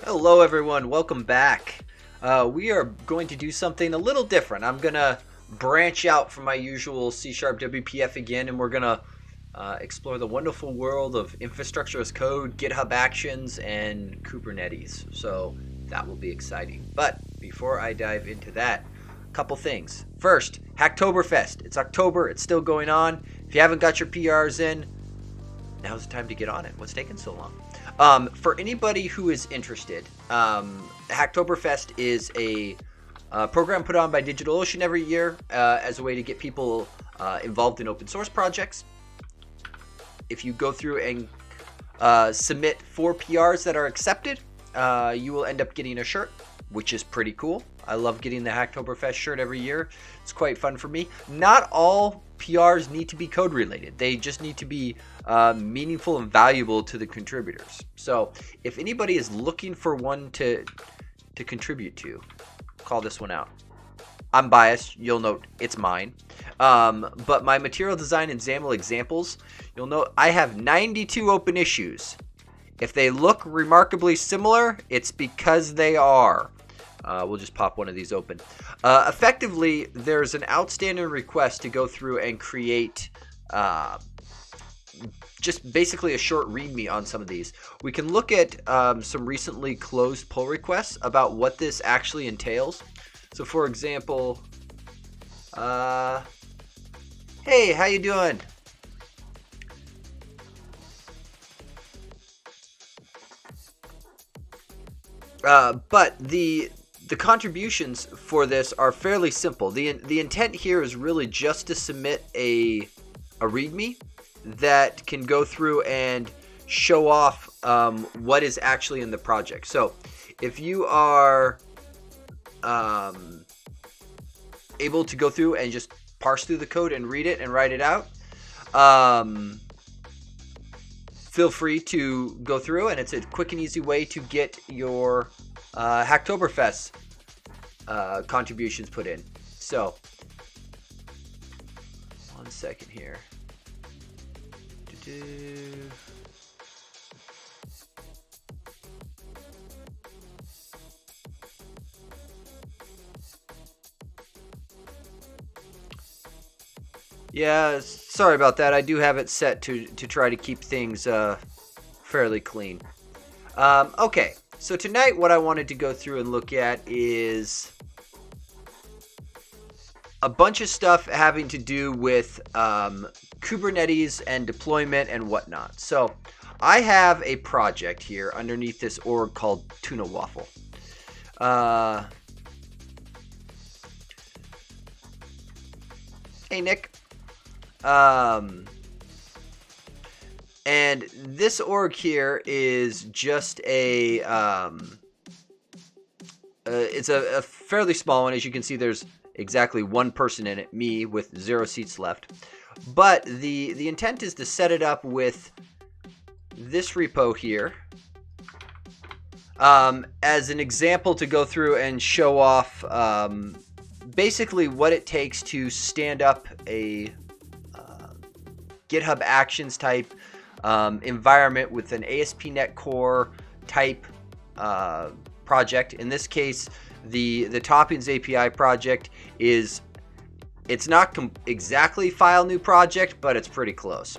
Hello everyone, welcome back. We are going to do something a little different. I'm going to branch out from my usual C# WPF again, and we're going to explore the wonderful world of infrastructure as code, GitHub Actions, and Kubernetes. So that will be exciting. But before I dive into that, a couple things. First, Hacktoberfest. It's October, it's still going on. If you haven't got your PRs in, now's the time to get on it. What's taking so long? For anybody who is interested, Hacktoberfest is a program put on by DigitalOcean every year as a way to get people involved in open source projects. If you go through and submit 4 PRs that are accepted, you will end up getting a shirt, which is pretty cool. I love getting the Hacktoberfest shirt every year. It's quite fun for me. Not all PRs need to be code related. They just need to be meaningful and valuable to the contributors. So if anybody is looking for one to contribute to, call this one out. I'm biased. You'll note it's mine. But my material design and XAML examples, you'll note I have 92 open issues. If they look remarkably similar, it's because they are. We'll just pop one of these open. Effectively, there's an outstanding request to go through and create just basically a short README on some of these. We can look at some recently closed pull requests about what this actually entails. So, for example, hey, how you doing? But the contributions for this are fairly simple. The intent here is really just to submit a README that can go through and show off what is actually in the project. So if you are able to go through and just parse through the code and read it and write it out, feel free to go through, and it's a quick and easy way to get your Hacktoberfest contributions put in. So, 1 second here. Yeah, sorry about that. I do have it set to try to keep things fairly clean. Okay, so tonight what I wanted to go through and look at is a bunch of stuff having to do with Kubernetes and deployment and whatnot. So I have a project here underneath this org called TunaWaffle. Hey, Nick. And this org here is just it's a fairly small one. As you can see, there's exactly one person in it, me, with 0 seats left. But the intent is to set it up with this repo here as an example to go through and show off basically what it takes to stand up a GitHub Actions type environment with an ASP.NET Core type project. In this case, the Toppings API project it's not exactly file new project, but it's pretty close.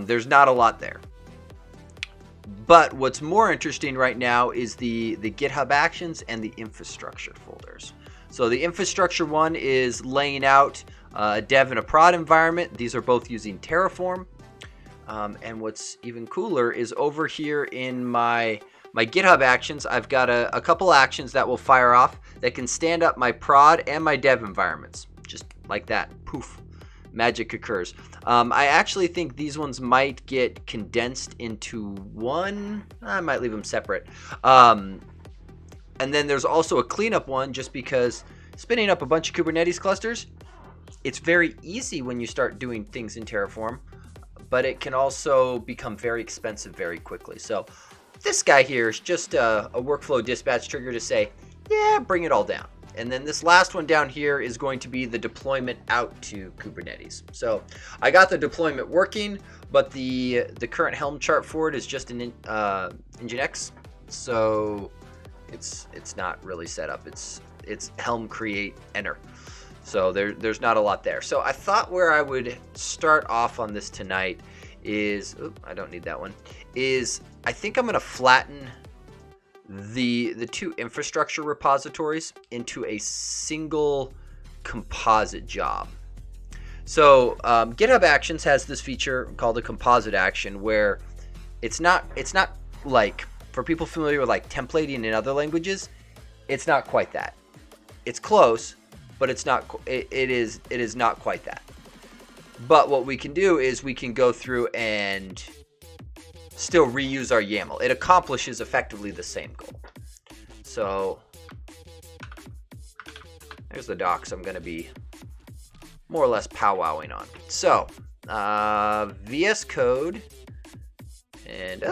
There's not a lot there. But what's more interesting right now is the GitHub Actions and the infrastructure folders. So the infrastructure one is laying out a dev and a prod environment. These are both using Terraform. And what's even cooler is over here in my GitHub Actions, I've got a couple actions that will fire off that can stand up my prod and my dev environments. Just like that. Poof. Magic occurs. I actually think these ones might get condensed into one. I might leave them separate. And then there's also a cleanup one, just because spinning up a bunch of Kubernetes clusters, it's very easy when you start doing things in Terraform, but it can also become very expensive very quickly. So this guy here is just a workflow dispatch trigger to say, yeah, bring it all down. And then this last one down here is going to be the deployment out to Kubernetes. So I got the deployment working, but the current Helm chart for it is just an Nginx so it's not really set up. It's Helm create enter. So there's not a lot there. So I thought where I would start off on this tonight is, I don't need that one, is I think I'm going to flatten the two infrastructure repositories into a single composite job. So GitHub Actions has this feature called a Composite Action, where it's not like, for people familiar with like templating in other languages, it's not quite that. It's close, but it's not. It is not quite that. But what we can do is we can go through and still reuse our YAML. It accomplishes effectively the same goal. So there's the docs I'm going to be more or less powwowing on. So VS Code and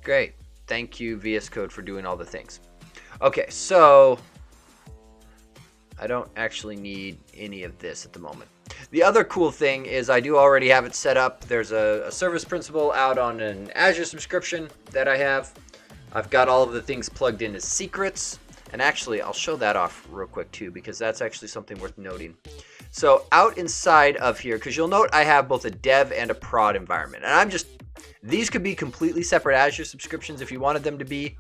great. Thank you, VS Code, for doing all the things. Okay, so I don't actually need any of this at the moment. The other cool thing is I do already have it set up. There's a service principal out on an Azure subscription that I have. I've got all of the things plugged in as secrets. And actually, I'll show that off real quick too, because that's actually something worth noting. So out inside of here, because you'll note I have both a dev and a prod environment. And these could be completely separate Azure subscriptions if you wanted them to be.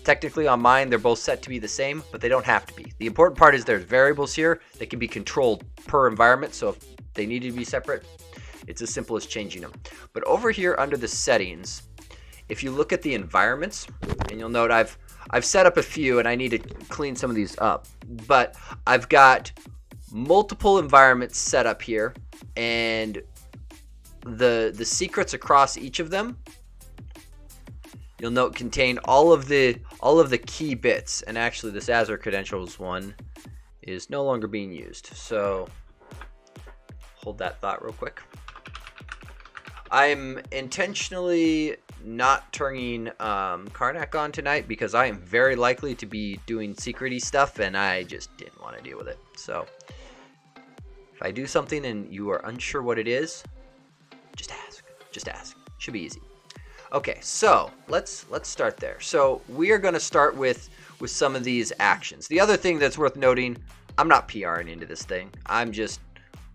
Technically on mine, they're both set to be the same, but they don't have to be. The important part is there's variables here that can be controlled per environment. So if they need to be separate, it's as simple as changing them. But over here under the settings, if you look at the environments, and you'll note I've set up a few and I need to clean some of these up, but I've got multiple environments set up here, and the secrets across each of them, you'll note, contain all of the key bits. And actually this Azure credentials one is no longer being used. So hold that thought real quick. I'm intentionally not turning Karnak on tonight because I am very likely to be doing secret-y stuff and I just didn't want to deal with it. So if I do something and you are unsure what it is, just ask. Just ask. Should be easy. Okay, so let's start there. So we are going to start with some of these actions. The other thing that's worth noting, I'm not PRing into this thing.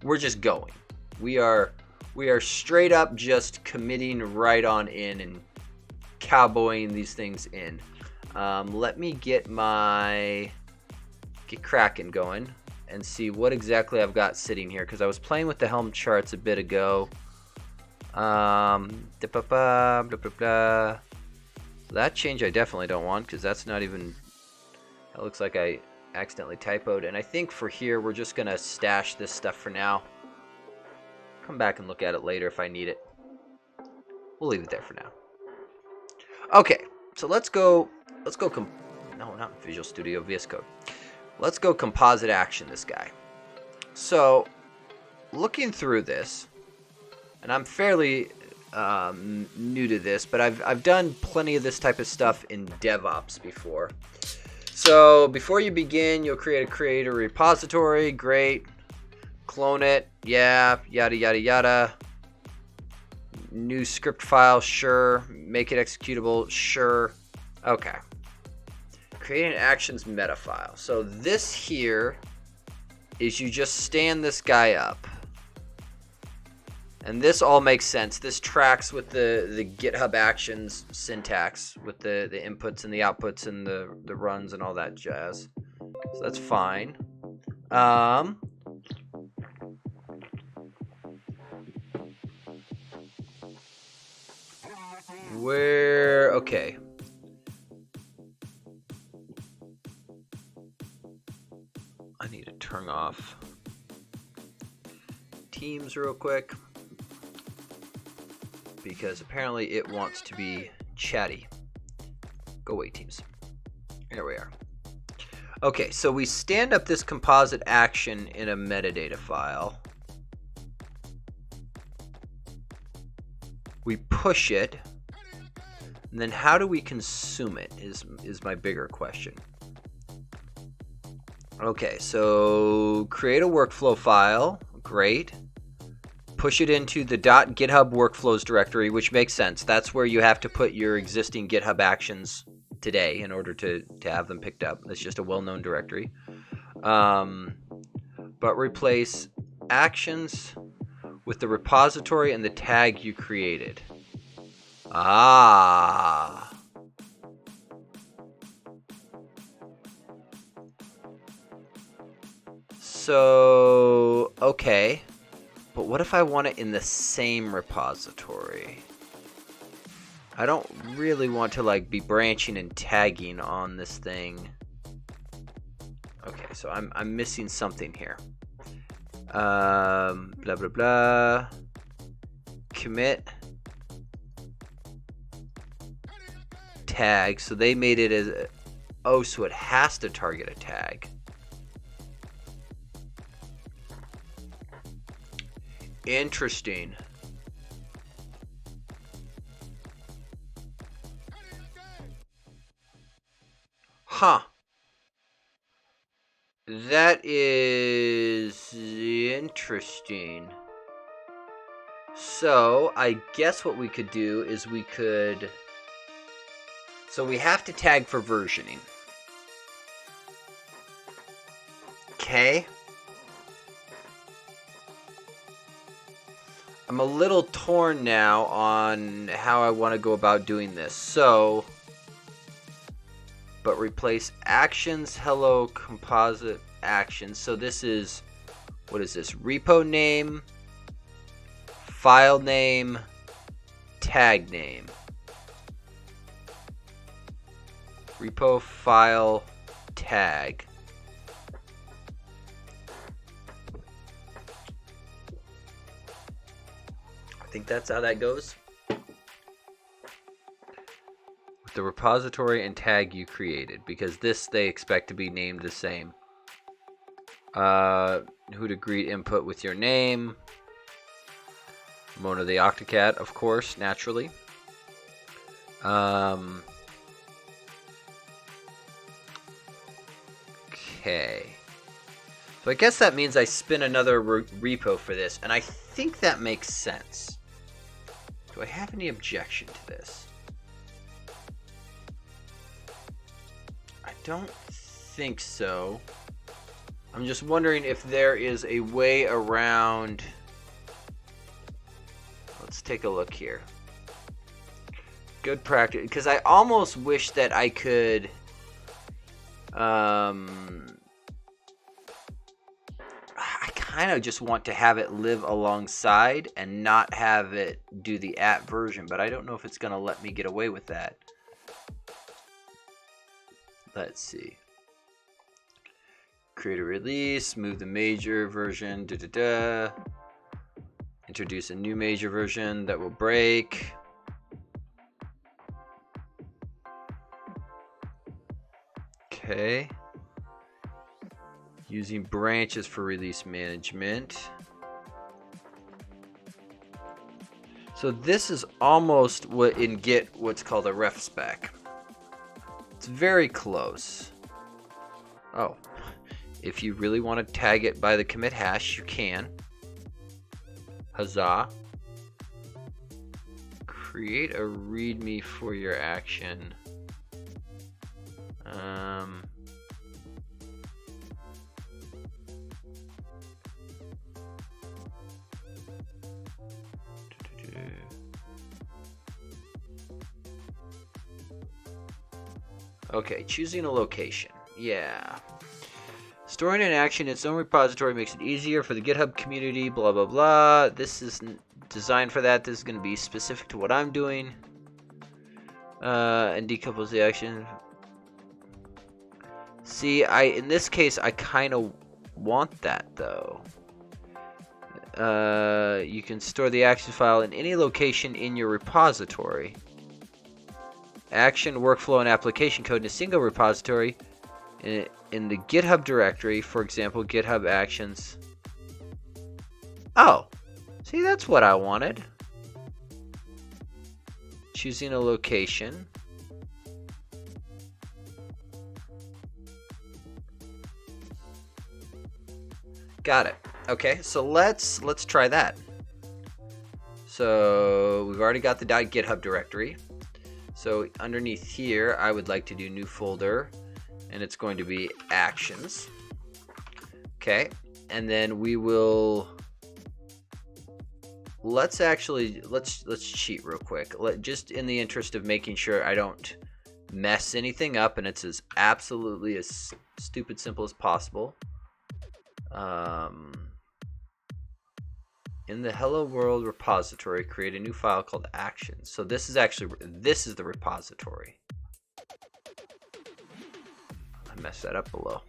We're just going. We are straight up just committing right on in and cowboying these things in. Let me get Kraken going and see what exactly I've got sitting here, because I was playing with the Helm charts a bit ago. That change I definitely don't want, because that's not even, that looks like I accidentally typoed. And I think for here we're just gonna stash this stuff for now. Come back and look at it later if I need it. We'll leave it there for now. Okay, so let's go no, not Visual Studio, VS Code. Let's go Composite Action this guy. So looking through this, and I'm fairly new to this, but I've done plenty of this type of stuff in DevOps before. So before you begin, you'll create a repository. Great. Clone it. Yeah. Yada, yada, yada. New script file. Sure. Make it executable. Sure. Okay. Create an actions meta file. So this here is you just stand this guy up. And this all makes sense. This tracks with the GitHub Actions syntax with the inputs and the outputs and the runs and all that jazz. So that's fine. Okay. I need to turn off Teams real quick, because apparently it wants to be chatty. Go away, Teams. Here we are. Okay, so we stand up this composite action in a metadata file. We push it, and then how do we consume it is my bigger question. Okay, so create a workflow file. Great. push it into the .github workflows directory, which makes sense. That's where you have to put your existing GitHub actions today in order to have them picked up. It's just a well-known directory. But replace actions with the repository and the tag you created. Ah. So, okay. But what if I want it in the same repository? I don't really want to like be branching and tagging on this thing. Okay, so I'm missing something here. Blah blah blah. Commit tag. So they made it as so it has to target a tag. Interesting. Huh. That is interesting. So, I guess what we could do is we could... So we have to tag for versioning. Okay. I'm a little torn now on how I want to go about doing this. So, but replace actions, hello, composite actions. So this is, what is this? Repo name, file name, tag name. Repo, file, tag. I think that's how that goes. With the repository and tag you created, because this they expect to be named the same. Who to greet input with your name. Mona the Octocat, of course, naturally. Okay. So I guess that means I spin another repo for this, and I think that makes sense. Do I have any objection to this? I don't think so. I'm just wondering if there is a way around... Let's take a look here. Good practice, because I almost wish that I could... I kind of just want to have it live alongside and not have it do the @ version, but I don't know if it's going to let me get away with that. Let's see. Create a release, move the major version, introduce a new major version that will break. Okay. Using branches for release management. So this is almost what in Git what's called a ref spec. It's very close. Oh, if you really want to tag it by the commit hash, you can. Huzzah. Create a README for your action. Okay, choosing a location. Yeah. Storing an action in its own repository makes it easier for the GitHub community, blah, blah, blah. This is designed for that. This is going to be specific to what I'm doing. And decouples the action. See, in this case, I kind of want that, though. You can store the action file in any location in your repository. Action, workflow, and application code in a single repository in the GitHub directory, for example, GitHub Actions. Oh, see, that's what I wanted. Choosing a location. Got it. Okay, so let's try that. So we've already got the .github directory. So underneath here, I would like to do new folder, and it's going to be actions. Okay, and then we will. Let's cheat real quick. Just in the interest of making sure I don't mess anything up, and it's as absolutely as stupid simple as possible. In the Hello World repository, create a new file called actions. So this is the repository. I messed that up below.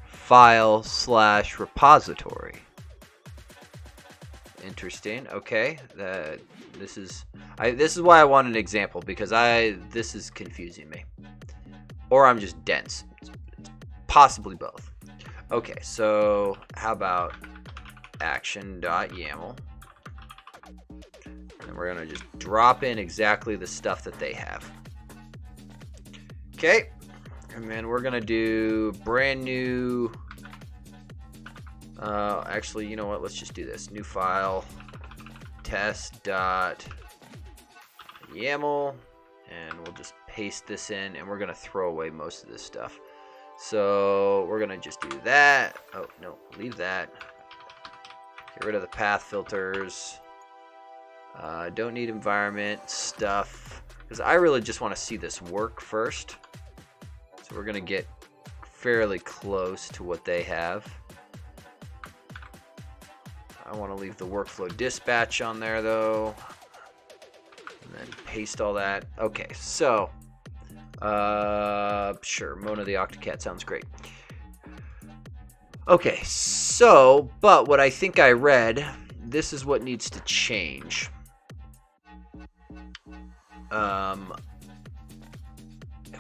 File/repository. Interesting. Okay. This is why I want an example, because this is confusing me. Or I'm just dense. It's possibly both. Okay, so how about action.yaml? And we're going to just drop in exactly the stuff that they have. Okay, and then we're going to do brand new. Actually, you know what? Let's just do this. New file, test.yaml. And we'll just paste this in, and we're going to throw away most of this stuff. So we're going to just do that. Oh, no, leave that. Get rid of the path filters. Don't need environment stuff, because I really just want to see this work first. So we're going to get fairly close to what they have. I want to leave the workflow dispatch on there, though. And then paste all that. Okay, so sure, Mona the Octocat sounds great. Okay, so, but what I think I read, this is what needs to change.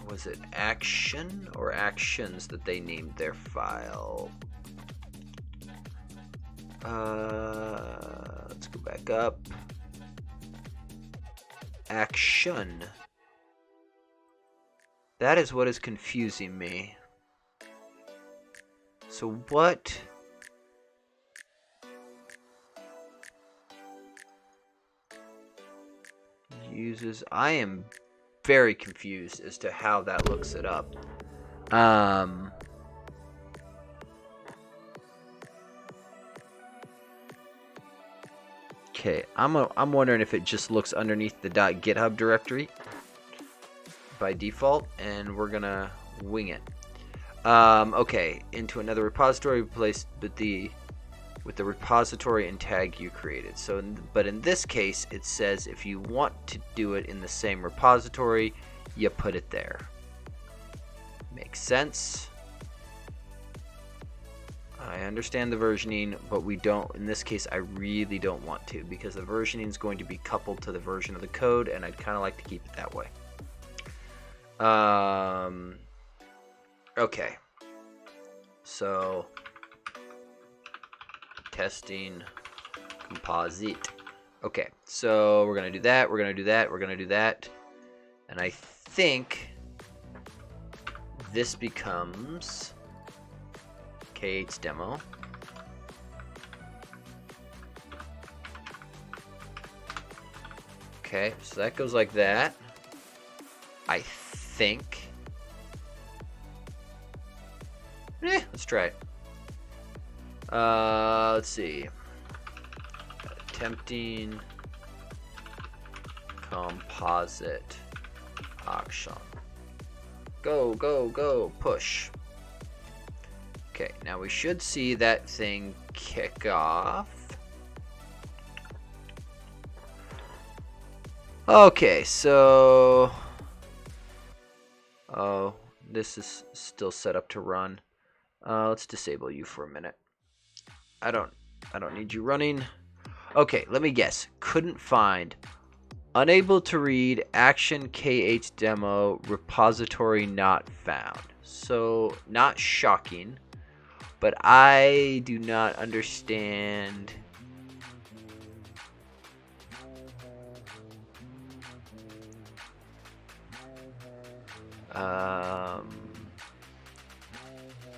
Was it action or actions that they named their file? Let's go back up. Action. That is what is confusing me. So what uses? I am very confused as to how that looks it up. Okay, I'm wondering if it just looks underneath the .github directory by default, and we're gonna wing it. Okay, into another repository replaced with the repository and tag you created. So, but in this case, it says if you want to do it in the same repository, you put it there. Makes sense. I understand the versioning, but we don't, in this case, I really don't want to, because the versioning is going to be coupled to the version of the code, and I'd kind of like to keep it that way. Okay. So, testing composite. Okay, so we're going to do that, we're going to do that, we're going to do that. And I think this becomes K8s demo. Okay, so that goes like that. I think. Let's try it. Let's see. Attempting composite action. Go, go, go, push. Okay, now we should see that thing kick off. Okay, so this is still set up to run. Let's disable you for a minute. I don't need you running. Okay, let me guess. Couldn't find. Unable to read action K8s demo repository not found. So, not shocking, but I do not understand.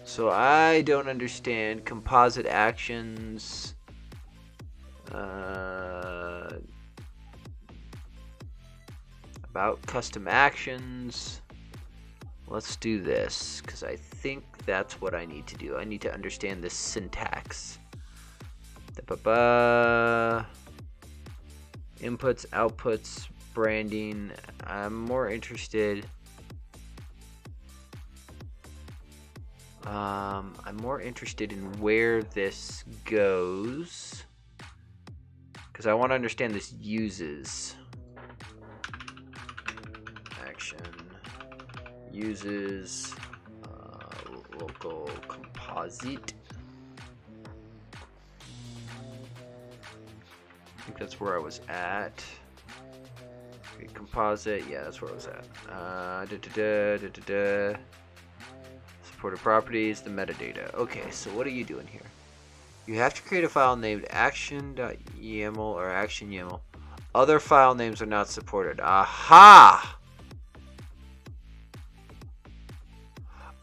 So I don't understand composite actions. About custom actions. Let's do this, because I think that's what I need to do. I need to understand this syntax. Inputs, outputs, branding. I'm more interested. I'm more interested in where this goes, because I want to understand this uses. Action uses local composite. I think that's where I was at. Create composite. Yeah, that's where I was at. Supported properties, the metadata. Okay, so what are you doing here? You have to create a file named action.yaml or action.yaml. Other file names are not supported. Aha!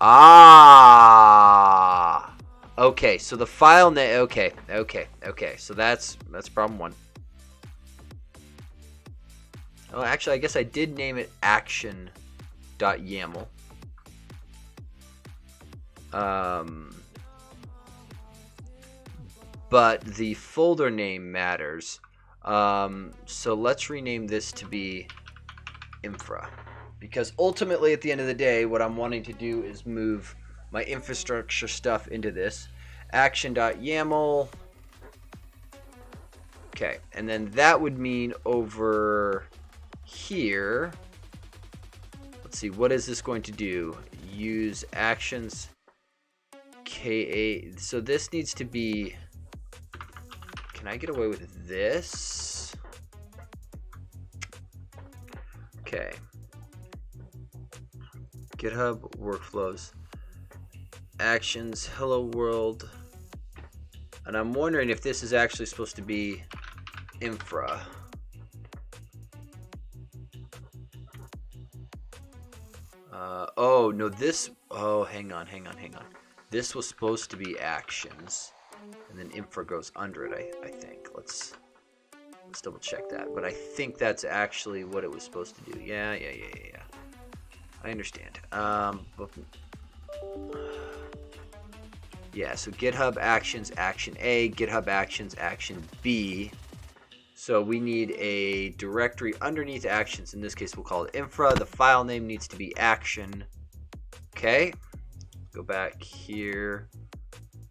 Ah! Okay, so the file name. Okay. So that's problem one. Oh, actually, I guess I did name it action.yaml. But the folder name matters. So let's rename this to be infra. Because ultimately, at the end of the day, what I'm wanting to do is move my infrastructure stuff into this. Action.yaml. Okay, and then that would mean over here. Let's see, what is this going to do? Use actions K8. So this needs to be... Can I get away with this? Okay. GitHub workflows. Actions, hello world. And I'm wondering if this is actually supposed to be infra. Oh, no, this... Oh, hang on. This was supposed to be actions. And then infra goes under it, I think. Let's double check that. But I think that's actually what it was supposed to do. Yeah. I understand. Yeah, so GitHub Actions, Action A, GitHub Actions, Action B. So we need a directory underneath Actions. In this case, we'll call it infra. The file name needs to be action. Okay. Go back here.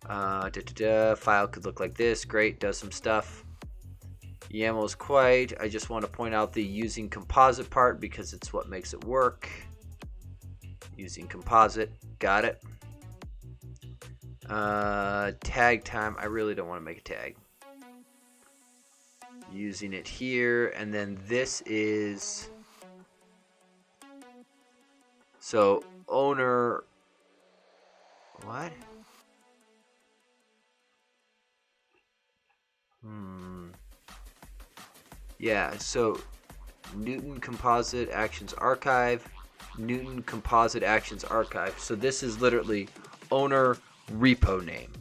File could look like this. Great, does some stuff. YAML is quite. I just want to point out the using composite part because it's what makes it work. Using composite. Got it. Tag time. I really don't want to make a tag. Using it here. And then this is... So, owner... What? Yeah, so Newton Composite Actions Archive, Newton Composite Actions Archive. So this is literally owner repo name.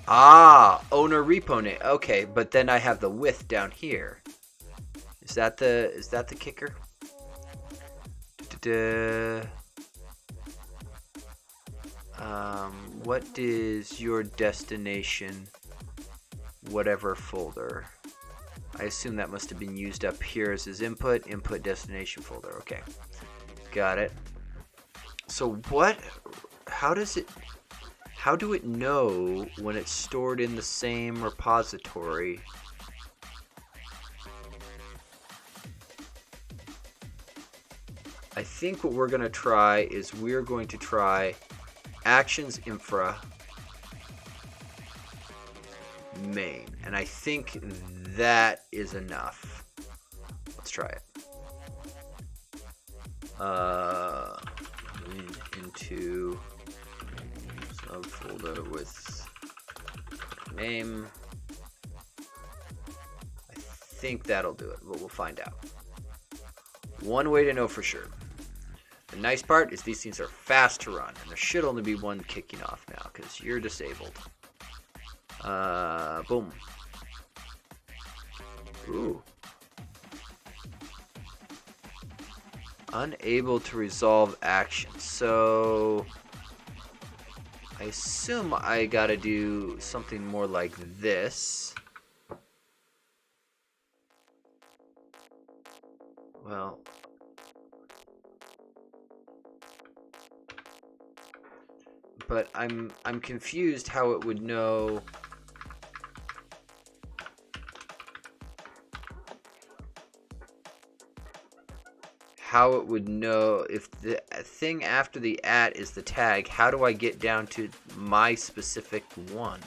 Ah, owner repo name. Okay, but then I have the width down here. Is that the kicker? What is your destination whatever folder? I assume that must have been used up here as his input destination folder. Okay, got it. So how do it know when it's stored in the same repository? I think what we're going to try is we're going to try actions infra main, and I think that is enough. Let's try it. Into subfolder with name. I think that'll do it, but we'll find out. One way to know for sure. The nice part is these things are fast to run, and there should only be one kicking off now because you're disabled. Boom. Ooh. Unable to resolve action. So I assume I gotta do something more like this. Well, but I'm confused how it would know. How it would know if the thing after the @ is the tag. How do I get down to my specific one?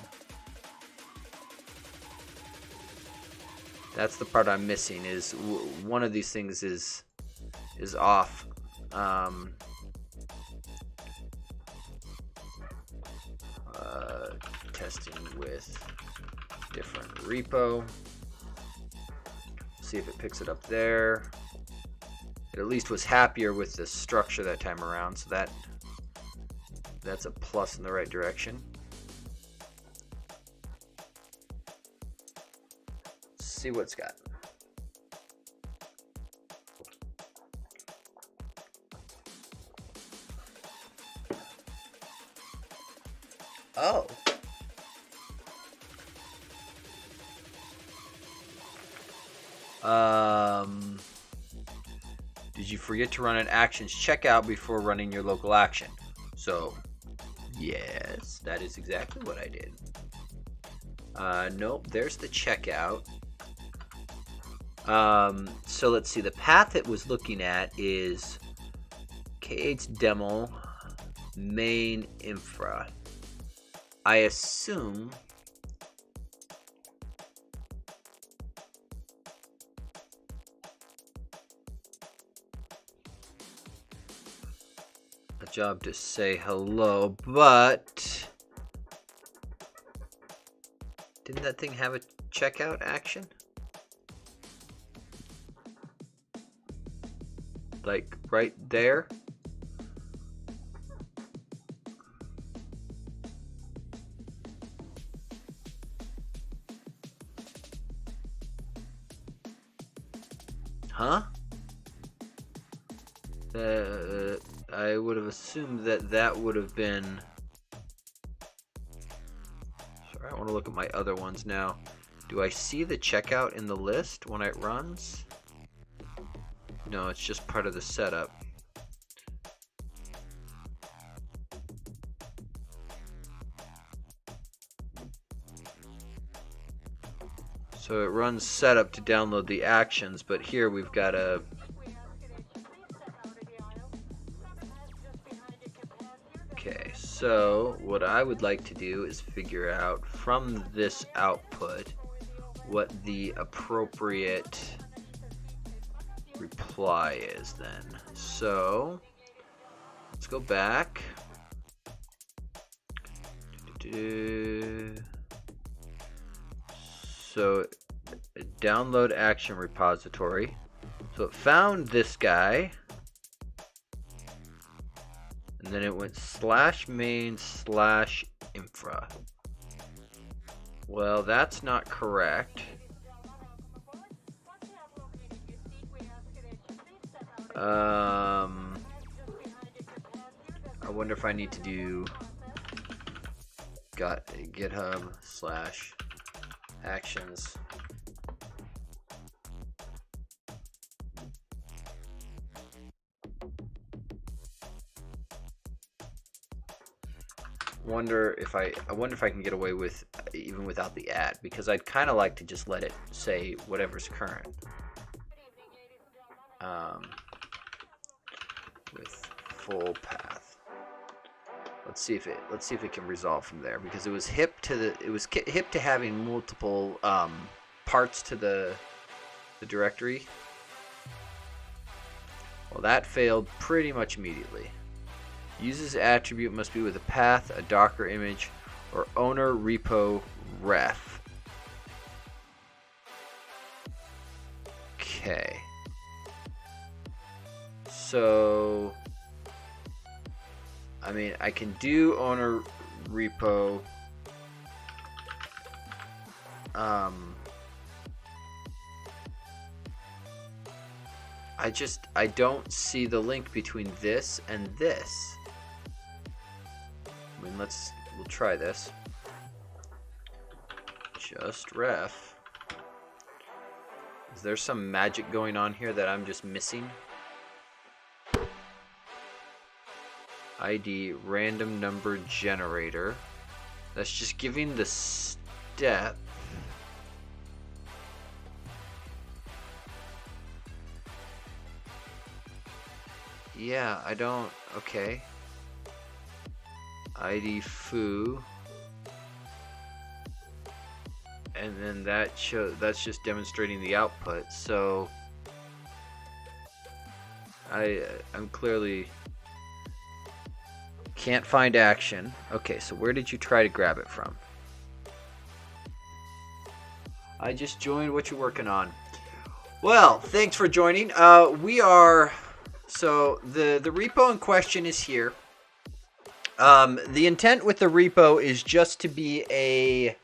That's the part I'm missing. Is one of these things is off. Testing with different repo. See if it picks it up there. It at least was happier with the structure that time around, so that's a plus in the right direction. Let's see what it's got. Oh. Did you forget to run an actions checkout before running your local action? So, yes, that is exactly what I did. Nope, there's the checkout. So let's see, the path it was looking at is K8s demo main infra. I assume a job to say hello, but didn't that thing have a checkout action? Like right there? Huh? I would have assumed that would have been. Sorry, I want to look at my other ones now. Do I see the checkout in the list when it runs? No, it's just part of the setup. So it runs setup to download the actions, but here we've got a. Okay, so what I would like to do is figure out from this output what the appropriate reply is then. So let's go back. So download action repository. So it found this guy. And then it went /main/infra. Well, that's not correct. I wonder if I need to do GitHub/actions. I wonder if I can get away with even without the @ because I'd kind of like to just let it say whatever's current. With full path. Let's see if it can resolve from there, because it was hip to having multiple parts to the directory. Well, that failed pretty much immediately. Uses attribute must be with a path, a Docker image, or owner repo ref. Okay. So, I mean, I can do owner repo. I don't see the link between this and this. I mean, we'll try this. Just ref. Is there some magic going on here that I'm just missing? ID random number generator. That's just giving the step. Yeah, I don't. Okay. ID foo. And then that's just demonstrating the output. So I'm clearly can't find action. Okay, so where did you try to grab it from? I just joined. What you working on? Well, thanks for joining. So the repo in question is here. The intent with the repo is just to be a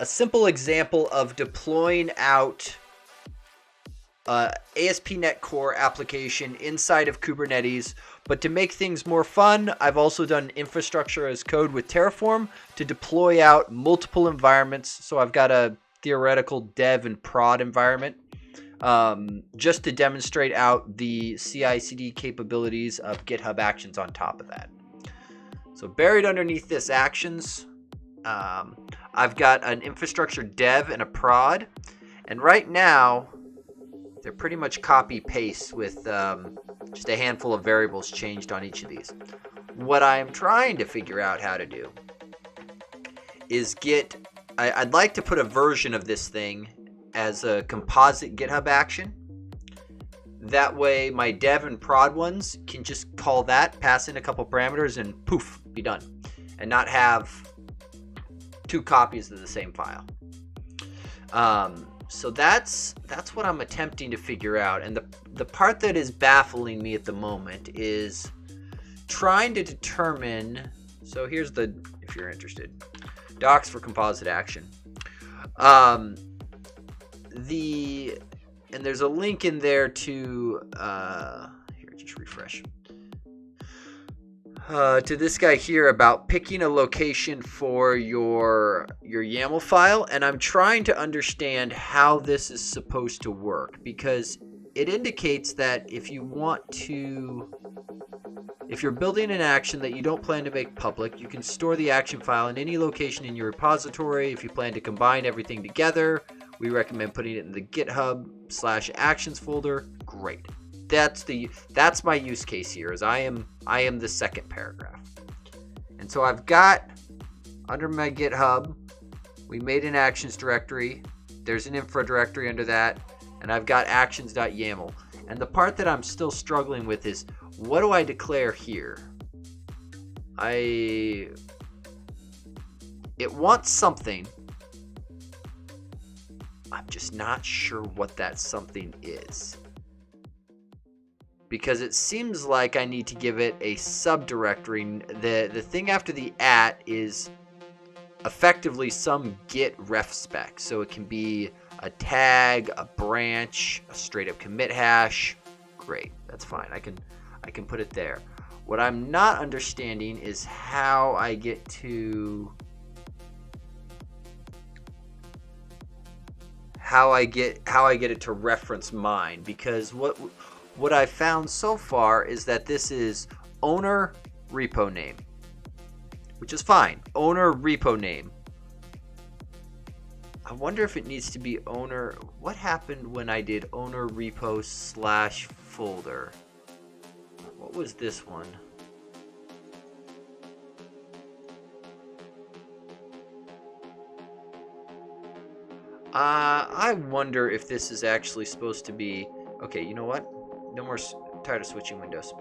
simple example of deploying out ASP.NET Core application inside of Kubernetes. But to make things more fun, I've also done infrastructure as code with Terraform to deploy out multiple environments. So I've got a theoretical dev and prod environment just to demonstrate out the CI/CD capabilities of GitHub Actions on top of that. So buried underneath this Actions, I've got an infrastructure dev and a prod. And right now, they're pretty much copy-paste with just a handful of variables changed on each of these. What I'm trying to figure out how to do is I'd like to put a version of this thing as a composite GitHub action. That way my dev and prod ones can just call that, pass in a couple parameters, and poof, be done. And not have two copies of the same file. So that's what I'm attempting to figure out. And the part that is baffling me at the moment is trying to determine. So here's if you're interested, docs for Composite Action. And there's a link in there to here, just refresh. To this guy here about picking a location for your YAML file, and I'm trying to understand how this is supposed to work, because it indicates that if you're building an action that you don't plan to make public, you can store the action file in any location in your repository. If you plan to combine everything together, we recommend putting it in the GitHub/actions folder. Great. That's my use case here, is I am the second paragraph. And so I've got under my GitHub, we made an actions directory. There's an infra directory under that, and I've got actions.yaml. And the part that I'm still struggling with is, what do I declare here? It wants something. I'm just not sure what that something is, because it seems like I need to give it a subdirectory. The thing after the @ is effectively some git ref spec. So it can be a tag, a branch, a straight up commit hash. Great, that's fine. I can put it there. What I'm not understanding is how I get it to reference mine, because what I've found so far is that this is owner repo name, which is fine. Owner repo name. I wonder if it needs to be owner. What happened when I did owner repo /folder? What was this one? I wonder if this is actually supposed to be. Okay, you know what? No more. Tired of switching windows.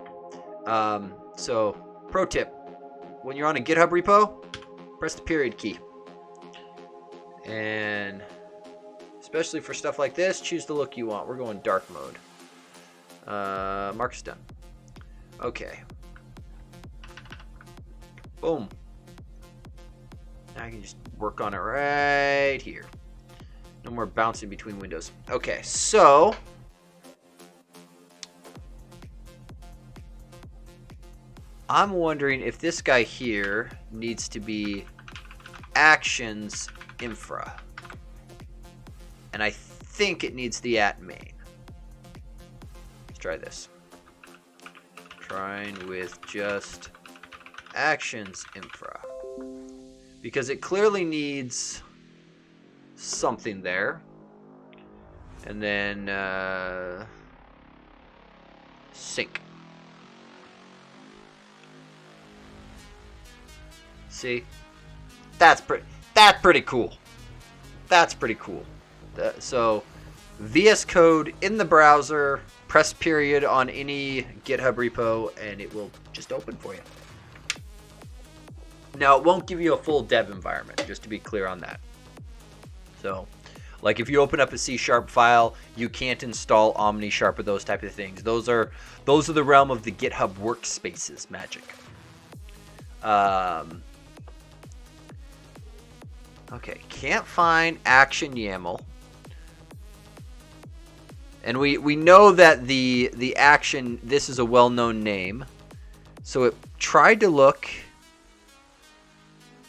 So, pro tip: when you're on a GitHub repo, press the period key, and especially for stuff like this, choose the look you want. We're going dark mode. Mark's done. Okay. Boom. Now I can just work on it right here. No more bouncing between windows. Okay, so I'm wondering if this guy here needs to be actions infra. And I think it needs the at main. Let's try this. Trying with just actions infra. Because it clearly needs something there. And then sync. See? That's pretty cool. That's pretty cool. So VS Code in the browser, press period on any GitHub repo, and it will just open for you. Now, it won't give you a full dev environment, just to be clear on that. So, like if you open up a C# file, you can't install OmniSharp or those type of things. Those are the realm of the GitHub workspaces magic. Okay, can't find action YAML. And we know that the action, this is a well-known name. So it tried to look,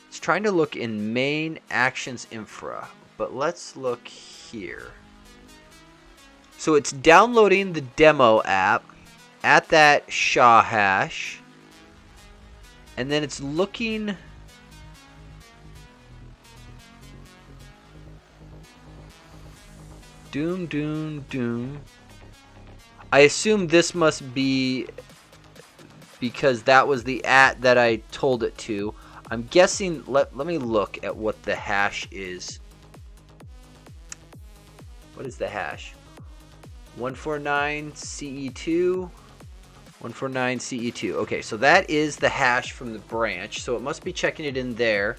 it's trying to look in main actions infra, but let's look here. So it's downloading the demo app at that SHA hash, and then it's looking. Doom. I assume this must be because that was the at that I told it to. I'm guessing, let me look at what the hash is. What is the hash? 149 CE2. 149 CE2. Okay, so that is the hash from the branch. So it must be checking it in there.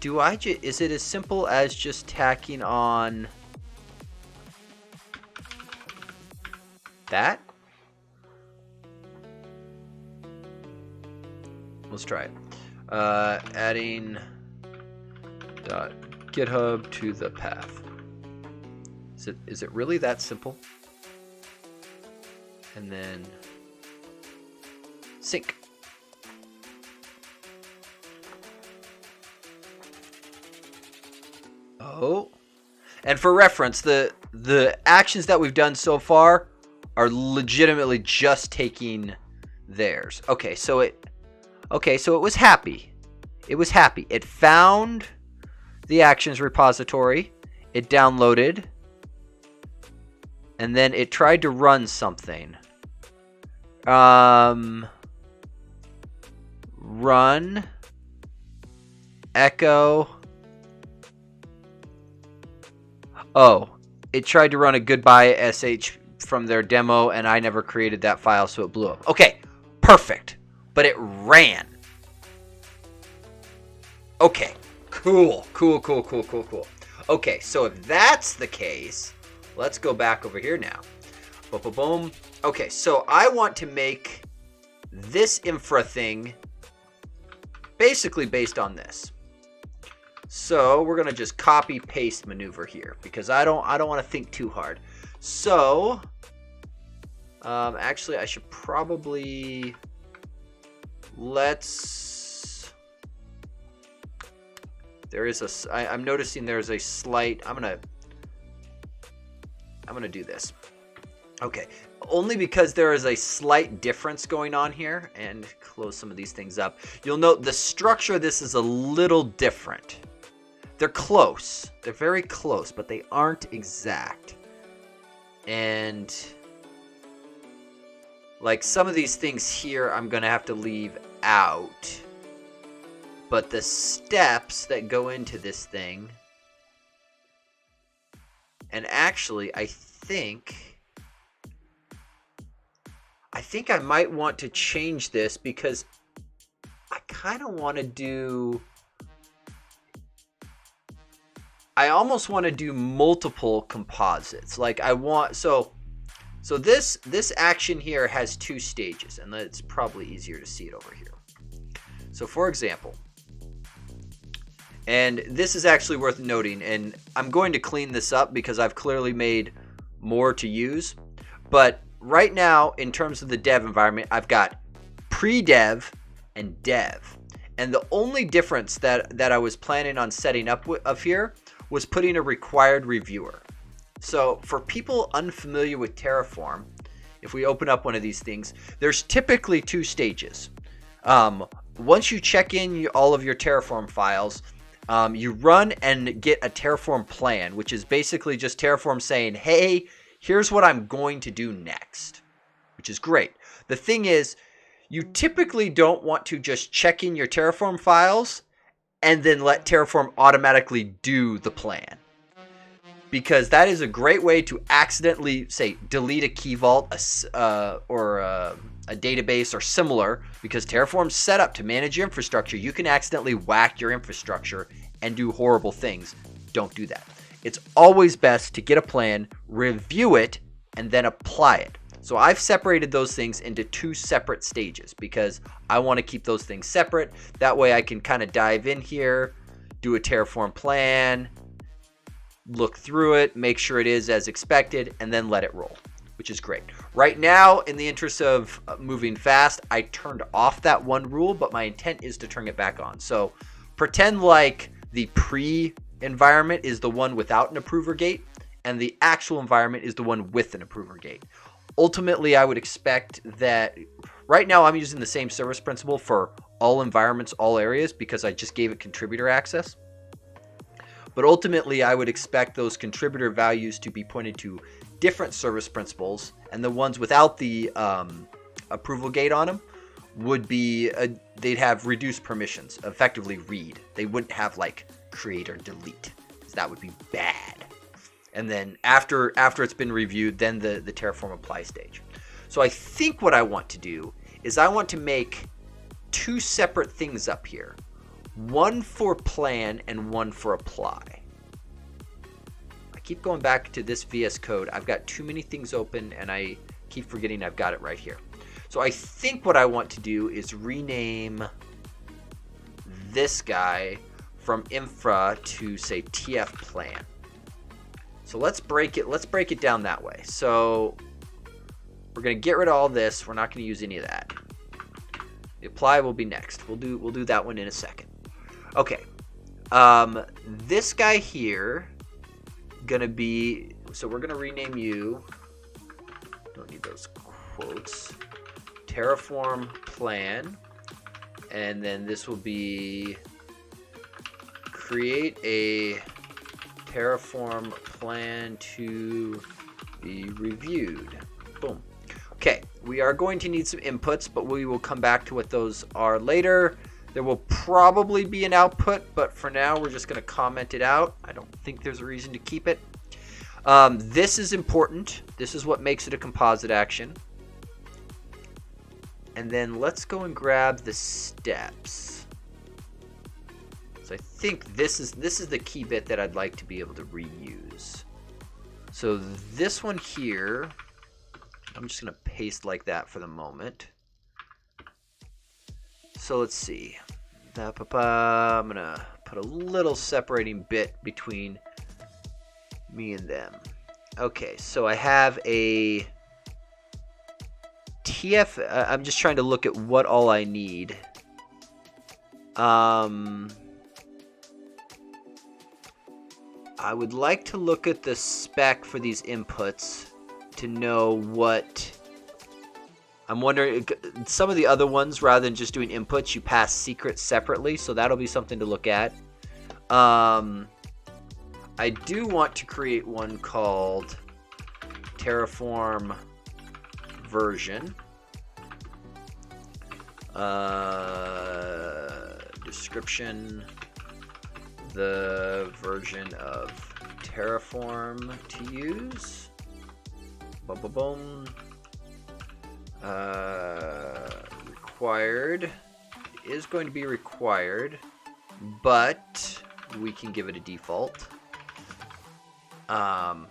Is it as simple as just tacking on that? Let's try it. Adding .github to the path. Is it really that simple? And then sync. Oh, and for reference, the actions that we've done so far are legitimately just taking theirs. Okay, so it was happy. It was happy. It found the actions repository. It downloaded, and then it tried to run something. Run echo. Oh, it tried to run a goodbye sh from their demo, and I never created that file, so it blew up. Okay, perfect. But it ran. Okay, cool. Okay, so if that's the case, let's go back over here now. Boom. Okay, so I want to make this infra thing basically based on this. So we're gonna just copy paste maneuver here because I don't want to think too hard. So actually I should probably I'm noticing there's a slight. I'm gonna do this. Okay, only because there is a slight difference going on here, and close some of these things up. You'll note the structure of this is a little different. They're close. They're very close, but they aren't exact. And like some of these things here, I'm going to have to leave out. But the steps that go into this thing, and actually, I think I might want to change this because I kind of want to do. I almost want to do multiple composites. Like I want, so this action here has 2 stages, and it's probably easier to see it over here. So for example, and this is actually worth noting, and I'm going to clean this up because I've clearly made more to use. But right now, in terms of the dev environment, I've got pre-dev and dev. And the only difference that I was planning on setting up here was putting a required reviewer. So for people unfamiliar with Terraform, if we open up one of these things, there's typically 2 stages. Once you check in all of your Terraform files, you run and get a Terraform plan, which is basically just Terraform saying, hey, here's what I'm going to do next, which is great. The thing is, you typically don't want to just check in your Terraform files and then let Terraform automatically do the plan, because that is a great way to accidentally, say, delete a key vault or a database or similar, because Terraform's set up to manage your infrastructure. You can accidentally whack your infrastructure and do horrible things. Don't do that. It's always best to get a plan, review it, and then apply it. So I've separated those things into 2 separate stages because I want to keep those things separate. That way I can kind of dive in here, do a Terraform plan, look through it, make sure it is as expected, and then let it roll, which is great. Right now, in the interest of moving fast, I turned off that one rule, but my intent is to turn it back on. So pretend like the pre-environment is the one without an approver gate, and the actual environment is the one with an approver gate. Ultimately, I would expect that right now I'm using the same service principal for all environments, all areas, because I just gave it contributor access. But ultimately, I would expect those contributor values to be pointed to different service principals, and the ones without the approval gate on them would be, they'd have reduced permissions, effectively read. They wouldn't have like create or delete, because that would be bad. And then after it's been reviewed, then the Terraform apply stage. So I think what I want to do is I want to make 2 separate things up here. One for plan and one for apply. I keep going back to this VS Code. I've got too many things open and I keep forgetting I've got it right here. So I think what I want to do is rename this guy from infra to, say, TF plan. So let's break it down that way. So we're going to get rid of all this. We're not going to use any of that. The apply will be next. We'll do that one in a second. Okay. This guy here gonna be, so we're gonna rename you, don't need those quotes, Terraform plan, and then this will be create a Terraform plan to be reviewed. Boom. Okay, we are going to need some inputs, but we will come back to what those are later. There will probably be an output, but for now we're just going to comment it out. I don't think there's a reason to keep it. This is important. This is what makes it a composite action. And then let's go and grab the steps. So I think this is the key bit that I'd like to be able to reuse. So this one here, I'm just going to paste like that for the moment. So let's see. I'm going to put a little separating bit between me and them. Okay, so I have a TF. I'm just trying to look at what all I need. I would like to look at the spec for these inputs to know what... I'm wondering, some of the other ones, rather than just doing inputs, you pass secrets separately, so that'll be something to look at. I do want to create one called Terraform version. Description, the version of Terraform to use. Boom, boom, boom. Required. It is going to be required, but we can give it a default. Actually,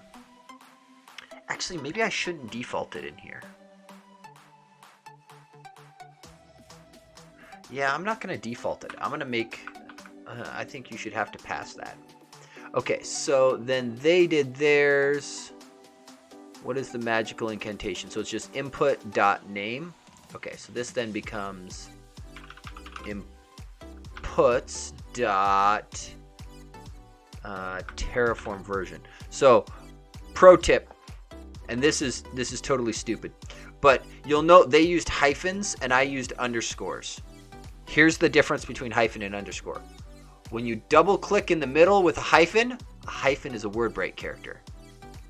maybe I shouldn't default it in here. Yeah, I'm not going to default it. I'm going to make... I think you should have to pass that. Okay, so then they did theirs. What is the magical incantation? So it's just input.name. Okay, so this then becomes inputs dot Terraform version. So pro tip, and this is totally stupid, but you'll note they used hyphens and I used underscores. Here's the difference between hyphen and underscore. When you double click in the middle with a hyphen is a word break character.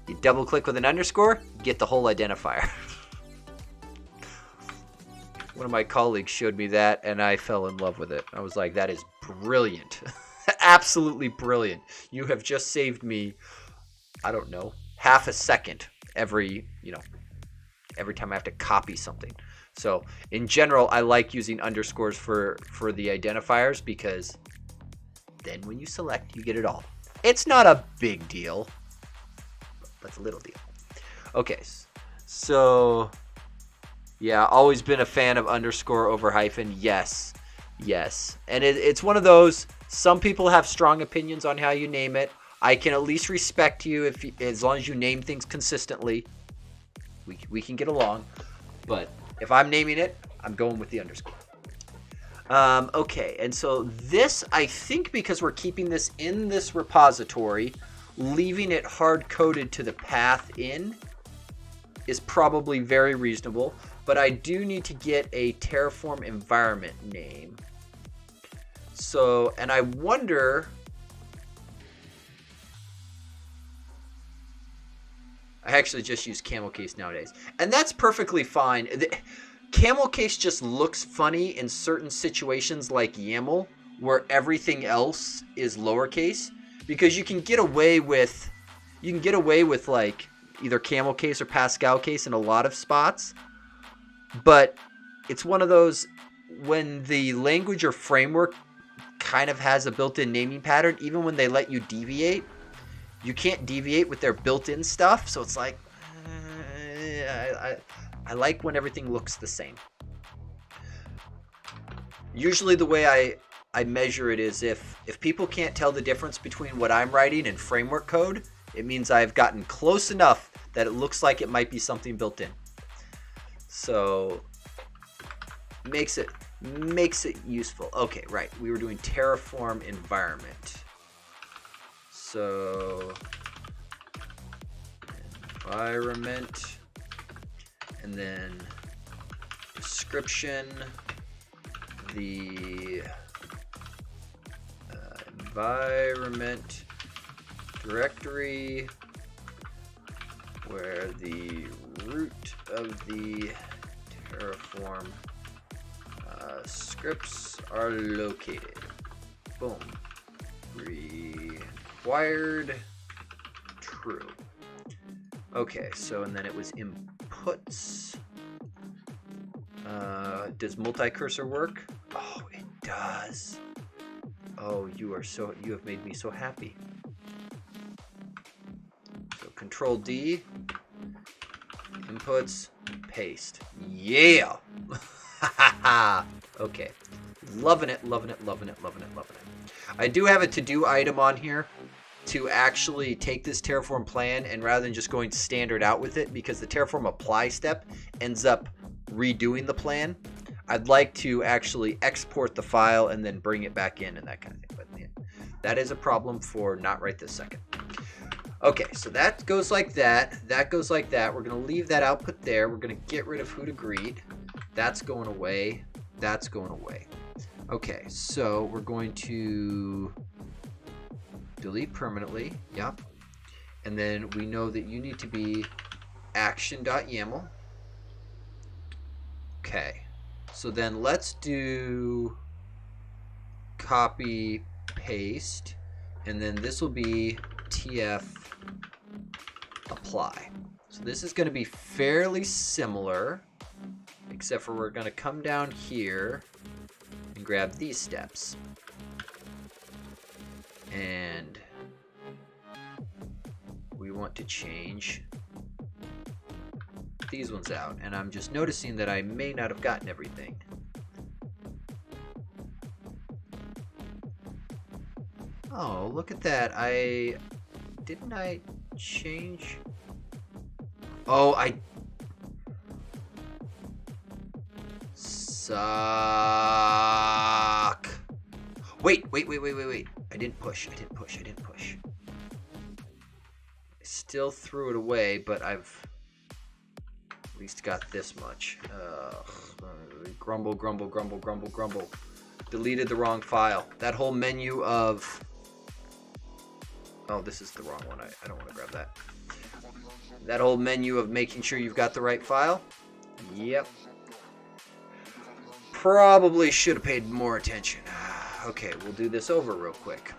You double click with an underscore, you get the whole identifier. One of my colleagues showed me that and I fell in love with it. I was like, that is brilliant. Absolutely brilliant. You have just saved me, I don't know, half a second every time I have to copy something. So in general, I like using underscores for the identifiers because then when you select, you get it all. It's not a big deal, but it's a little deal. Okay, so yeah, always been a fan of underscore over hyphen. Yes. And it's one of those, some people have strong opinions on how you name it. I can at least respect you as long as you name things consistently. We can get along. But if I'm naming it, I'm going with the underscore. Okay, and so this, I think because we're keeping this in this repository, leaving it hard-coded to the path in is probably very reasonable. But I do need to get a Terraform environment name. So, and I wonder... I actually just use camel case nowadays. And that's perfectly fine. Camel case just looks funny in certain situations like YAML, where everything else is lowercase, because you can get away with like either camel case or Pascal case in a lot of spots. But it's one of those, when the language or framework kind of has a built-in naming pattern, even when they let you deviate, you can't deviate with their built-in stuff. So it's like, I like when everything looks the same. Usually the way I measure it is if people can't tell the difference between what I'm writing and framework code, it means I've gotten close enough that it looks like it might be something built in. So makes it useful. Okay, right. We were doing Terraform environment. So environment, and then description, the environment directory where the root of the Terraform scripts are located. Boom. Required true. Okay, so and then it was inputs. Does multi-cursor work? Oh, it does. Oh, you have made me so happy. So Control D, inputs, paste. Yeah. Okay. Loving it. I do have a to-do item on here to actually take this Terraform plan and rather than just going standard out with it, because the Terraform apply step ends up redoing the plan, I'd like to actually export the file and then bring it back in and that kind of thing. But yeah, that is a problem for not right this second. Okay, so that goes like that. That goes like that. We're going to leave that output there. We're going to get rid of who to greet. That's going away. That's going away. Okay, so we're going to delete permanently. Yep. And then we know that you need to be action.yaml. Okay. So then let's do copy paste, and then this will be tf apply. So this is going to be fairly similar, except for we're going to come down here and grab these steps. And we want to change these ones out. And I'm just noticing that I may not have gotten everything. Oh, look at that. Didn't I change? Oh, I suck. Wait. I didn't push. I still threw it away, but I've at least got this much. Grumble. Deleted the wrong file. That whole menu of... Oh, this is the wrong one. I don't want to grab that. That whole menu of making sure you've got the right file. Yep. Probably should have paid more attention. Okay, we'll do this over real quick.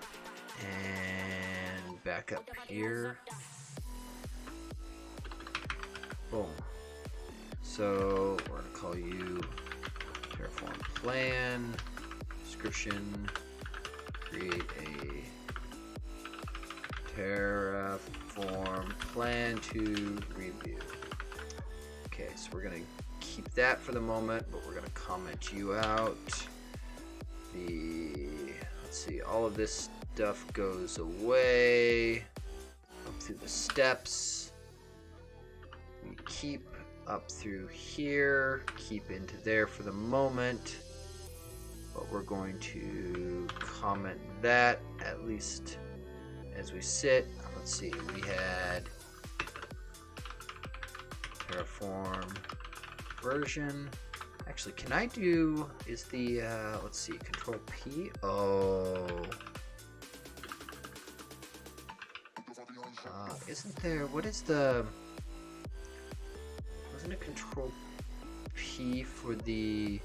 And back up here. Boom. So we're going to call you Terraform plan, description, create a Terraform plan to review. Okay, so we're going to keep that for the moment, but we're going to comment you out. Let's see, all of this stuff goes away up through the steps. We keep up through here, keep into there for the moment, but we're going to comment that at least as we sit. Let's see, we had Terraform version. Actually, can I do, is the, let's see, Control P? Oh. Isn't there, what is the, wasn't it Control P for the,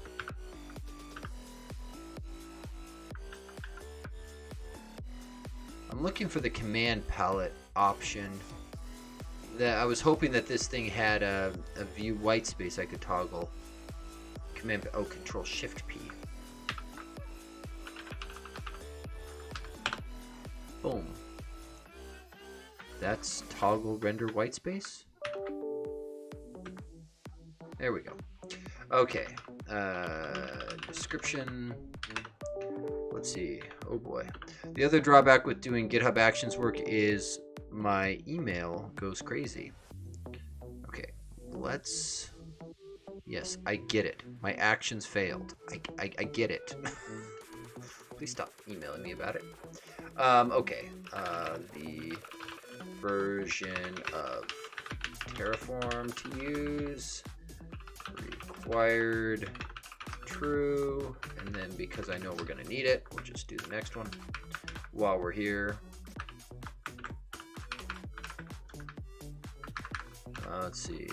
I'm looking for the command palette option. That I was hoping that this thing had a view white space I could toggle. Control Shift P. Boom. That's toggle render white space. There we go. Okay. Description. Let's see. Oh boy. The other drawback with doing GitHub Actions work is my email goes crazy. Okay. Let's... Yes, I get it. My actions failed. I get it. Please stop emailing me about it. Okay. The version of Terraform to use. Required true. And then because I know we're going to need it, we'll just do the next one while we're here. Let's see.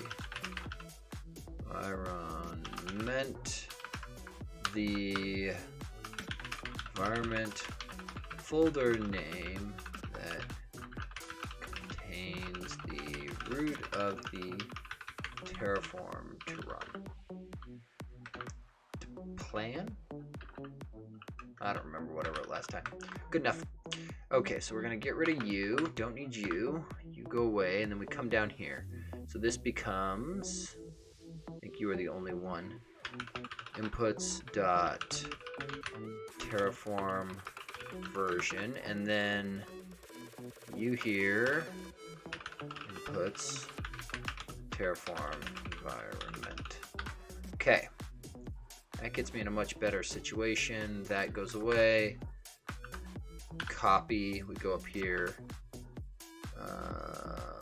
Environment, the environment folder name that contains the root of the Terraform to run. Plan? I don't remember what I wrote last time. Good enough. Okay, so we're going to get rid of you. Don't need you. You go away, and then we come down here. So this becomes... I think you are the only one. Inputs dot Terraform version, and then you here inputs Terraform environment. Okay, that gets me in a much better situation. That goes away. Copy. We go up here. I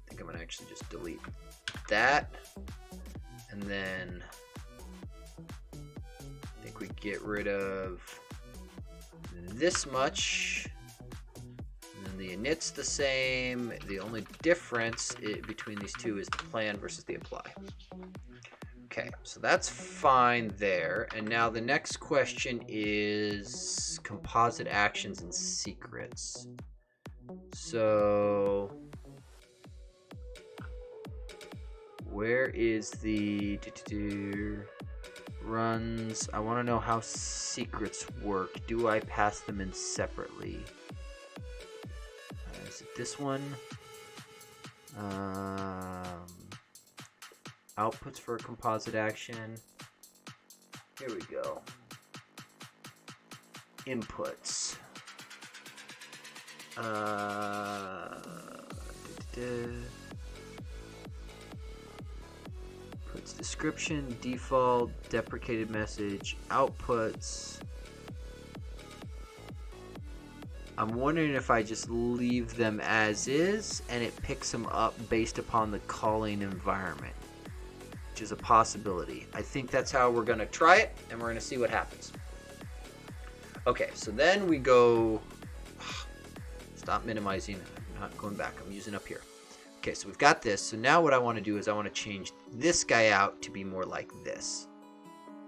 think I'm gonna actually just delete that, and then I think we get rid of this much, and then the init's the same. The only difference between these two is the plan versus the apply. Okay, so that's fine there. And now the next question is composite actions and secrets. So where is the runs? I want to know how secrets work. Do I pass them in separately? Is it this one? Outputs for a composite action. Here we go. Inputs. Puts description, default, deprecated message, outputs. I'm wondering if I just leave them as is and it picks them up based upon the calling environment, which is a possibility. I think that's how we're going to try it, and we're going to see what happens. Okay, so then we go. Stop minimizing. I'm not going back. I'm using up here. Okay, so we've got this. So now what I want to do is I want to change this guy out to be more like this,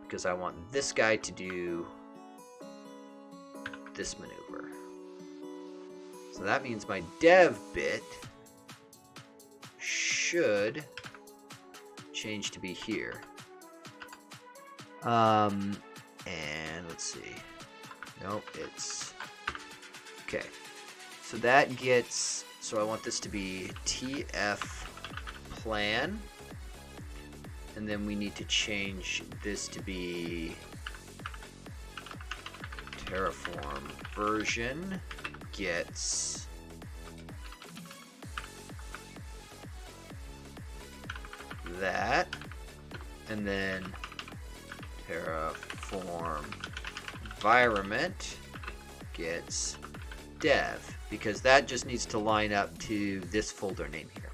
because I want this guy to do this maneuver. So that means my dev bit should change to be here. And let's see. Nope, it's okay. So that gets, so I want this to be TF plan, and then we need to change this to be Terraform version gets that, and then Terraform environment gets dev, because that just needs to line up to this folder name here.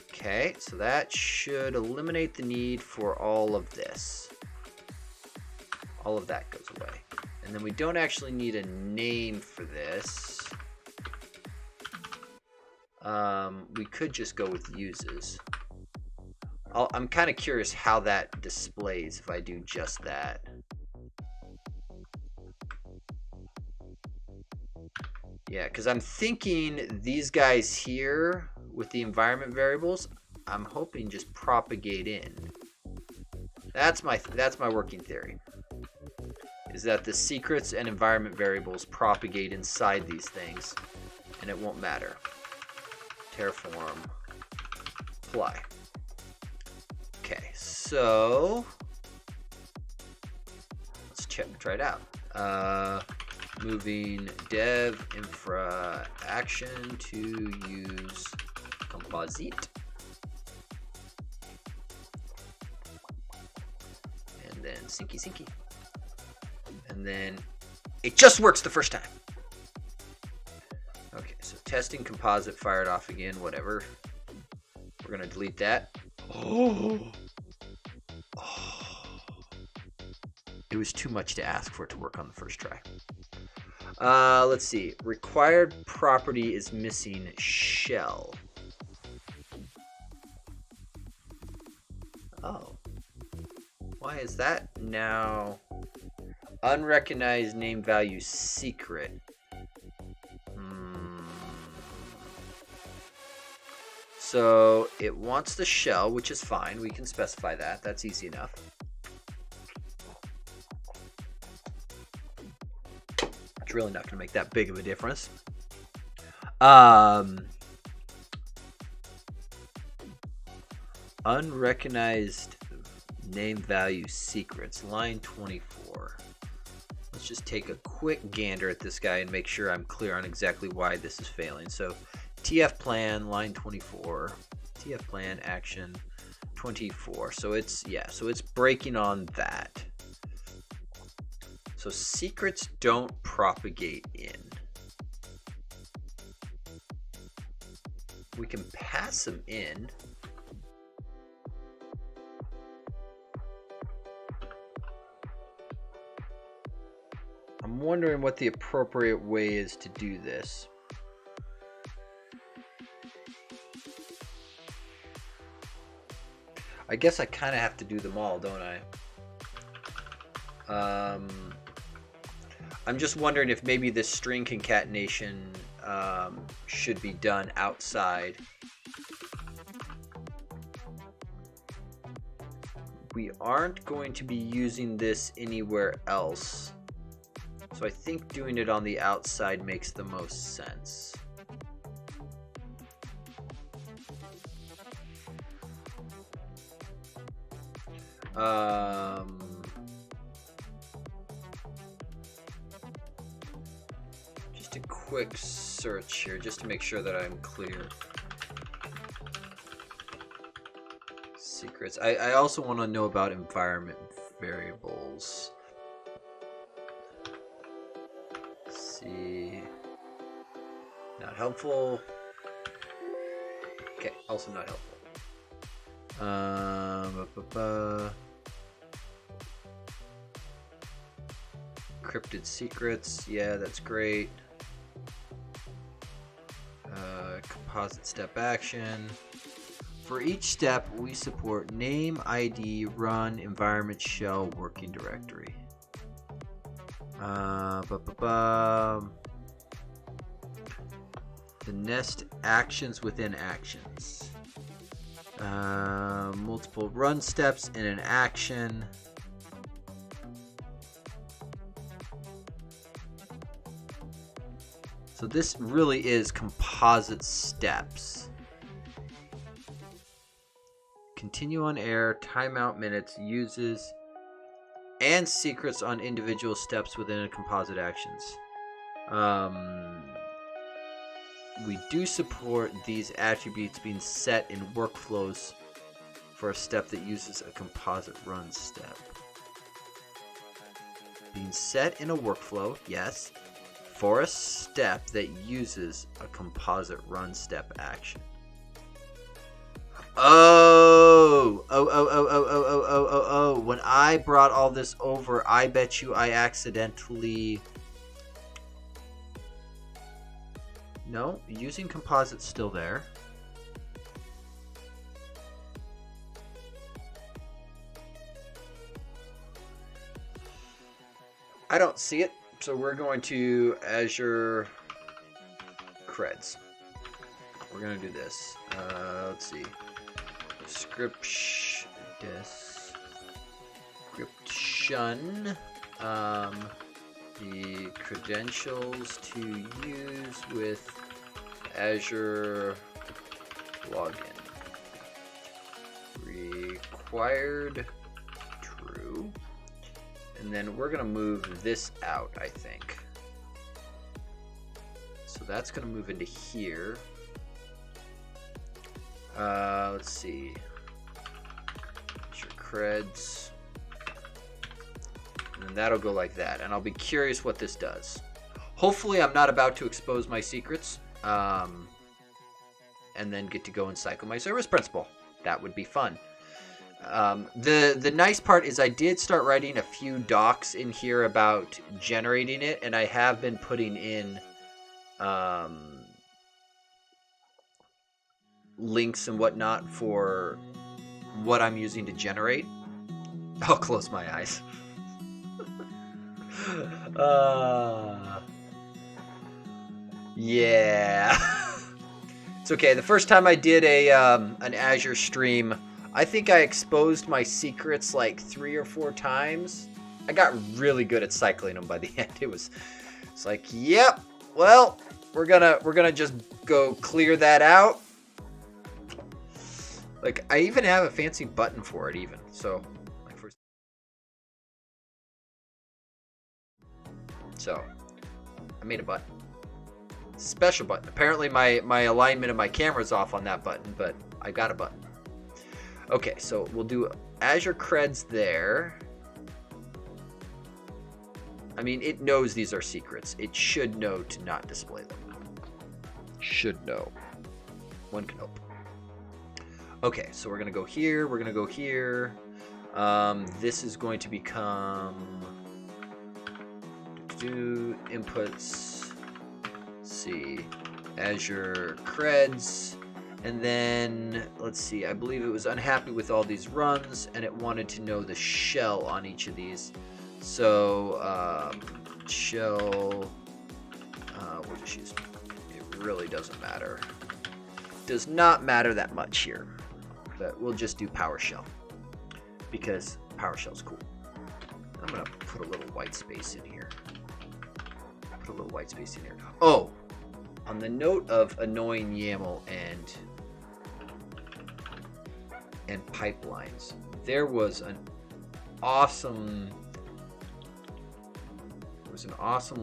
Okay, so that should eliminate the need for all of this. All of that goes away. And then we don't actually need a name for this. We could just go with uses. I'm kind of curious how that displays if I do just that. Yeah, because I'm thinking these guys here with the environment variables, I'm hoping just propagate in. That's my working theory. Is that the secrets and environment variables propagate inside these things, and it won't matter. Terraform apply. Okay, so let's try it out. Moving dev infra action to use composite, and then syncy, and then it just works the first time. Okay, so testing composite fired off again, whatever. We're gonna delete that. It was too much to ask for it to work on the first try. Let's see. Required property is missing shell. Oh. Why is that now? Unrecognized name value secret. So it wants the shell, which is fine. We can specify that. That's easy enough. It's really not going to make that big of a difference. Unrecognized name value secrets, line 24. Let's just take a quick gander at this guy and make sure I'm clear on exactly why this is failing. So TF plan, line 24, TF plan action 24. So it's breaking on that. So secrets don't propagate in. We can pass them in. I'm wondering what the appropriate way is to do this. I guess I kind of have to do them all, don't I? I'm just wondering if maybe this string concatenation should be done outside. We aren't going to be using this anywhere else. So I think doing it on the outside makes the most sense. Just a quick search here, just to make sure that I'm clear. Secrets. I also want to know about environment variables. Let's see. Not helpful. Okay, also not helpful. Encrypted secrets. Yeah, that's great. Composite step action. For each step, we support name, ID, run, environment, shell, working directory. The nest actions within actions. Multiple run steps in an action. So this really is composite steps. Continue on air, timeout minutes, uses, and secrets on individual steps within a composite actions. We do support these attributes being set in workflows for a step that uses a composite run step. Being set in a workflow, yes, for a step that uses a composite run step action. Oh, when I brought all this over, I bet you I accidentally... No, using composite's still there. I don't see it, so we're going to Azure Creds. We're going to do this. Let's see. Description. The credentials to use with Azure login. Required true. And then we're going to move this out, I think. So that's going to move into here. Let's see. Azure creds. And that'll go like that. And I'll be curious what this does. Hopefully I'm not about to expose my secrets. And then get to go and cycle my service principal. That would be fun. The nice part is I did start writing a few docs in here about generating it. And I have been putting in links and whatnot for what I'm using to generate. I'll close my eyes. Yeah. It's okay. The first time I did an Azure stream, I think I exposed my secrets like 3 or 4 times. I got really good at cycling them by the end. It's like, yep. Well, we're gonna just go clear that out. Like, I even have a fancy button for it, even. So, like, so I made a button. It's a special button. Apparently, my alignment of my camera is off on that button, but I got a button. Okay, so we'll do Azure creds there. I mean, it knows these are secrets. It should know to not display them. Should know. One can hope. Okay, so we're going to go here. We're going to go here. This is going to become inputs. Let's see. Azure creds. And then, let's see. I believe it was unhappy with all these runs, and it wanted to know the shell on each of these. So, shell. We'll just use. It really doesn't matter. Does not matter that much here. But we'll just do PowerShell because PowerShell's cool. I'm gonna put a little white space in here. Put a little white space in here. Oh, on the note of annoying YAML and pipelines, there was awesome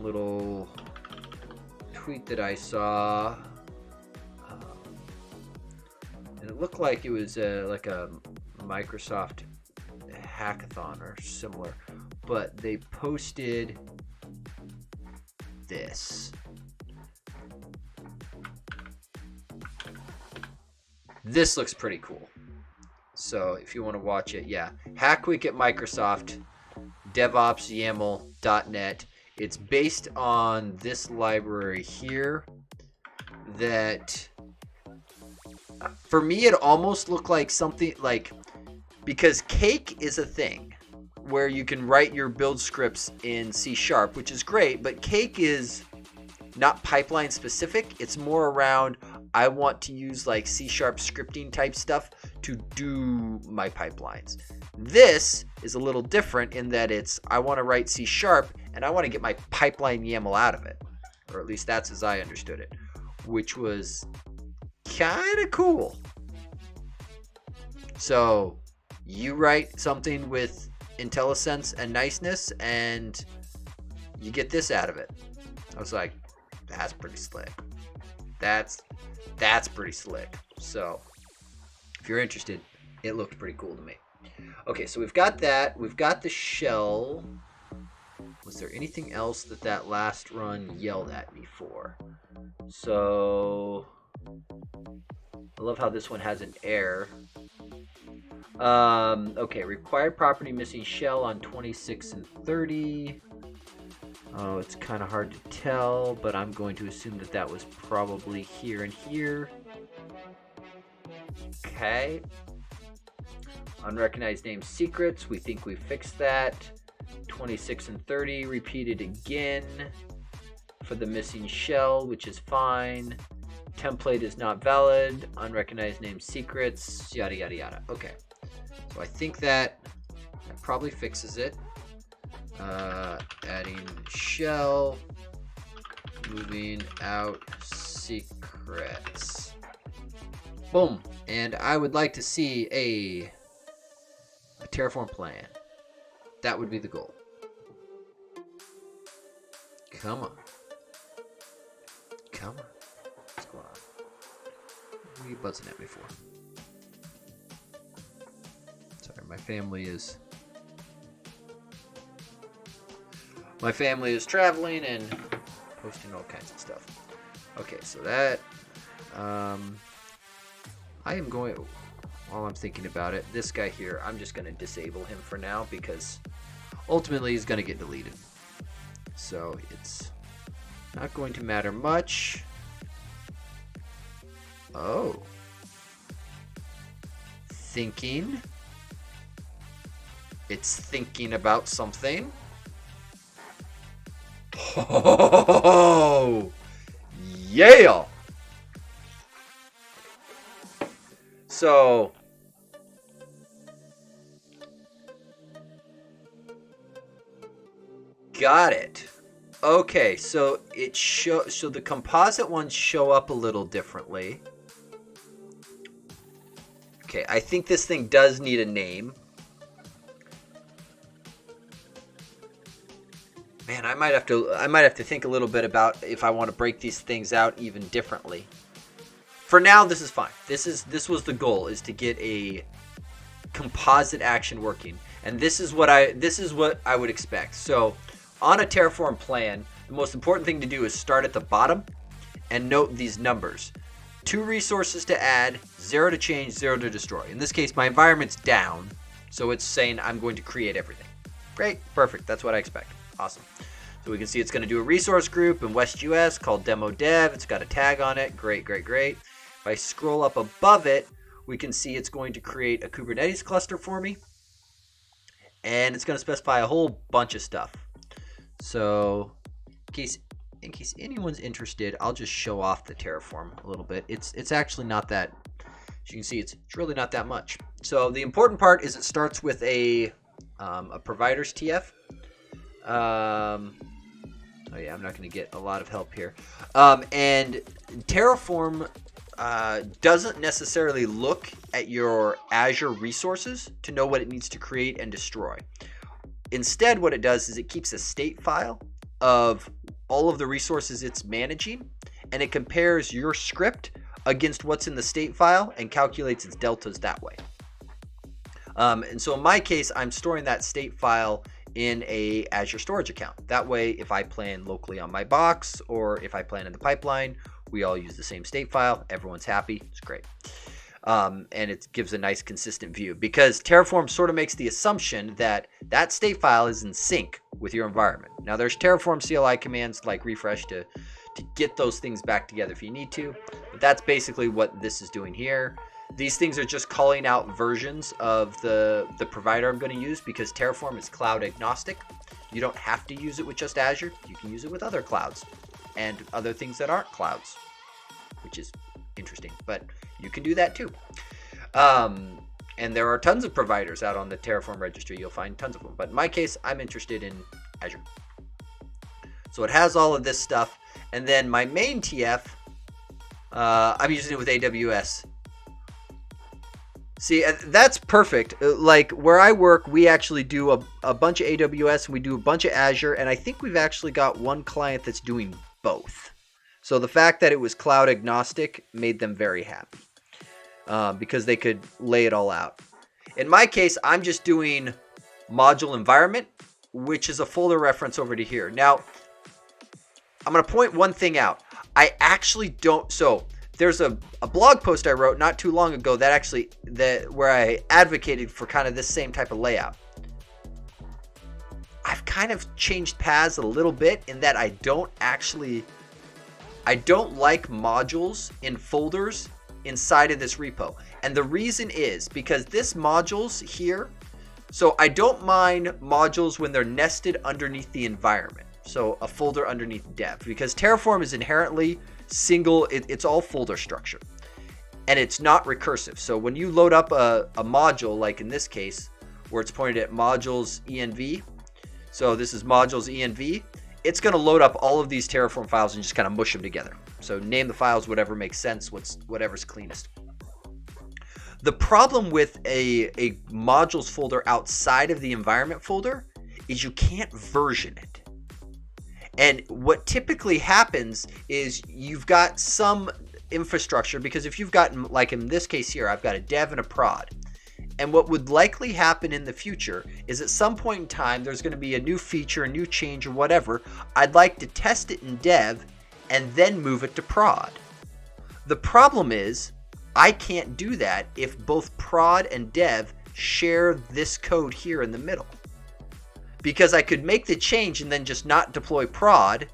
little tweet that I saw, and it looked like it was like a Microsoft hackathon or similar, but they posted this. This looks pretty cool. So if you want to watch it, yeah. Hack Week at Microsoft, DevOps YAML.net. It's based on this library here that, for me, it almost looked like something like, because Cake is a thing where you can write your build scripts in C#, which is great, but Cake is not pipeline specific. It's more around, I want to use like C# scripting type stuff to do my pipelines. This is a little different in that it's, I want to write C# and I want to get my pipeline YAML out of it. Or at least that's as I understood it, which was kind of cool. So you write something with IntelliSense and niceness and you get this out of it. I was like, that's pretty slick. That's pretty slick. So if you're interested, it looked pretty cool to me. Okay, so we've got that. We've got the shell. Was there anything else that last run yelled at me for? So I love how this one has an error. Okay, required property missing shell on 26 and 30. Oh, it's kind of hard to tell, but I'm going to assume that was probably here and here. Okay. Unrecognized name secrets. We think we fixed that. 26 and 30 repeated again for the missing shell, which is fine. Template is not valid. Unrecognized name secrets. Yada, yada, yada. Okay. So I think that probably fixes it. Adding shell, moving out secrets. Boom. And I would like to see a Terraform plan. That would be the goal. Come on. Come on. What's going on? What are you buzzing at me for? Sorry, my family is traveling and posting all kinds of stuff. Okay, so that I am going, while I'm thinking about it, this guy here, I'm just going to disable him for now because ultimately he's going to get deleted. So it's not going to matter much. Oh. Thinking. It's thinking about something. Oh, yeah. So got it. Okay, so so the composite ones show up a little differently. Okay, I think this thing does need a name. Man, I might have to think a little bit about if I want to break these things out even differently. For now, this is fine. This was the goal, is to get a composite action working, and this is what I would expect. So, on a Terraform plan, the most important thing to do is start at the bottom and note these numbers: 2 resources to add, 0 to change, 0 to destroy. In this case, my environment's down, so it's saying I'm going to create everything. Great, perfect. That's what I expect. Awesome. So we can see it's going to do a resource group in West US called demo dev. It's got a tag on it. Great, great, great. If I scroll up above it, we can see it's going to create a Kubernetes cluster for me. And it's going to specify a whole bunch of stuff. So in case anyone's interested, I'll just show off the Terraform a little bit. It's actually not that, as you can see, it's really not that much. So the important part is it starts with a provider's TF. Oh yeah, I'm not going to get a lot of help here. And Terraform doesn't necessarily look at your Azure resources to know what it needs to create and destroy. Instead, what it does is it keeps a state file of all of the resources it's managing, and it compares your script against what's in the state file and calculates its deltas that way. And so in my case, I'm storing that state file in a Azure storage account. That way, if I plan locally on my box or if I plan in the pipeline, we all use the same state file. Everyone's happy. It's great. And it gives a nice consistent view, because Terraform sort of makes the assumption that that state file is in sync with your environment. Now, there's Terraform CLI commands like refresh to get those things back together if you need to, but that's basically what this is doing here. These things are just calling out versions of the provider I'm going to use, because Terraform is cloud agnostic. You don't have to use it with just Azure. You can use it with other clouds and other things that aren't clouds, which is interesting, but you can do that too. And there are tons of providers out on the Terraform registry. You'll find tons of them, but in my case, I'm interested in Azure. So it has all of this stuff, and then my main TF, I'm using it with AWS. See, that's perfect. Like where I work, we actually do a bunch of AWS and we do a bunch of Azure, and I think we've actually got one client that's doing both. So the fact that it was cloud agnostic made them very happy, because they could lay it all out. In my case, I'm just doing module environment, which is a folder reference over to here. Now, I'm going to point one thing out. I actually don't. So there's a blog post I wrote not too long ago where I advocated for kind of this same type of layout. I've kind of changed paths a little bit in that I don't like modules in folders inside of this repo. And the reason is because this modules here, so I don't mind modules when they're nested underneath the environment. So a folder underneath dev, because Terraform is inherently single, it's all folder structure. And it's not recursive. So when you load up a module, like in this case, where it's pointed at modules env, so this is modules env, it's going to load up all of these Terraform files and just kind of mush them together. So name the files whatever makes sense, whatever's cleanest. The problem with a modules folder outside of the environment folder is you can't version it. And what typically happens is you've got some infrastructure, because if you've got, like in this case here, I've got a dev and a prod. And what would likely happen in the future is at some point in time, there's going to be a new feature, a new change or whatever. I'd like to test it in dev and then move it to prod. The problem is I can't do that if both prod and dev share this code here in the middle. Because I could make the change and then just not deploy prod,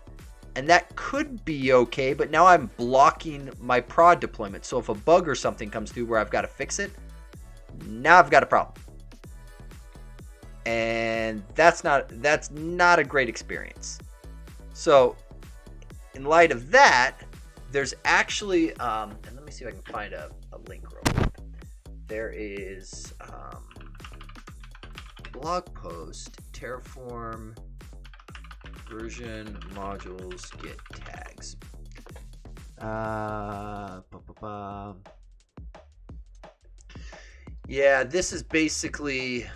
and that could be okay, but now I'm blocking my prod deployment. So if a bug or something comes through where I've got to fix it, now I've got a problem. And that's not a great experience. So in light of that, there's actually, and let me see if I can find a link real quick. There is blog post, Terraform version modules git tags. Yeah, this is basically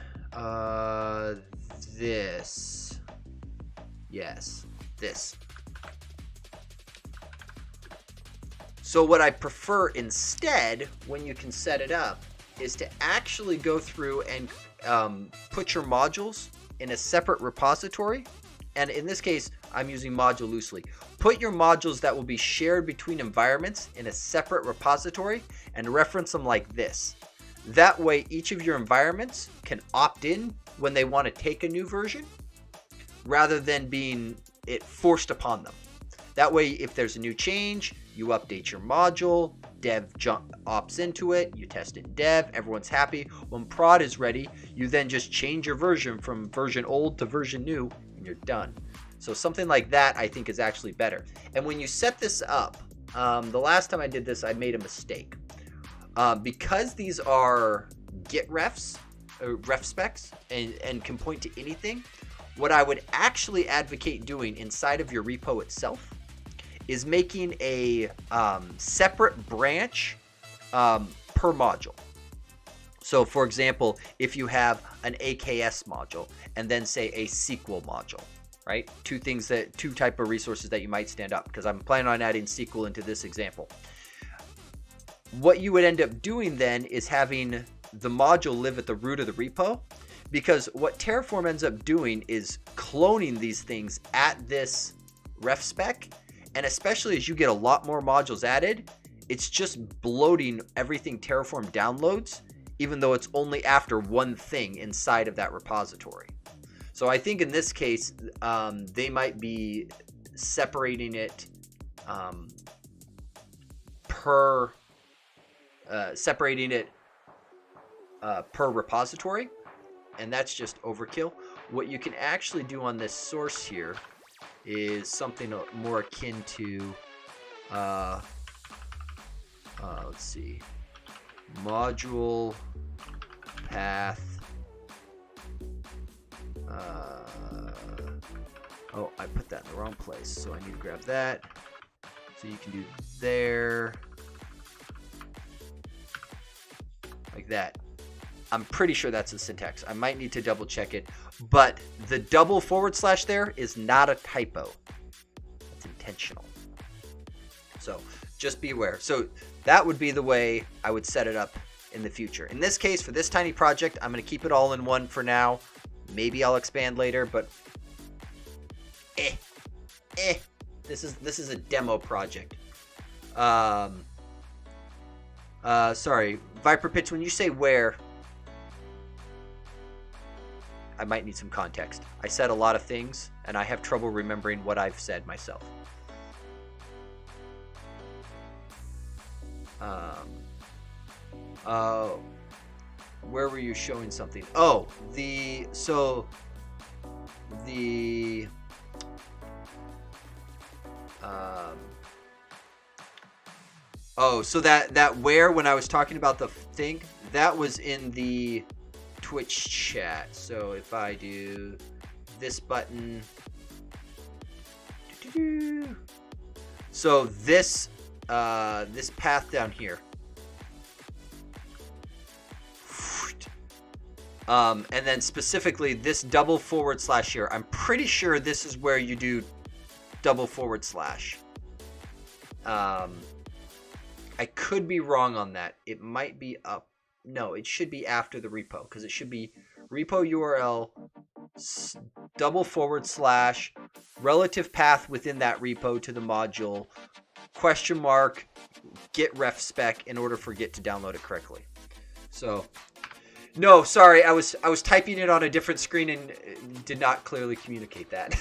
this. Yes, this. So what I prefer instead, when you can set it up, is to actually go through and put your modules in a separate repository. And in this case, I'm using module loosely. Put your modules that will be shared between environments in a separate repository and reference them like this. That way, each of your environments can opt in when they want to take a new version, rather than being it forced upon them. That way, if there's a new change, you update your module, dev opts into it, you test it in dev, everyone's happy. When prod is ready, you then just change your version from version old to version new, and you're done. So something like that, I think, is actually better. And when you set this up, the last time I did this, I made a mistake. Because these are Git refs, or ref specs, and can point to anything, what I would actually advocate doing inside of your repo itself is making a separate branch per module. So for example, if you have an AKS module and then say a SQL module, right? Two type of resources that you might stand up, because I'm planning on adding SQL into this example. What you would end up doing then is having the module live at the root of the repo, because what Terraform ends up doing is cloning these things at this ref spec, and especially as you get a lot more modules added, it's just bloating everything Terraform downloads, even though it's only after one thing inside of that repository. So I think in this case, they might be separating it per repository, and that's just overkill. What you can actually do on this source here is something more akin to, let's see, module path. Oh, I put that in the wrong place, so I need to grab that. So you can do there, like that. I'm pretty sure that's the syntax. I might need to double check it, but the double / there is not a typo. It's intentional. So just be aware. So that would be the way I would set it up in the future. In this case, for this tiny project, I'm going to keep it all in one for now. Maybe I'll expand later, but this is a demo project. Sorry, Viper Pitch, when you say where, I might need some context. I said a lot of things, and I have trouble remembering what I've said myself. Where were you showing something? Oh, so that where, when I was talking about the thing, that was in the Twitch chat. So if I do this button, so this path down here, and then specifically this double / here, I'm pretty sure this is where you do double /. I could be wrong on that. It might be up. No, it should be after the repo, because it should be repo URL double / relative path within that repo to the module * git ref spec in order for Git to download it correctly. So no, sorry, I was typing it on a different screen and did not clearly communicate that.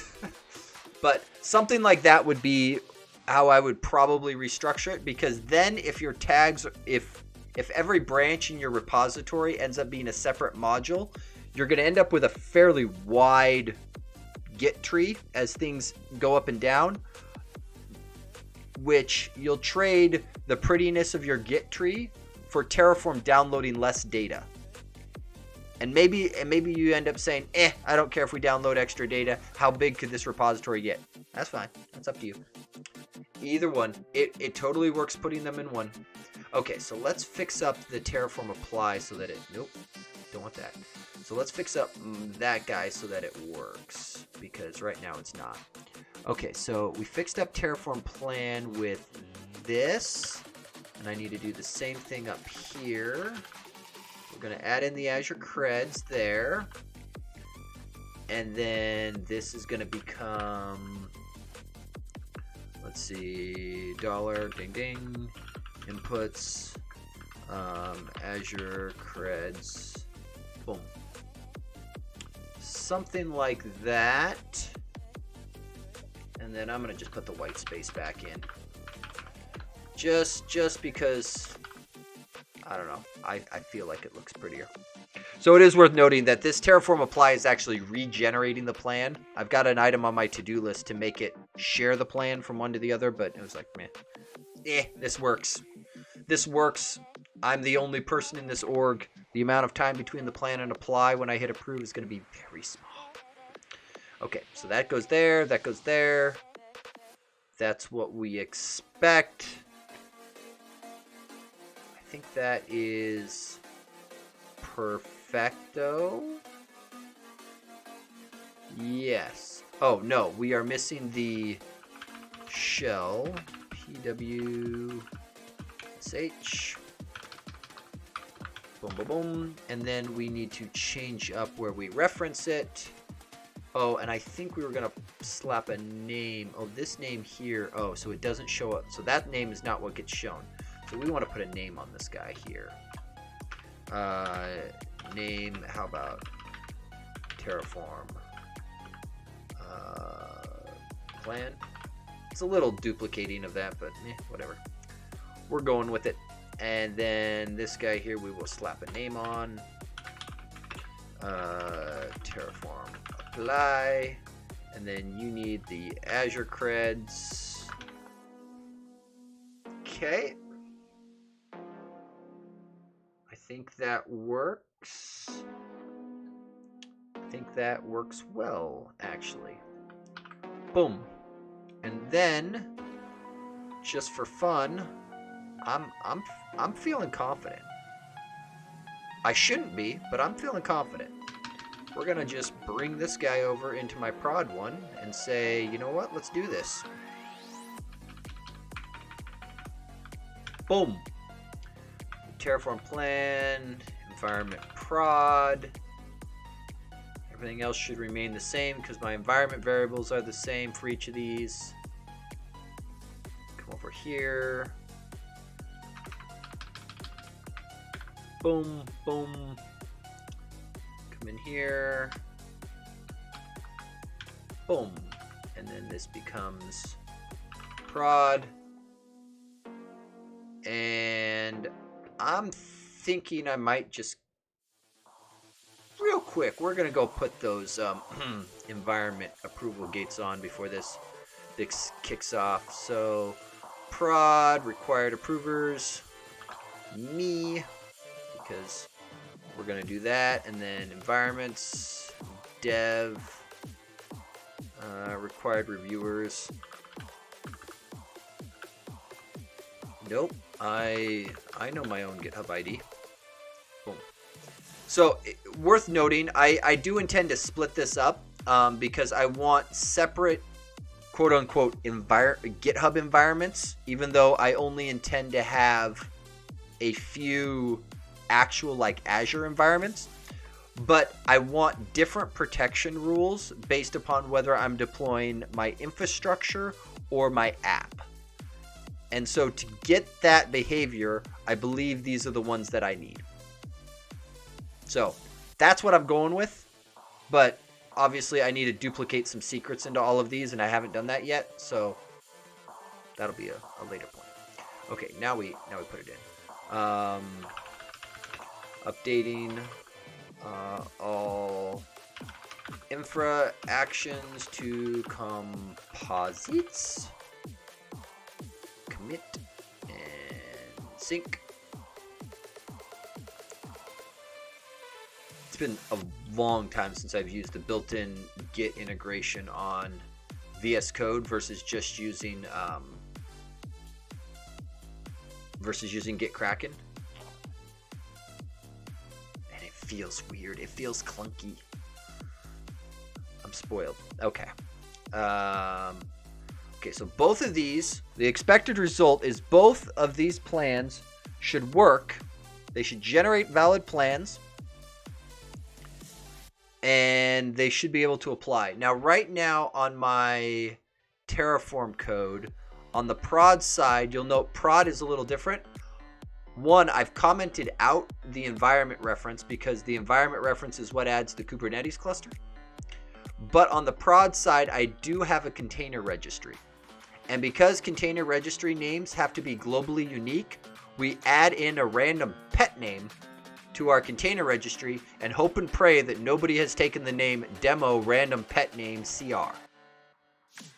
But something like that would be how I would probably restructure it, because then if your tags, if every branch in your repository ends up being a separate module, you're going to end up with a fairly wide Git tree as things go up and down, which you'll trade the prettiness of your Git tree for Terraform downloading less data. And maybe you end up saying, I don't care if we download extra data. How big could this repository get? That's fine. That's up to you. Either one. It totally works putting them in one. Okay, so let's fix up the Terraform apply so that it... Nope, don't want that. So let's fix up that guy so that it works, because right now it's not. Okay, so we fixed up Terraform plan with this, and I need to do the same thing up here. We're going to add in the Azure creds there, and then this is going to become, let's see, $ding ding inputs, Azure creds, boom, something like that. And then I'm going to just put the white space back in, just because, I don't know, I feel like it looks prettier. So it is worth noting that this Terraform apply is actually regenerating the plan. I've got an item on my to-do list to make it share the plan from one to the other, but it was like, this works. This works. I'm the only person in this org. The amount of time between the plan and apply when I hit approve is going to be very small. Okay, so that goes there, that goes there. that's what we expect. I think that is perfecto. Yes. Oh, no, we are missing the shell. PWSH. Boom, boom, boom. And then we need to change up where we reference it. Oh, and I think we were going to slap a name. Oh, this name here. Oh, so it doesn't show up. So that name is not what gets shown. So we want to put a name on this guy here. Name, how about Terraform? Plan. It's a little duplicating of that, but whatever. We're going with it. And then this guy here, we will slap a name on. Terraform apply. And then you need the Azure creds. Okay. I think that works. I think that works well, actually. Boom. And then, just for fun, I'm feeling confident. I shouldn't be, but I'm feeling confident. We're gonna just bring this guy over into my prod one and say, you know what? Let's do this. Boom. Terraform plan, environment prod. Everything else should remain the same because my environment variables are the same for each of these. Come over here. Boom, boom. Come in here. Boom. And then this becomes prod. And I'm thinking I might just real quick, we're going to go put those environment approval gates on before this kicks off. So, prod, required approvers, me, because we're going to do that. And then environments, dev, required reviewers. Nope, I know my own GitHub ID. Boom. So, worth noting, I do intend to split this up because I want separate quote-unquote GitHub environments, even though I only intend to have a few actual like Azure environments. But I want different protection rules based upon whether I'm deploying my infrastructure or my app. And so to get that behavior, I believe these are the ones that I need. So that's what I'm going with, but obviously I need to duplicate some secrets into all of these, and I haven't done that yet, so that'll be a later point. Okay, now we put it in. Updating all infra actions to composites. Commit and sync. It's been a long time since I've used the built-in Git integration on VS Code versus just using Git Kraken. And it feels weird. It feels clunky. I'm spoiled. Okay. Okay, so both of these, the expected result is both of these plans should work. They should generate valid plans. And they should be able to apply. Now, right now on my Terraform code, on the prod side, you'll note prod is a little different. One, I've commented out the environment reference because the environment reference is what adds the Kubernetes cluster. But on the prod side, I do have a container registry. And because container registry names have to be globally unique, we add in a random pet name to our container registry and hope and pray that nobody has taken the name demo random pet name CR.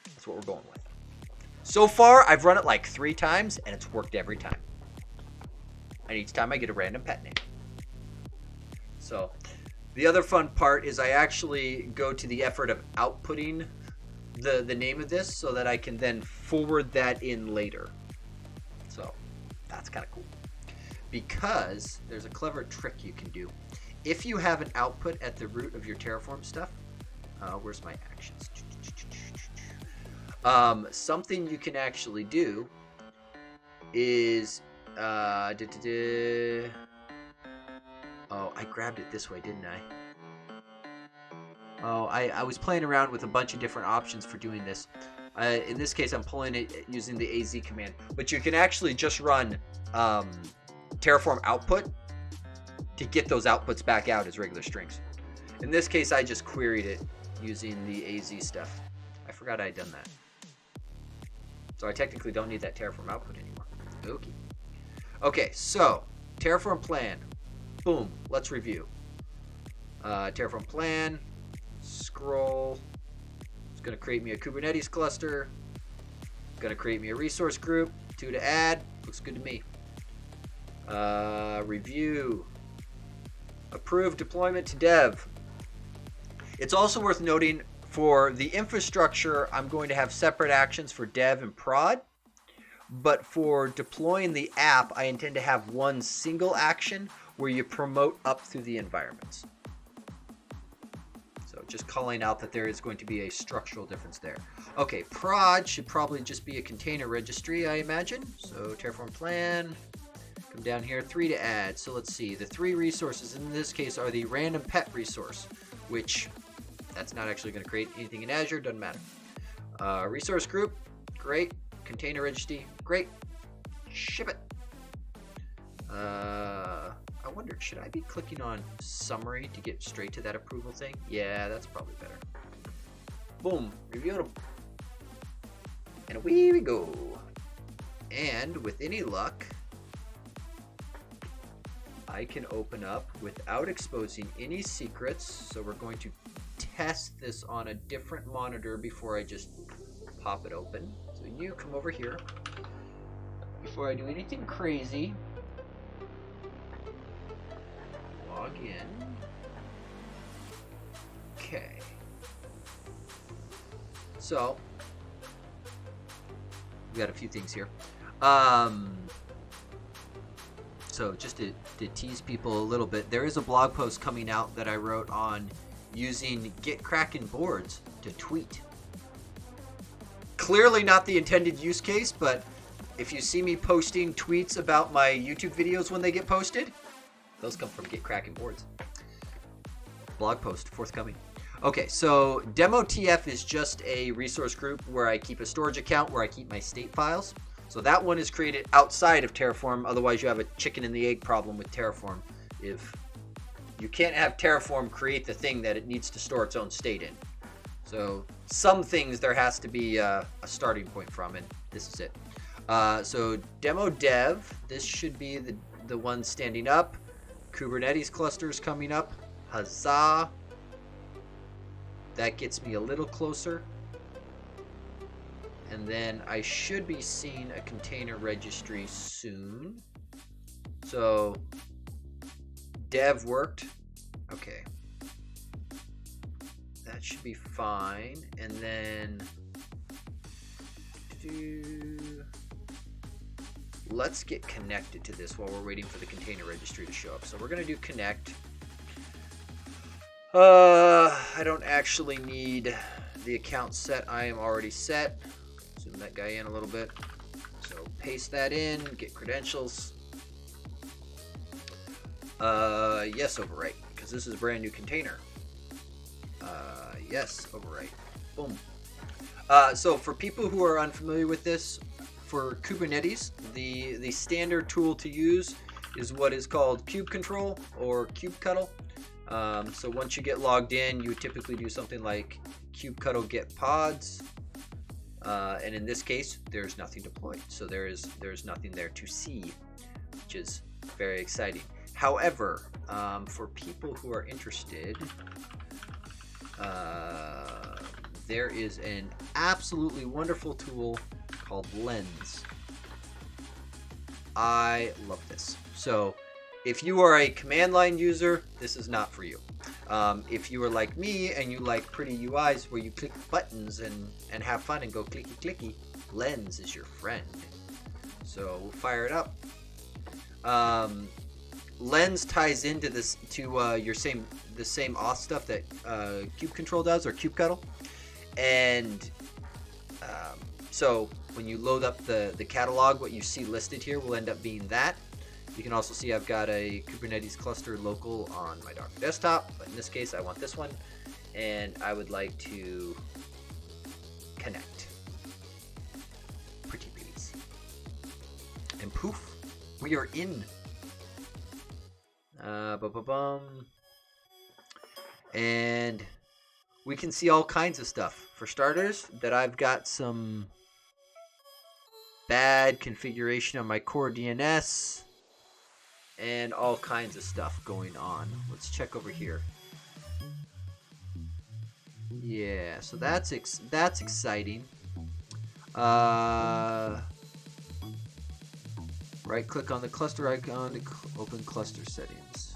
That's what we're going with. So far, I've run it like 3 times and it's worked every time. And each time I get a random pet name. So the other fun part is I actually go to the effort of outputting the name of this so that I can then forward that in later. So that's kind of cool. Because there's a clever trick you can do. If you have an output at the root of your Terraform stuff, where's my actions? Something you can actually do is oh, I grabbed it this way, didn't I? Oh, I was playing around with a bunch of different options for doing this. In this case, I'm pulling it using the AZ command. But you can actually just run Terraform output to get those outputs back out as regular strings. In this case, I just queried it using the AZ stuff. I forgot I had done that. So I technically don't need that Terraform output anymore. Okay, so Terraform plan. Boom, let's review. Terraform plan, scroll. It's going to create me a Kubernetes cluster. Going to create me a resource group. 2 to add. Looks good to me. Review. Approve deployment to dev. It's also worth noting for the infrastructure, I'm going to have separate actions for dev and prod. But for deploying the app, I intend to have one single action where you promote up through the environments. So just calling out that there is going to be a structural difference there. Okay, prod should probably just be a container registry, I imagine. So Terraform plan, come down here, 3 to add. So let's see, the 3 resources in this case are the random pet resource, which that's not actually going to create anything in Azure, doesn't matter. Resource group, great. Container registry, great. Ship it. I wonder, should I be clicking on summary to get straight to that approval thing? Yeah, that's probably better. Boom, review them. And away we go. And with any luck, I can open up without exposing any secrets. So we're going to test this on a different monitor before I just pop it open. So you come over here before I do anything crazy. Log in. Okay. So we got a few things here. So just to tease people a little bit, there is a blog post coming out that I wrote on using GitKraken boards to tweet. Clearly not the intended use case, but if you see me posting tweets about my YouTube videos when they get posted, those come from GitKraken boards. Blog post forthcoming. Okay, so DemoTF is just a resource group where I keep a storage account where I keep my state files. So that one is created outside of Terraform. Otherwise, you have a chicken and the egg problem with Terraform. If you can't have Terraform create the thing that it needs to store its own state in. So some things there has to be a starting point from, and this is it. So demo dev, this should be the one standing up. Kubernetes clusters coming up. Huzzah. That gets me a little closer. And then I should be seeing a container registry soon. So dev worked. Okay. That should be fine. And then let's get connected to this while we're waiting for the container registry to show up. So we're going to do connect. I don't actually need the account set. I am already set. Zoom that guy in a little bit. So paste that in, get credentials. Yes, overwrite, because this is a brand new container. Yes, overwrite. Boom. So for people who are unfamiliar with this, for Kubernetes, the standard tool to use is what is called kubectl or kubectl. So once you get logged in, you would typically do something like kubectl get pods. And in this case, there's nothing deployed. So there's nothing there to see, which is very exciting. However, for people who are interested, there is an absolutely wonderful tool called Lens. I love this. So if you are a command line user, this is not for you. If you are like me and you like pretty UIs where you click buttons and have fun and go clicky clicky, Lens is your friend. So we'll fire it up. Lens ties into this to the same auth stuff that Kube Control does, or kubectl, and so when you load up the catalog, what you see listed here will end up being that. You can also see I've got a Kubernetes cluster local on my Docker desktop, but in this case I want this one, and I would like to connect. Pretty please. And poof, we are in. And we can see all kinds of stuff. For starters, that I've got some bad configuration on my core DNS and all kinds of stuff going on. Let's check over here. Yeah, so that's exciting. Right click on the cluster icon to open cluster settings.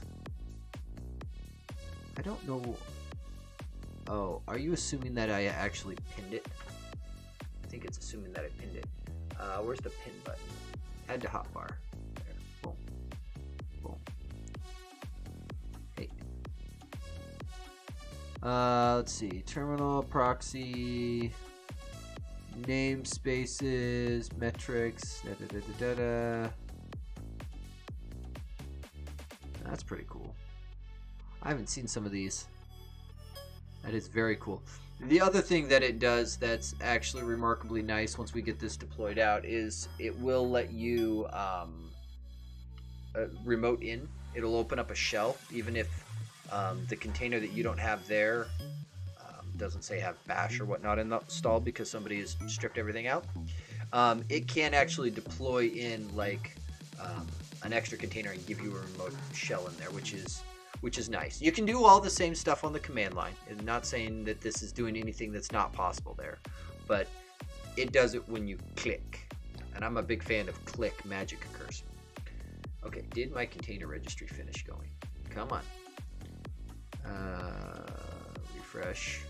I don't know. Oh, are you assuming that I actually pinned it? I think it's assuming that I pinned it. Where's the pin button? Add to hotbar. There. Boom. Boom. Hey. Let's see. Terminal, proxy, namespaces, metrics. That's pretty cool. I haven't seen some of these. That is very cool. The other thing that it does that's actually remarkably nice once we get this deployed out is it will let you remote in. It'll open up a shell, even if the container that you don't have there doesn't say have bash or whatnot installed because somebody has stripped everything out. It can actually deploy in like an extra container and give you a remote shell in there, which is nice. You can do all the same stuff on the command line. I'm not saying that this is doing anything that's not possible there, but it does it when you click. And I'm a big fan of click magic occurs. Okay, did my container registry finish going? Come on. Refresh.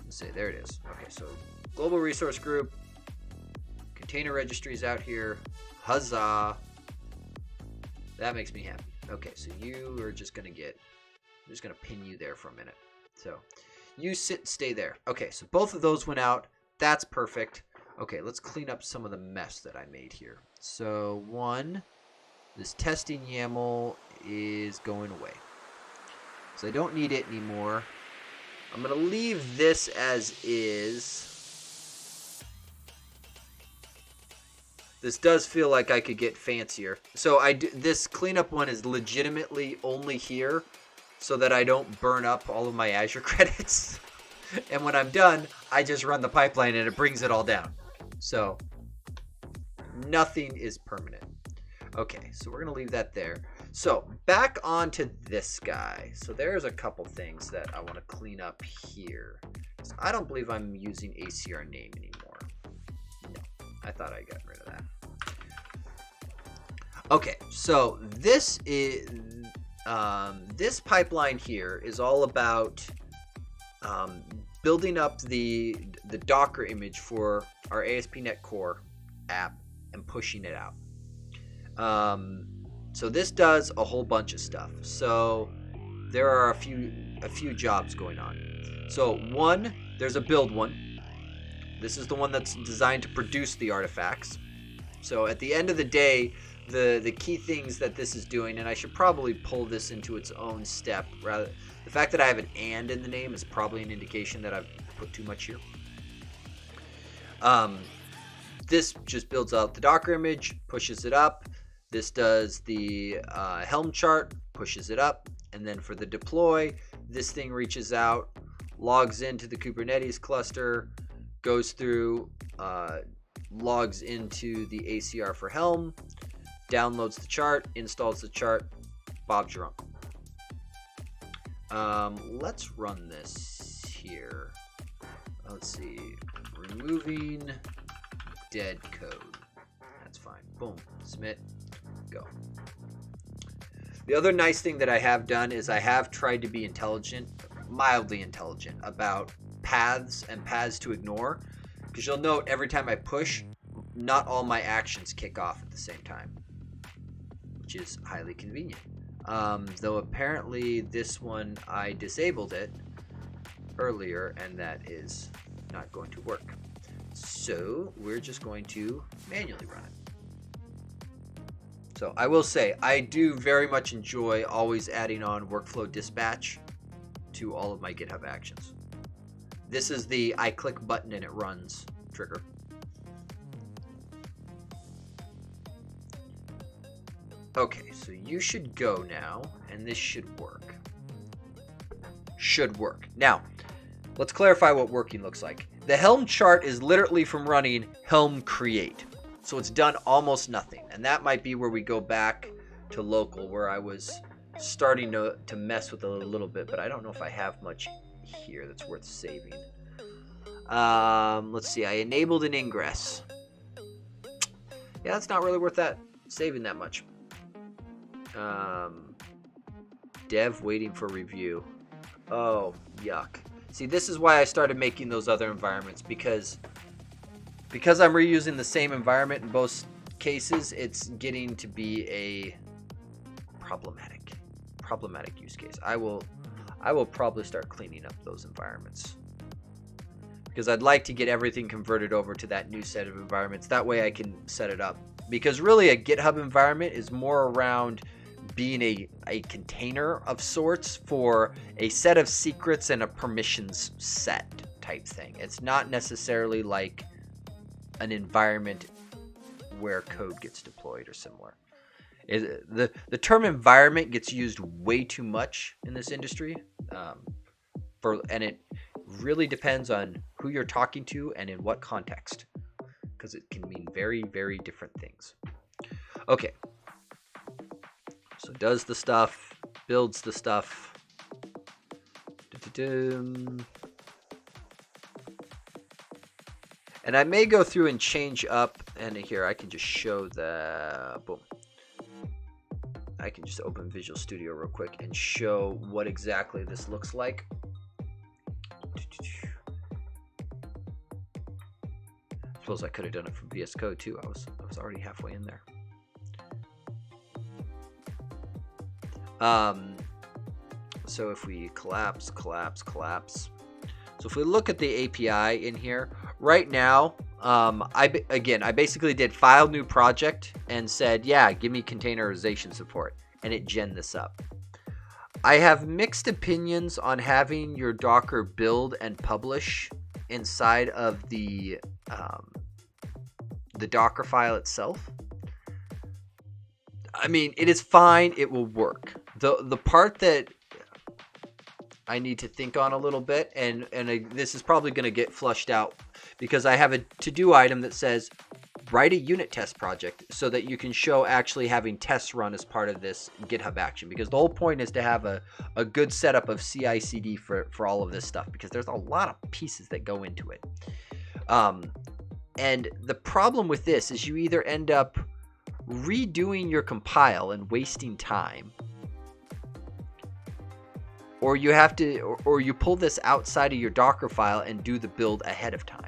Let's see, there it is. Okay, so global resource group, container registries out here. Huzzah. That makes me happy. Okay, so you are just gonna I'm just gonna pin you there for a minute. So you sit and stay there. Okay, so both of those went out. That's perfect. Okay, let's clean up some of the mess that I made here. So this testing YAML is going away. So I don't need it anymore. I'm gonna leave this as is. This does feel like I could get fancier. So this cleanup one is legitimately only here so that I don't burn up all of my Azure credits. And when I'm done, I just run the pipeline and it brings it all down. So nothing is permanent. Okay, so we're going to leave that there. So back onto this guy. So there's a couple things that I want to clean up here. So I don't believe I'm using ACR name anymore. No, I thought I got rid of that. Okay, so this is this pipeline here is all about building up the Docker image for our ASP.NET Core app and pushing it out. So this does a whole bunch of stuff. So there are a few jobs going on. So there's a build one. This is the one that's designed to produce the artifacts. So at the end of the day, the key things that this is doing, and I should probably pull this into its own step. Rather, the fact that I have an "and" in the name is probably an indication that I've put too much here. This just builds out the Docker image, pushes it up. This does the Helm chart, pushes it up, and then for the deploy, this thing reaches out, logs into the Kubernetes cluster, goes through, logs into the ACR for Helm, downloads the chart, installs the chart. Bob's your uncle. Let's run this here. Let's see. Removing dead code. That's fine. Boom. Submit. Go. The other nice thing that I have done is I have tried to be mildly intelligent about paths and paths to ignore, because you'll note every time I push, not all my actions kick off at the same time, which is highly convenient. Though apparently this one I disabled it earlier and that is not going to work. So we're just going to manually run it. So I will say I do very much enjoy always adding on workflow dispatch to all of my GitHub actions. This is the I click button and it runs trigger. Okay, so you should go now, and this should work. Should work. Now, let's clarify what working looks like. The Helm chart is literally from running Helm create. So it's done almost nothing. And that might be where we go back to local, where I was starting to mess with it a little bit, but I don't know if I have much here that's worth saving. Let's see, I enabled an ingress. Yeah, it's not really worth saving that much. Dev waiting for review. Oh, yuck. See, this is why I started making those other environments, because I'm reusing the same environment in both cases, it's getting to be a problematic use case. I will probably start cleaning up those environments, because I'd like to get everything converted over to that new set of environments. That way I can set it up, because really a GitHub environment is more around being a container of sorts for a set of secrets and a permissions set type thing. It's not necessarily like an environment where code gets deployed or similar. The term environment gets used way too much in this industry, and it really depends on who you're talking to and in what context, because it can mean very, very different things. Okay. So does the stuff, builds the stuff. And I may go through and change up, and here I can just show the, boom. I can just open Visual Studio real quick and show what exactly this looks like. I suppose I could have done it from VS Code too. I was already halfway in there. So if we collapse. So if we look at the API in here right now, I basically did file new project and said, yeah, give me containerization support, and it gen this up. I have mixed opinions on having your Docker build and publish inside of the Docker file itself. I mean, it is fine. It will work. The part that I need to think on a little bit, and this is probably going to get flushed out, because I have a to-do item that says write a unit test project so that you can show actually having tests run as part of this GitHub action, because the whole point is to have a good setup of CI/CD for all of this stuff, because there's a lot of pieces that go into it. And the problem with this is you either end up redoing your compile and wasting time, or you have to, or you pull this outside of your Docker file and do the build ahead of time.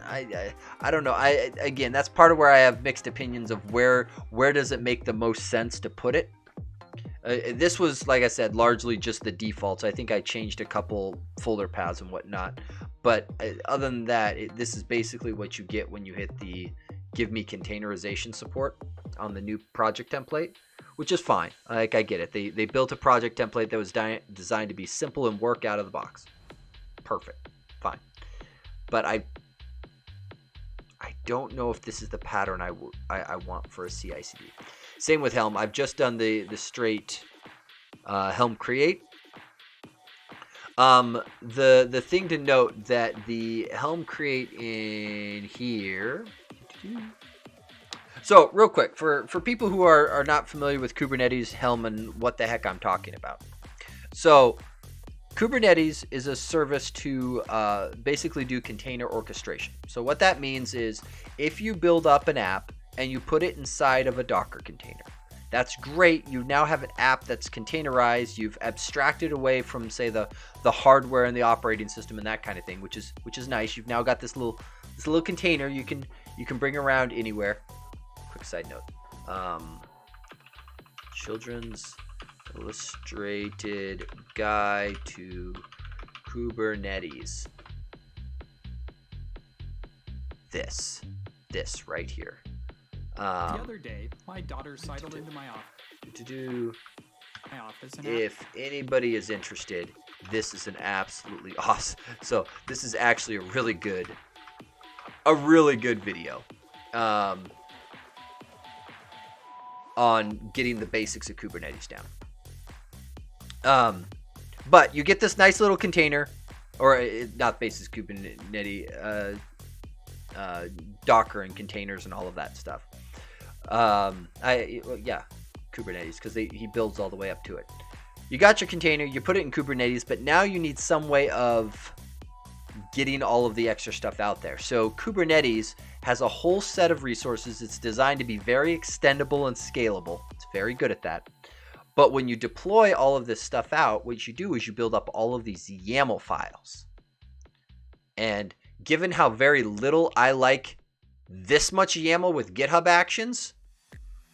I don't know. Again, that's part of where I have mixed opinions of where does it make the most sense to put it. This was, like I said, largely just the defaults. I think I changed a couple folder paths and whatnot, but other than that, this is basically what you get when you hit the give me containerization support on the new project template, which is fine. Like, I get it. They built a project template that was designed to be simple and work out of the box. Perfect. Fine. But I don't know if this is the pattern I want for a CI/CD. Same with Helm. I've just done the straight Helm create. The thing to note that the Helm create in here. So real quick, for people who are not familiar with Kubernetes, Helm, and what the heck I'm talking about. So Kubernetes is a service to basically do container orchestration. So what that means is if you build up an app, and you put it inside of a Docker container. That's great. You now have an app that's containerized. You've abstracted away from, say, the hardware and the operating system and that kind of thing, which is nice. You've now got this little container you can bring around anywhere. Quick side note: Children's Illustrated Guide to Kubernetes. This right here. The other day, my daughter sidled into my office. If anybody is interested, this is an absolutely awesome. So this is actually a really good video on getting the basics of Kubernetes down. But you get this nice little container, or not basics Kubernetes, Docker and containers and all of that stuff. Kubernetes, because he builds all the way up to it. You got your container, you put it in Kubernetes, but now you need some way of getting all of the extra stuff out there. So Kubernetes has a whole set of resources. It's designed to be very extendable and scalable. It's very good at that. But when you deploy all of this stuff out, what you do is you build up all of these YAML files. And given how very little I like this much YAML with GitHub Actions,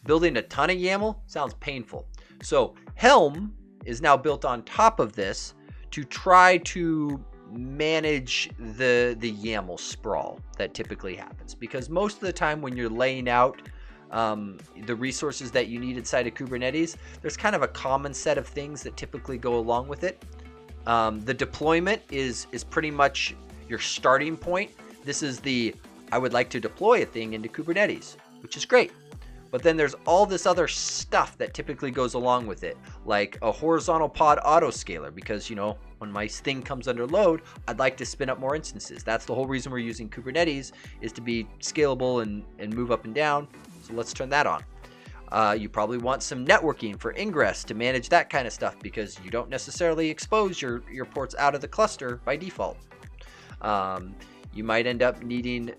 building a ton of YAML sounds painful. So Helm is now built on top of this to try to manage the YAML sprawl that typically happens. Because most of the time when you're laying out the resources that you need inside of Kubernetes, there's kind of a common set of things that typically go along with it. The deployment is pretty much your starting point. This is I would like to deploy a thing into Kubernetes, which is great. But then there's all this other stuff that typically goes along with it, like a horizontal pod autoscaler, because, when my thing comes under load, I'd like to spin up more instances. That's the whole reason we're using Kubernetes, is to be scalable and move up and down. So let's turn that on. You probably want some networking for ingress to manage that kind of stuff, because you don't necessarily expose your ports out of the cluster by default. You might end up needing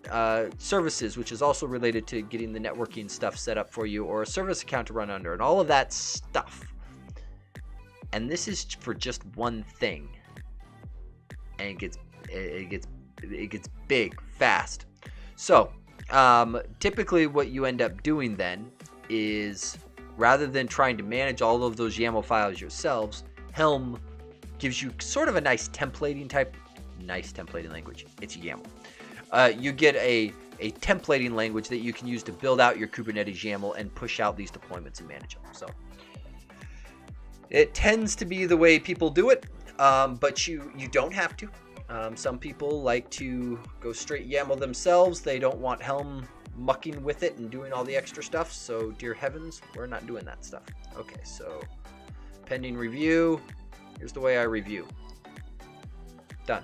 services, which is also related to getting the networking stuff set up for you, or a service account to run under, and all of that stuff. And this is for just one thing, and it gets big fast. So typically, what you end up doing then is, rather than trying to manage all of those YAML files yourselves, Helm gives you sort of a nice templating language. It's YAML. You get a templating language that you can use to build out your Kubernetes YAML and push out these deployments and manage them. So it tends to be the way people do it, but you don't have to. Some people like to go straight YAML themselves. They don't want Helm mucking with it and doing all the extra stuff. So dear heavens, we're not doing that stuff. Okay, so pending review. Here's the way I review. Done.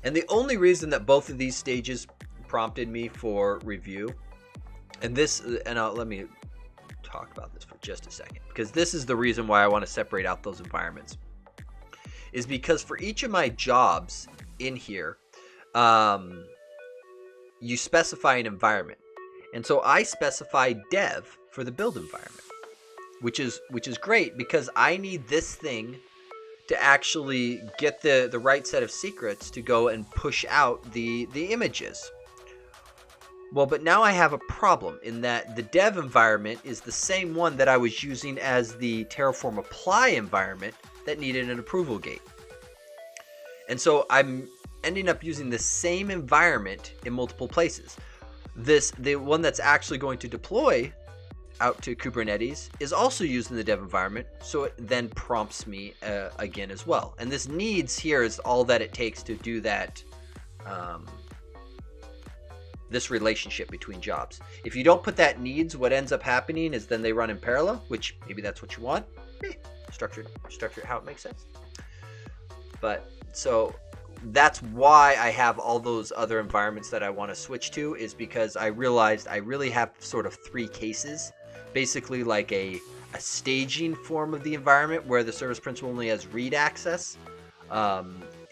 And the only reason that both of these stages prompted me for review, let me talk about this for just a second, because this is the reason why I want to separate out those environments, is because for each of my jobs in here, you specify an environment. And so I specify dev for the build environment, which is great, because I need this thing to actually get the right set of secrets to go and push out the images. Well, but now I have a problem in that the dev environment is the same one that I was using as the Terraform apply environment that needed an approval gate. And so I'm ending up using the same environment in multiple places. The one that's actually going to deploy out to Kubernetes is also used in the dev environment, so it then prompts me again as well. And this needs here is all that it takes to do that, this relationship between jobs. If you don't put that needs, what ends up happening is then they run in parallel, which maybe that's what you want. Structure how it makes sense. But so that's why I have all those other environments that I want to switch to, is because I realized I really have sort of three cases. Basically like a staging form of the environment where the service principal only has read access,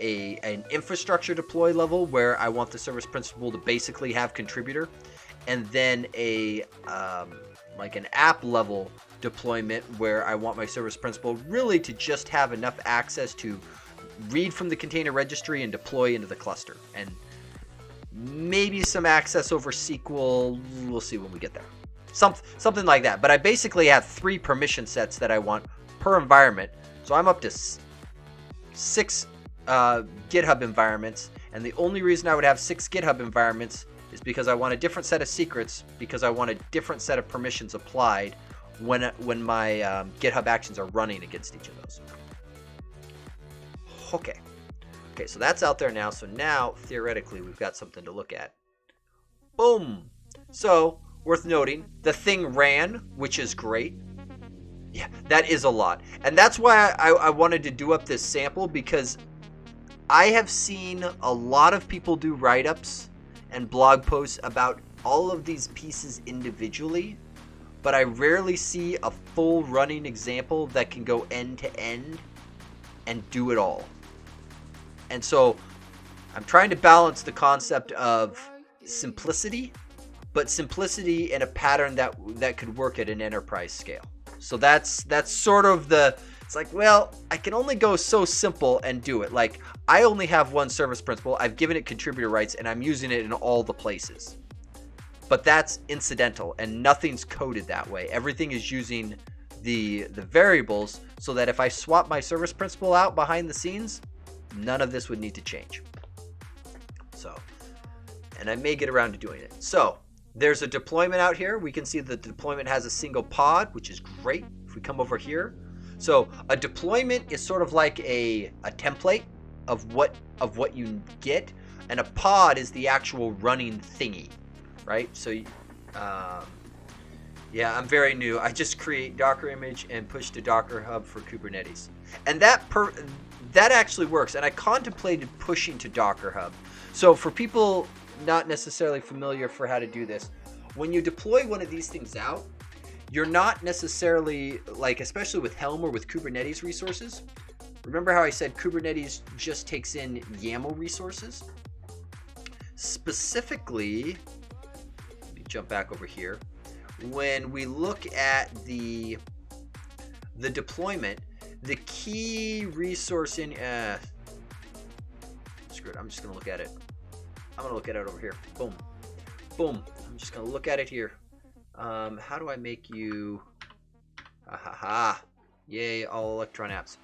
an infrastructure deploy level where I want the service principal to basically have contributor, and then a like an app level deployment where I want my service principal really to just have enough access to read from the container registry and deploy into the cluster, and maybe some access over SQL. We'll see when we get there. Something like that. But I basically have 3 permission sets that I want per environment. So I'm up to 6 GitHub environments, and the only reason I would have 6 GitHub environments is because I want a different set of secrets, because I want a different set of permissions applied when my GitHub actions are running against each of those. Okay, so that's out there now. So now, theoretically, we've got something to look at. Boom! So, worth noting, the thing ran, which is great. Yeah, that is a lot. And that's why I wanted to do up this sample, because I have seen a lot of people do write-ups and blog posts about all of these pieces individually, but I rarely see a full running example that can go end to end and do it all. And so I'm trying to balance the concept of simplicity, but simplicity in a pattern that could work at an enterprise scale. So that's sort of it's like, well, I can only go so simple and do it. Like, I only have one service principal, I've given it contributor rights, and I'm using it in all the places. But that's incidental, and nothing's coded that way. Everything is using the variables, so that if I swap my service principal out behind the scenes, none of this would need to change. So, and I may get around to doing it. So, there's a deployment out here. We can see the deployment has a single pod, which is great. If we come over here, so a deployment is sort of like a template of what you get, and a pod is the actual running thingy, right? So, yeah, I'm very new. I just create Docker image and push to Docker Hub for Kubernetes, and that actually works. And I contemplated pushing to Docker Hub. So for people not necessarily familiar for how to do this, when you deploy one of these things out, you're not necessarily, like, especially with Helm or with Kubernetes resources. Remember how I said Kubernetes just takes in YAML resources? Specifically, let me jump back over here. When we look at the deployment, the key resource in screw it, I'm just gonna look at it. I'm gonna look at it over here. Boom, boom. I'm just gonna look at it here. How do I make you? Yay! All Electron apps.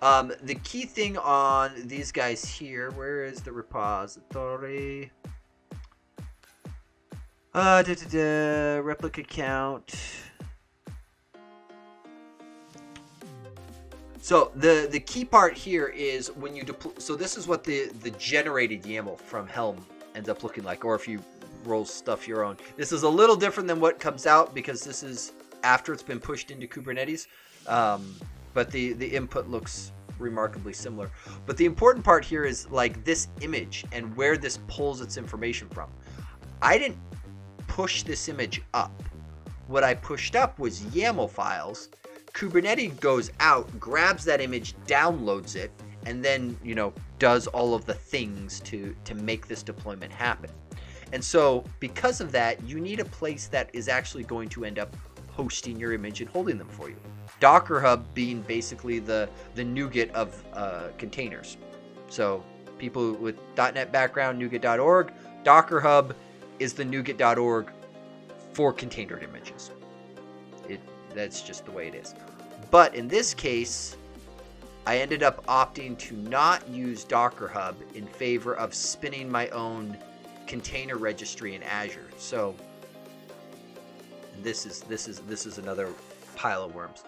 The key thing on these guys here. Where is the repository? Replica count. So the key part here is when you deploy. So this is what the generated YAML from Helm ends up looking like, or if you roll stuff your own. This is a little different than what comes out, because this is after it's been pushed into Kubernetes, but the input looks remarkably similar. But the important part here is like this image and where this pulls its information from. I didn't push this image up. What I pushed up was YAML files. Kubernetes goes out, grabs that image, downloads it, and then, does all of the things to make this deployment happen. And so because of that, you need a place that is actually going to end up hosting your image and holding them for you. Docker Hub being basically the NuGet of containers. So people with .NET background, NuGet.org. Docker Hub is the NuGet.org for containered images. That's just the way it is. But in this case, I ended up opting to not use Docker Hub in favor of spinning my own container registry in Azure. So this is another pile of worms,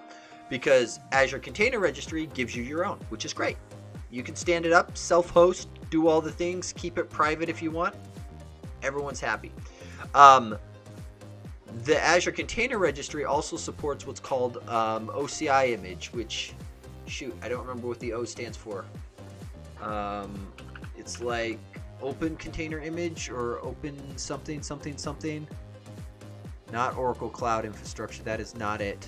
because Azure Container Registry gives you your own, which is great. You can stand it up, self-host, do all the things, keep it private if you want. Everyone's happy. The Azure Container Registry also supports what's called OCI image, which, shoot, I don't remember what the O stands for. It's like Open Container Image or Open something, something, something. Not Oracle Cloud Infrastructure. That is not it.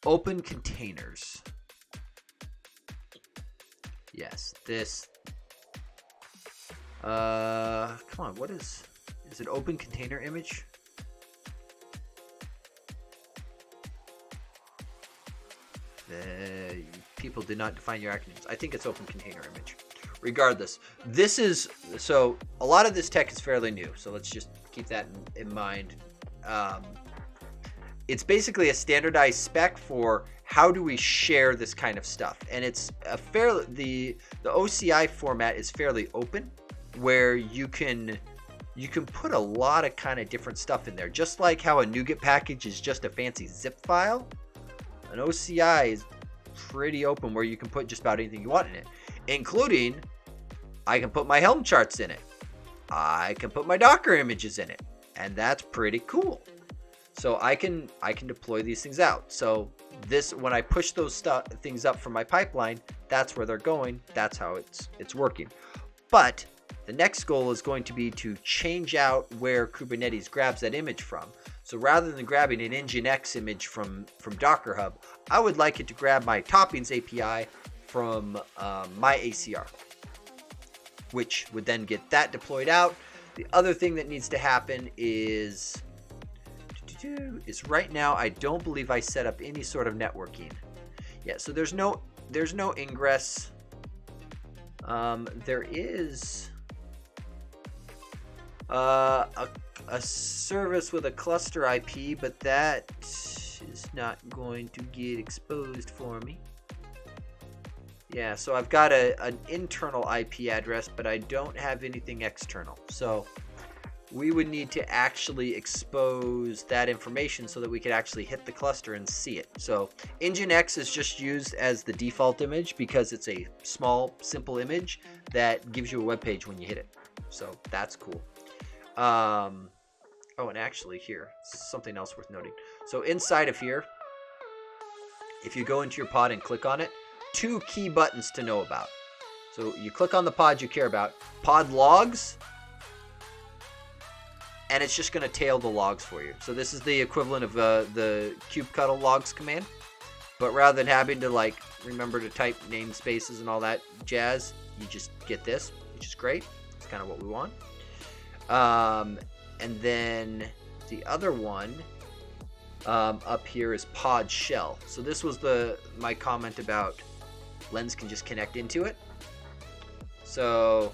Open containers. Yes, this. Come on, what is it open container image? People did not define your acronyms. I think it's open container image. Regardless, this is, so a lot of this tech is fairly new, so let's just keep that in mind. It's basically a standardized spec for how do we share this kind of stuff, and it's a the OCI format is fairly open, where you can put a lot of kind of different stuff in there, just like how a NuGet package is just a fancy zip file. An OCI is pretty open, where you can put just about anything you want in it, including I can put my Helm charts in it. I can put my Docker images in it, and that's pretty cool. So I can deploy these things out. So this, when I push those things up from my pipeline, that's where they're going. That's how it's working. But the next goal is going to be to change out where Kubernetes grabs that image from. So rather than grabbing an Nginx image from Docker Hub, I would like it to grab my Toppings API from my ACR, which would then get that deployed out. The other thing that needs to happen is right now I don't believe I set up any sort of networking. Yeah, so there's no ingress. There is a service with a cluster IP, but that is not going to get exposed for me. Yeah, so I've got an internal IP address, but I don't have anything external. So we would need to actually expose that information so that we could actually hit the cluster and see it. So Nginx is just used as the default image because it's a small, simple image that gives you a web page when you hit it. So that's cool. Oh, and actually here, something else worth noting. So inside of here, if you go into your pod and click on it, 2 key buttons to know about. So you click on the pod you care about, pod logs, and it's just going to tail the logs for you. So this is the equivalent of the kubectl logs command, but rather than having to like remember to type namespaces and all that jazz, you just get this, which is great. It's kind of what we want. And then the other one up here is pod shell. So this was my comment about Lens can just connect into it. So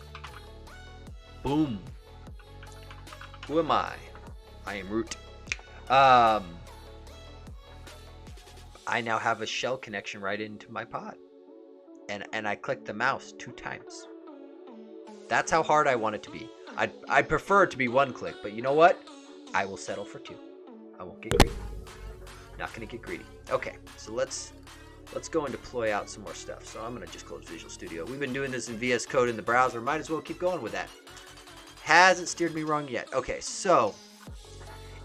boom. Who am I? I am root. I now have a shell connection right into my pod. And I click the mouse 2 times. That's how hard I want it to be. I'd prefer it to be 1 click, but you know what? I will settle for 2. I won't get greedy. Not gonna get greedy. Okay, so let's go and deploy out some more stuff. So I'm gonna just close Visual Studio. We've been doing this in VS Code in the browser. Might as well keep going with that. Hasn't steered me wrong yet. Okay, so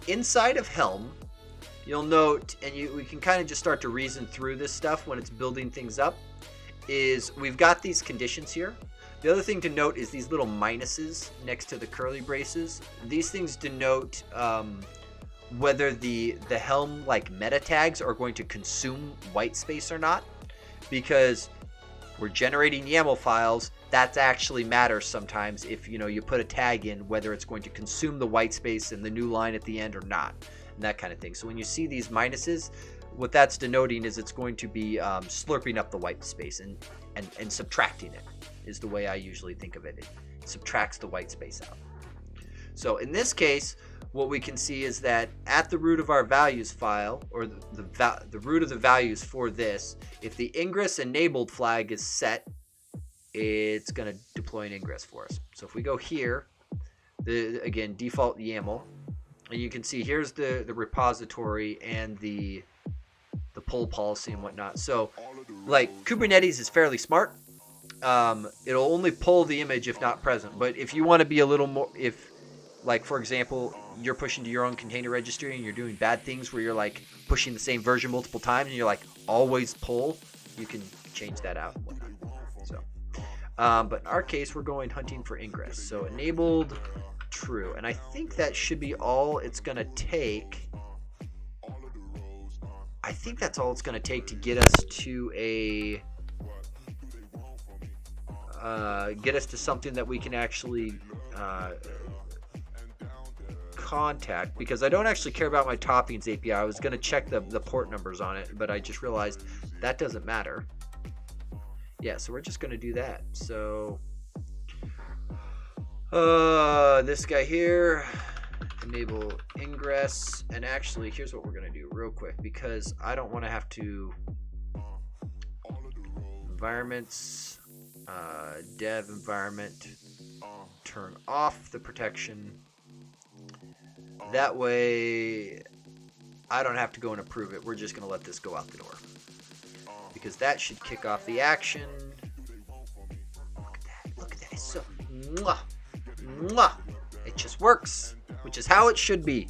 inside of Helm, you'll note, and we can kind of just start to reason through this stuff when it's building things up, is we've got these conditions here. The other thing to note is these little minuses next to the curly braces. These things denote whether the Helm like meta tags are going to consume white space or not, because we're generating YAML files. That actually matters sometimes if you put a tag in, whether it's going to consume the white space in the new line at the end or not, and that kind of thing. So when you see these minuses, what that's denoting is it's going to be slurping up the white space and subtracting it is the way I usually think of it. It subtracts the white space out. So in this case, what we can see is that at the root of our values file, or the root of the values for this, if the ingress enabled flag is set, it's going to deploy an ingress for us. So if we go here, again, default YAML, and you can see here's the repository and the pull policy and whatnot. So like Kubernetes is fairly smart. It'll only pull the image if not present. But if you want to be a little more, like for example, you're pushing to your own container registry and you're doing bad things where you're like pushing the same version multiple times and you're like always pull, you can change that out and whatnot. So, but in our case, we're going hunting for ingress. So enabled true. And I think that should be all it's going to take. I think that's all it's going to take to get us to get us to something that we can actually contact, because I don't actually care about my Toppings API. I was going to check the port numbers on it, but I just realized that doesn't matter. Yeah, so we're just going to do that. So this guy here, enable ingress, and actually here's what we're going to do real quick, because I don't want to have to environments, dev environment, turn off the protection. That way I don't have to go and approve it. We're just going to let this go out the door, because that should kick off the action. Look at that. It's so mwah, mwah. It just works, which is how it should be.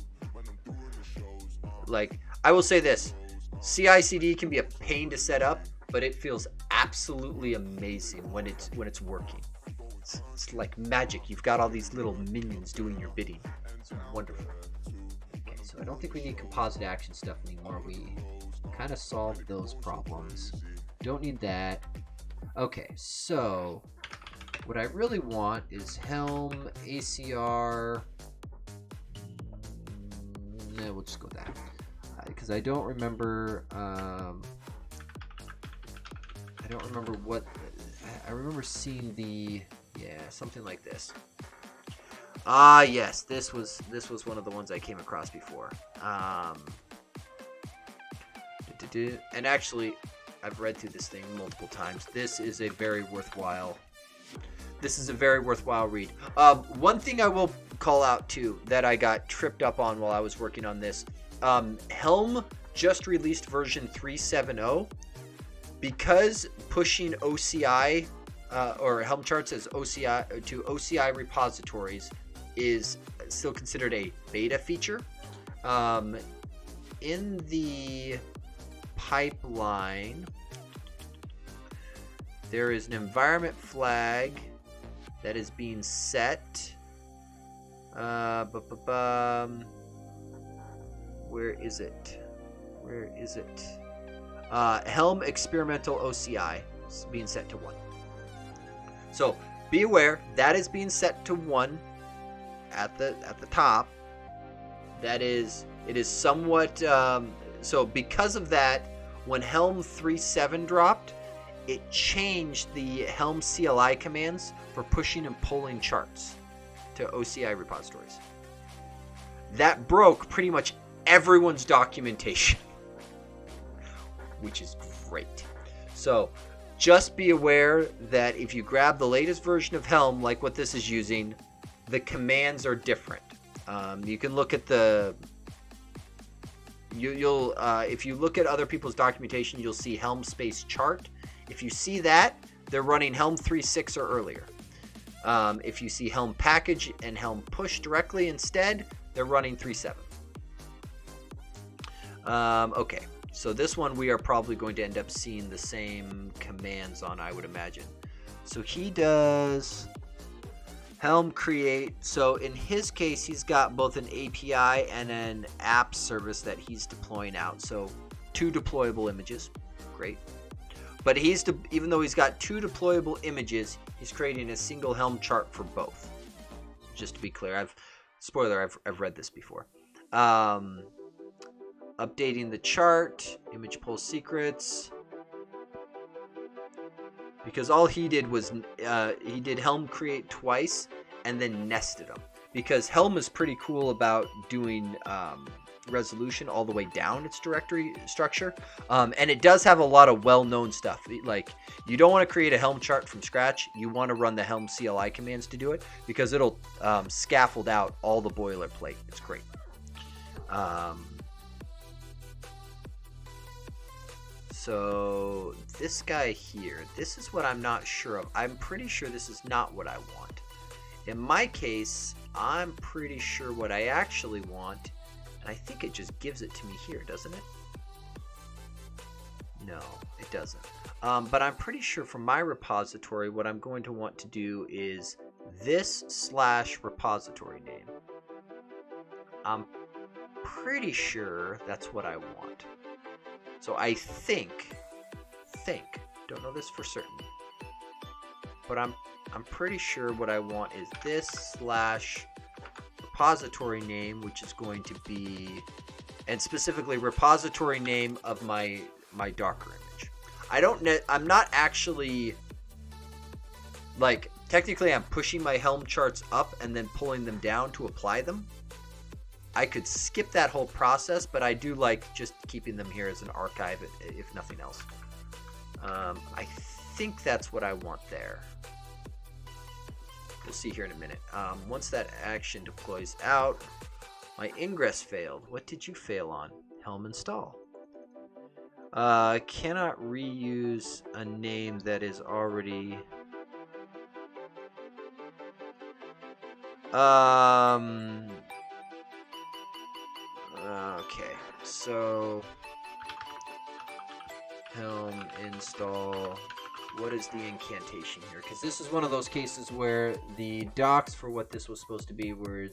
Like, I will say this, CI/CD can be a pain to set up, but it feels absolutely amazing when it's working. It's like magic. You've got all these little minions doing your bidding. It's wonderful. Okay, so I don't think we need composite action stuff anymore. We kind of solved those problems. Don't need that. Okay, so what I really want is Helm, ACR. No, we'll just go with that. Because I don't remember. I don't remember what. I remember seeing the. Yeah, something like this. Ah, yes, this was one of the ones I came across before. And actually, I've read through this thing multiple times. This is a very worthwhile read. One thing I will call out too that I got tripped up on while I was working on this. Helm just released version 3.7.0. Because pushing OCI or Helm charts as OCI to OCI repositories is still considered a beta feature. In the pipeline, there is an environment flag that is being set. Where is it? Where is it? Helm experimental OCI is being set to 1. So be aware that is being set to 1 at the top. It is somewhat so because of that, when Helm 3.7 dropped, it changed the Helm CLI commands for pushing and pulling charts to OCI repositories. That broke pretty much everyone's documentation, which is great. So just be aware that if you grab the latest version of Helm, like what this is using, the commands are different. You can look at the you'll if you look at other people's documentation, you'll see Helm space chart. If you see that, they're running Helm 3.6 or earlier. If you see Helm package and Helm push directly instead, they're running 3.7. Okay, so this one we are probably going to end up seeing the same commands on, I would imagine. So he does Helm create. So in his case, he's got both an API and an app service that he's deploying out. So 2 deployable images. Great. But even though he's got 2 deployable images, he's creating a single Helm chart for both. Just to be clear, I've read this before. Updating the chart, image pull secrets. Because all he did was he did Helm create twice and then nested them. Because Helm is pretty cool about doing resolution all the way down its directory structure, and it does have a lot of well-known stuff. Like, you don't want to create a Helm chart from scratch. You want to run the Helm CLI commands to do it, because it'll scaffold out all the boilerplate. It's great. So this guy here, this is what I'm not sure of. I'm pretty sure this is not what I want. In my case, I'm pretty sure what I actually want, and I think it just gives it to me here, doesn't it? No, it doesn't. But I'm pretty sure for my repository, what I'm going to want to do is this slash repository name. I'm pretty sure that's what I want. So I think, don't know this for certain, but I'm pretty sure what I want is this slash repository name, which is going to be, and specifically repository name of my Docker image. I'm not actually, like, technically I'm pushing my Helm charts up and then pulling them down to apply them. I could skip that whole process, but I do like just keeping them here as an archive, if nothing else. I think that's what I want there. You'll see here in a minute. Once that action deploys out, my ingress failed. What did you fail on? Helm install. Cannot reuse a name that is already... Okay, so Helm install. What is the incantation here? Because this is one of those cases where the docs for what this was supposed to be was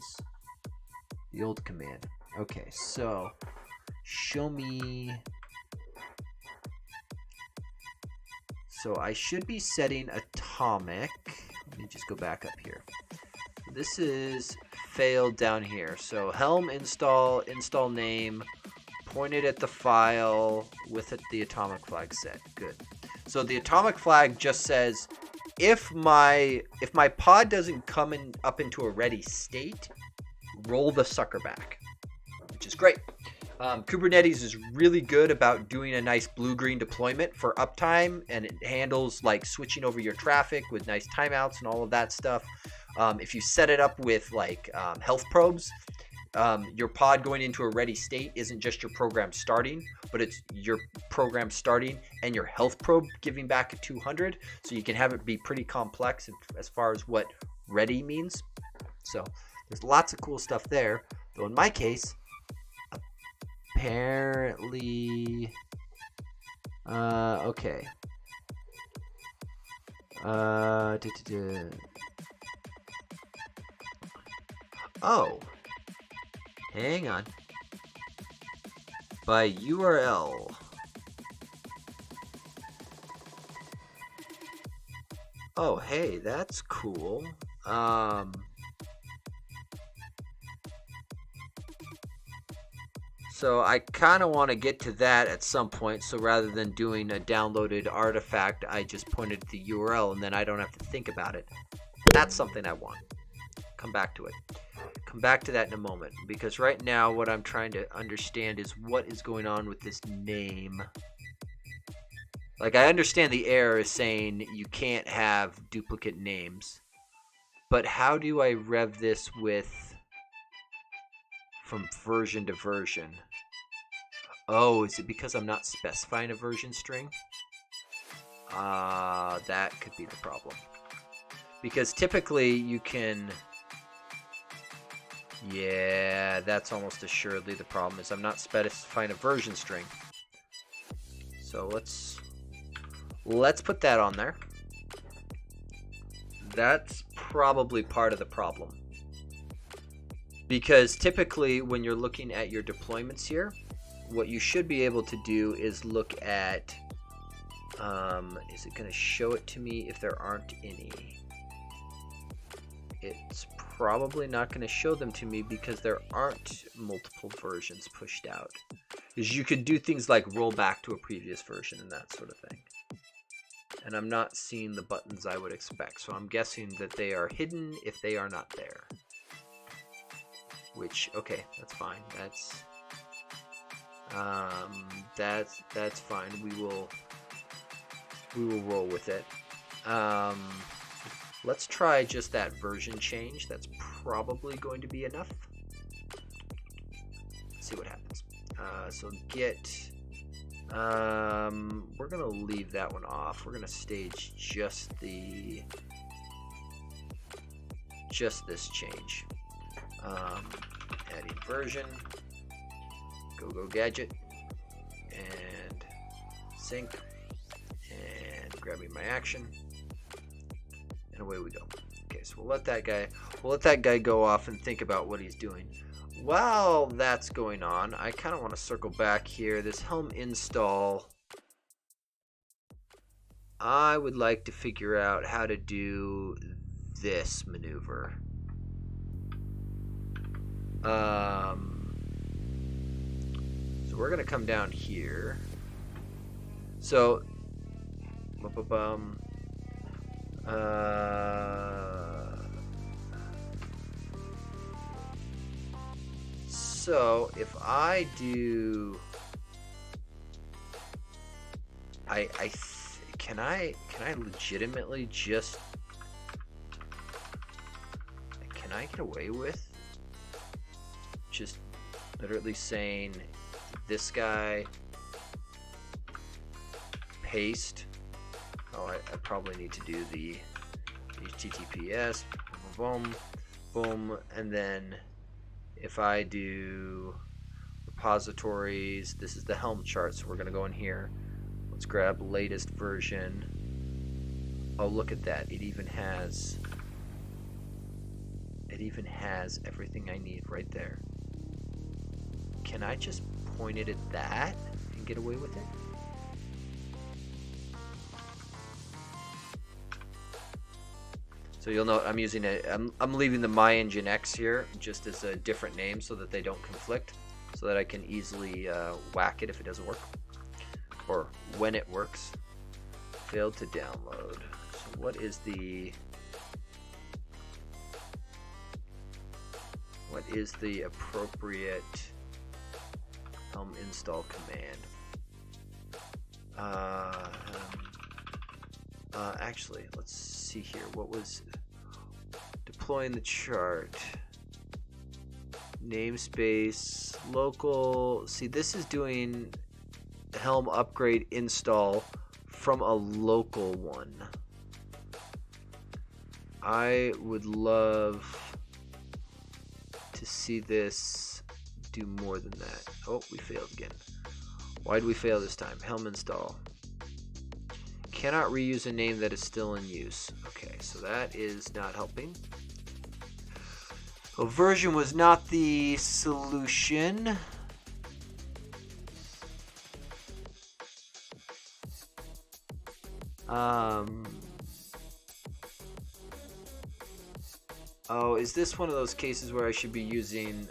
the old command. Okay, so show me. So I should be setting atomic. Let me just go back up here. This is failed down here. So Helm install name, pointed at the file with the atomic flag set. Good. So the atomic flag just says if my pod doesn't come up into a ready state, roll the sucker back, which is great. Kubernetes is really good about doing a nice blue-green deployment for uptime, and it handles like switching over your traffic with nice timeouts and all of that stuff. If you set it up with like health probes, your pod going into a ready state isn't just your program starting, but it's your program starting and your health probe giving back a 200. So you can have it be pretty complex as far as what ready means. So there's lots of cool stuff there. Though in my case, apparently, okay. Oh, hang on. By URL. Oh, hey, that's cool. So I kind of want to get to that at some point. So rather than doing a downloaded artifact, I just pointed to the URL and then I don't have to think about it. That's something I want. Come back to it. Come back to that in a moment, because right now what I'm trying to understand is what is going on with this name. Like, I understand the error is saying you can't have duplicate names, but how do I rev this from version to version? Oh, is it because I'm not specifying a version string? That could be the problem. Because typically you can... Yeah, that's almost assuredly the problem, is I'm not specifying a version string. So let's put that on there. That's probably part of the problem. Because typically when you're looking at your deployments here, what you should be able to do is look at, is it going to show it to me if there aren't any? It's probably not going to show them to me because there aren't multiple versions pushed out. Because you could do things like roll back to a previous version and that sort of thing. And I'm not seeing the buttons I would expect, so I'm guessing that they are hidden if they are not there. Which, okay, that's fine. That's fine. We will roll with it. Let's try just that version change. That's probably going to be enough. Let's see what happens. So git. We're gonna leave that one off. We're gonna stage just this change. Adding version. Go gadget and sync and grabbing my action. And away we go. Okay, so we'll let that guy go off and think about what he's doing. While that's going on, I kind of want to circle back here. This Helm install, I would like to figure out how to do this maneuver. So we're gonna come down here. So, so if I do, can I legitimately just, can I get away with just literally saying this guy paste? Oh, I probably need to do the HTTPS, boom, boom, and then if I do repositories, this is the Helm chart, so we're going to go in here. Let's grab latest version. Oh, look at that. It even has everything I need right there. Can I just point it at that and get away with it? So you'll note I'm using I'm leaving the MyEngineX here just as a different name so that they don't conflict, so that I can easily whack it if it doesn't work, or when it works. Failed to download. So what is the appropriate Helm install command? Actually, let's see here. What was deploying the chart? Namespace, local. See, this is doing Helm upgrade install from a local one. I would love to see this do more than that. Oh, we failed again. Why did we fail this time? Helm install. Cannot reuse a name that is still in use. Okay, so that is not helping. So version was not the solution. Oh, is this one of those cases where I should be using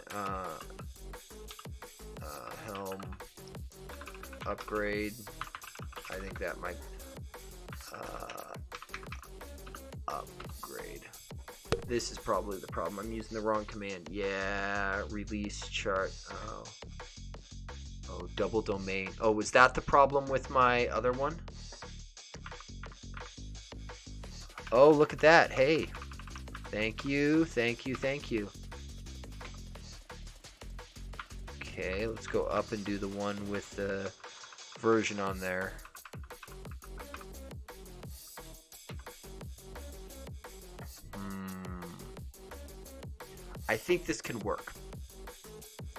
Helm upgrade? I think that might upgrade. This is probably the problem. I'm using the wrong command. Yeah, release chart. Oh, double domain. Oh, was that the problem with my other one? Oh, look at that. Hey. Thank you, thank you, thank you. Okay, let's go up and do the one with the version on there. I think this can work.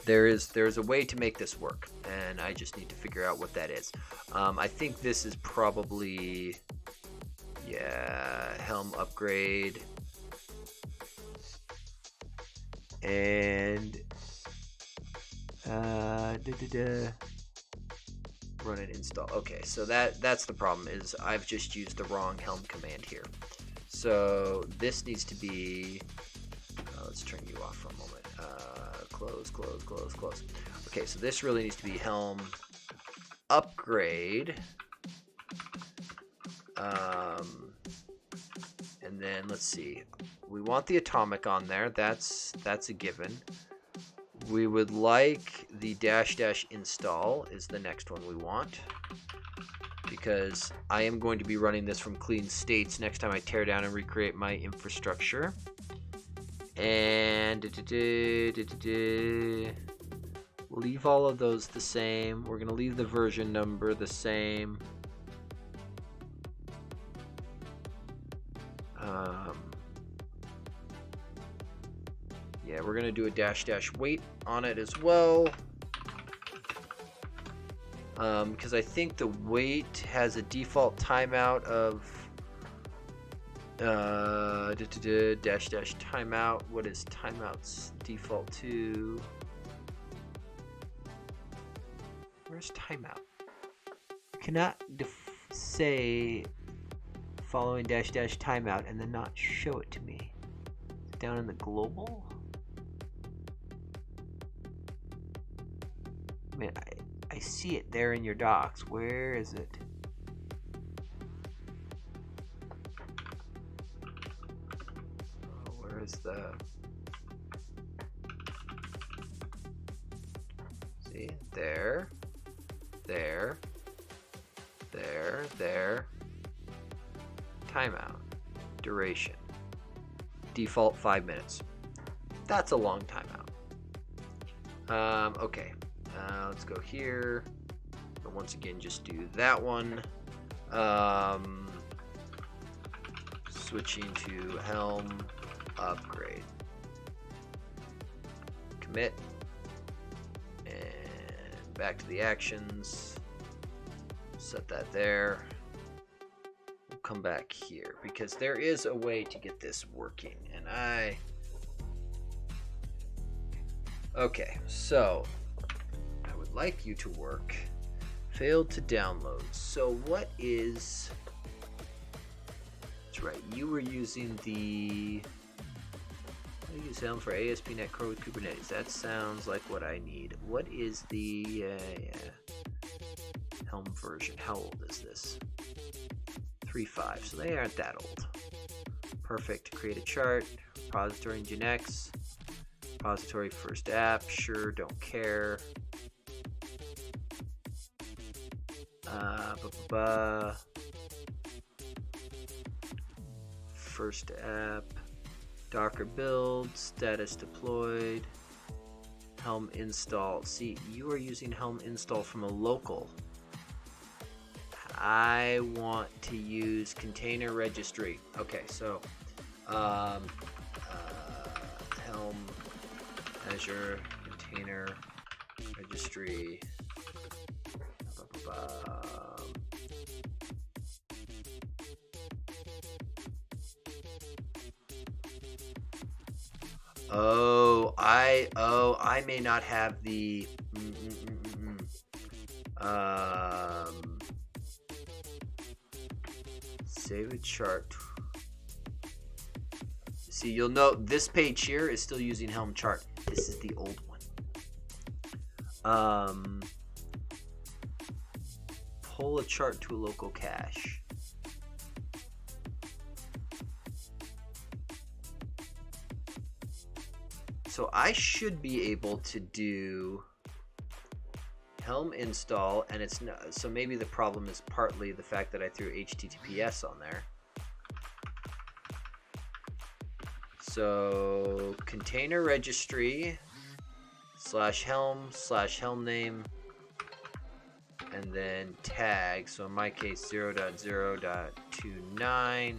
There's a way to make this work, and I just need to figure out what that is. I think this is probably, yeah, Helm upgrade. And run an install. Okay, so that's the problem, is I've just used the wrong Helm command here. So this needs to be, let's turn you off for a moment. Close. Okay, so this really needs to be Helm upgrade. And then let's see. We want the atomic on there. That's a given. We would like the -- install is the next one we want, because I am going to be running this from clean states next time I tear down and recreate my infrastructure. And leave all of those the same. We're going to leave the version number the same. Yeah, we're going to do a -- wait on it as well. Because I think the wait has a default timeout of Dash dash timeout. What is timeout's default to? Where's timeout? Cannot say following dash dash timeout and then not show it to me. Down in the global? I mean, I see it there in your docs. Where is it? Oh, where is the... See? There. There. There. There. Timeout. Duration. Default 5 minutes. That's a long timeout. Okay. Let's go here. And once again, just do that one. Switching to Helm. Upgrade. Commit. And back to the actions. Set that there. We'll come back here because there is a way to get this working. And okay, so I would like you to work. Failed to download. So what is... That's right, you were using the... I use Helm for ASP.NET Core with Kubernetes. That sounds like what I need. What is the Helm version? How old is this? 3.5, so they aren't that old. Perfect. Create a chart. Repository in Nginx. Repository first app. Sure, don't care. First app. Docker build. Status deployed. Helm install. See, you are using Helm install from a local. I want to use Container Registry. Okay, so Helm Azure Container Registry. I may not have the save a chart. See, you'll note this page here is still using Helm chart. This is the old one. Pull a chart to a local cache. So I should be able to do Helm install, and it's not, so maybe the problem is partly the fact that I threw HTTPS on there. So container registry /helm name, and then tag. So in my case 0.0.29.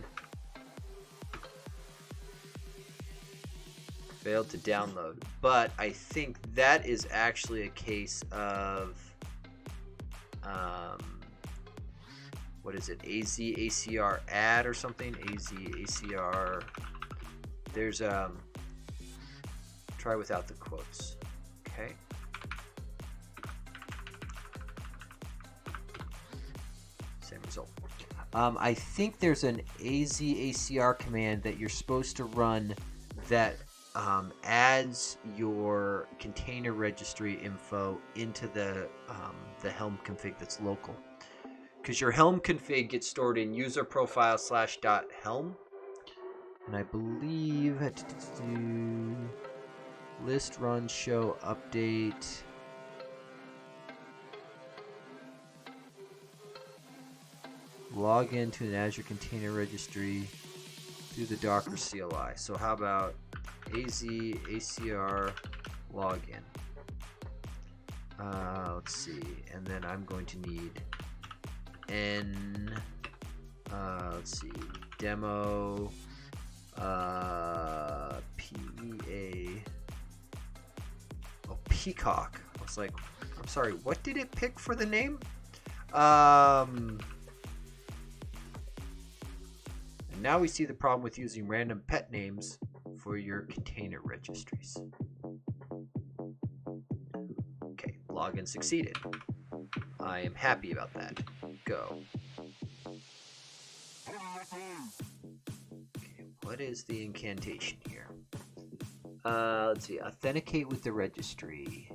Failed to download, but I think that is actually a case of what is it, ACR add or something, ACR. There's try without the quotes. Okay, same result. I think there's an ACR command that you're supposed to run that adds your container registry info into the Helm config that's local, because your Helm config gets stored in user profile /.helm, and I believe list run show update log into an Azure Container Registry through the Docker CLI. So how about ACR login? Let's see, and then I'm going to need let's see, demo PEA. Oh, Peacock. I was like, I'm sorry, what did it pick for the name? now we see the problem with using random pet names for your container registries. Okay, login succeeded. I am happy about that. Go. Okay, what is the incantation here? Let's see. Authenticate with the registry.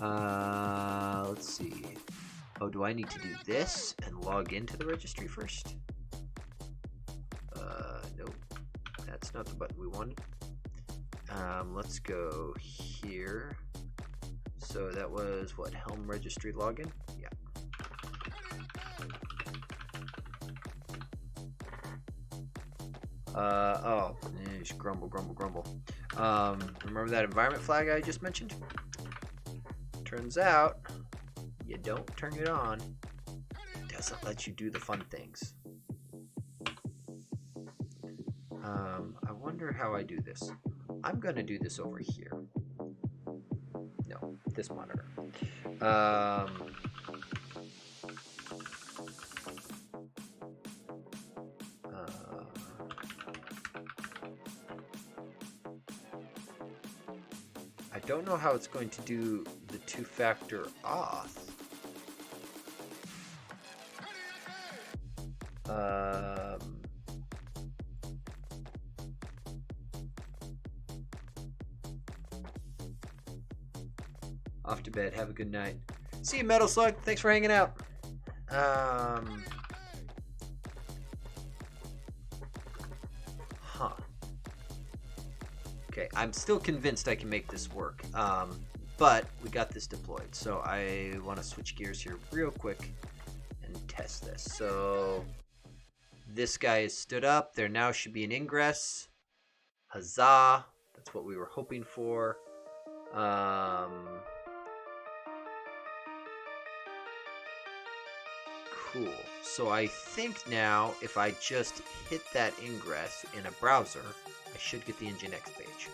Let's see. Oh, do I need to do this and log into the registry first? Nope. That's not the button we wanted. Let's go here. So that was what? Helm registry login? Yeah. Grumble. Remember that environment flag I just mentioned? Turns out, you don't turn it on, it doesn't let you do the fun things. I wonder how I do this. I'm gonna do this over here. No, this monitor. I don't know how it's going to do the two-factor auth. Off to bed. Have a good night. See you, Metal Slug. Thanks for hanging out. Okay, I'm still convinced I can make this work. But we got this deployed, so I want to switch gears here real quick and test this. So this guy is stood up. There now should be an ingress. Huzzah! That's what we were hoping for. Cool. So I think now if I just hit that ingress in a browser, I should get the Nginx page.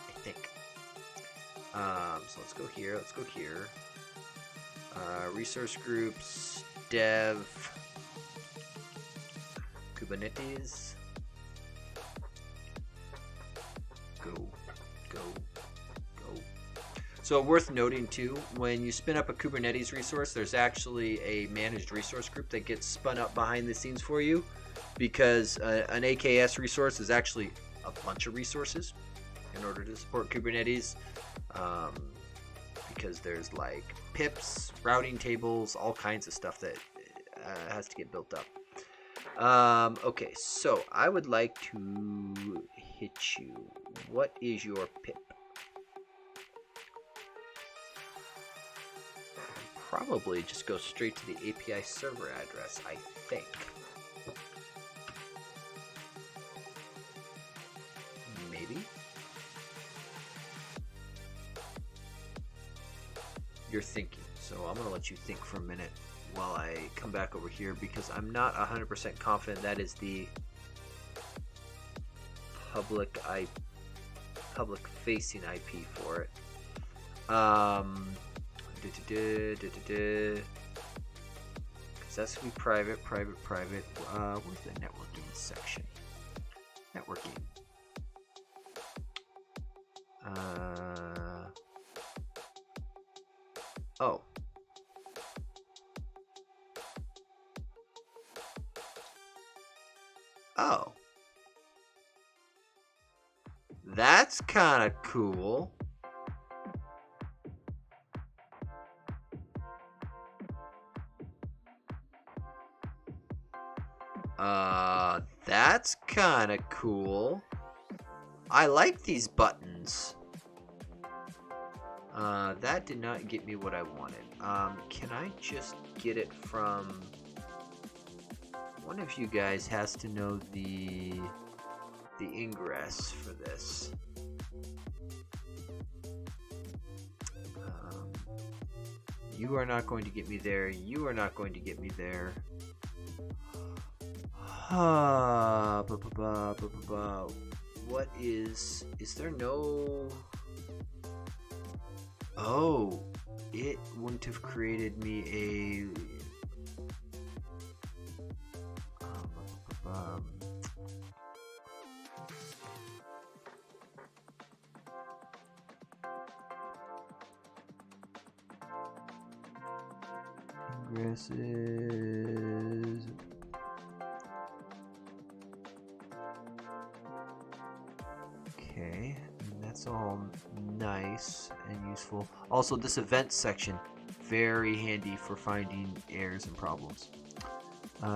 I think. So let's go here. Resource groups, dev, Kubernetes. Go. So worth noting too, when you spin up a Kubernetes resource, there's actually a managed resource group that gets spun up behind the scenes for you, because an AKS resource is actually a bunch of resources in order to support Kubernetes, because there's like pips, routing tables, all kinds of stuff that has to get built up. Okay, so I would like to hit you. What is your pip? Probably just go straight to the API server address, I think. Maybe? You're thinking, so I'm going to let you think for a minute while I come back over here, because I'm not 100% confident that is the public-facing IP for it. Because that's going to be private. Where's the networking section? Networking. Oh. Oh. That's kind of cool. That's kind of cool. I like these buttons. That did not get me what I wanted. Can I just get it from... One of you guys has to know the ingress for this. You are not going to get me there. You are not going to get me there. What is there no... Oh, it wouldn't have created me Ingresses. Okay, and that's all nice and useful. Also, this event section, very handy for finding errors and problems. Did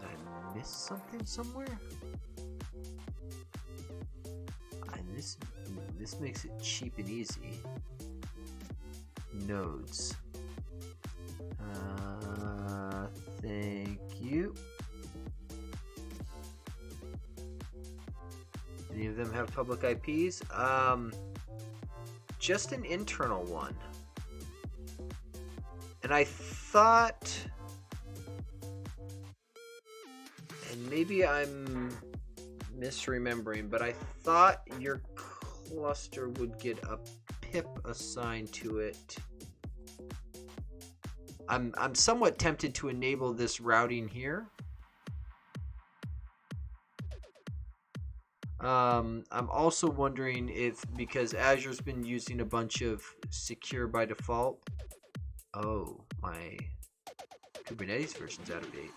I miss something somewhere? And this makes it cheap and easy. Nodes. Thank you. Any of them have public IPs? Just an internal one. And I thought, and maybe I'm misremembering, but I thought your cluster would get a pip assigned to it. I'm somewhat tempted to enable this routing here. I'm also wondering if, because Azure's been using a bunch of secure by default. Oh, my Kubernetes version's out of date.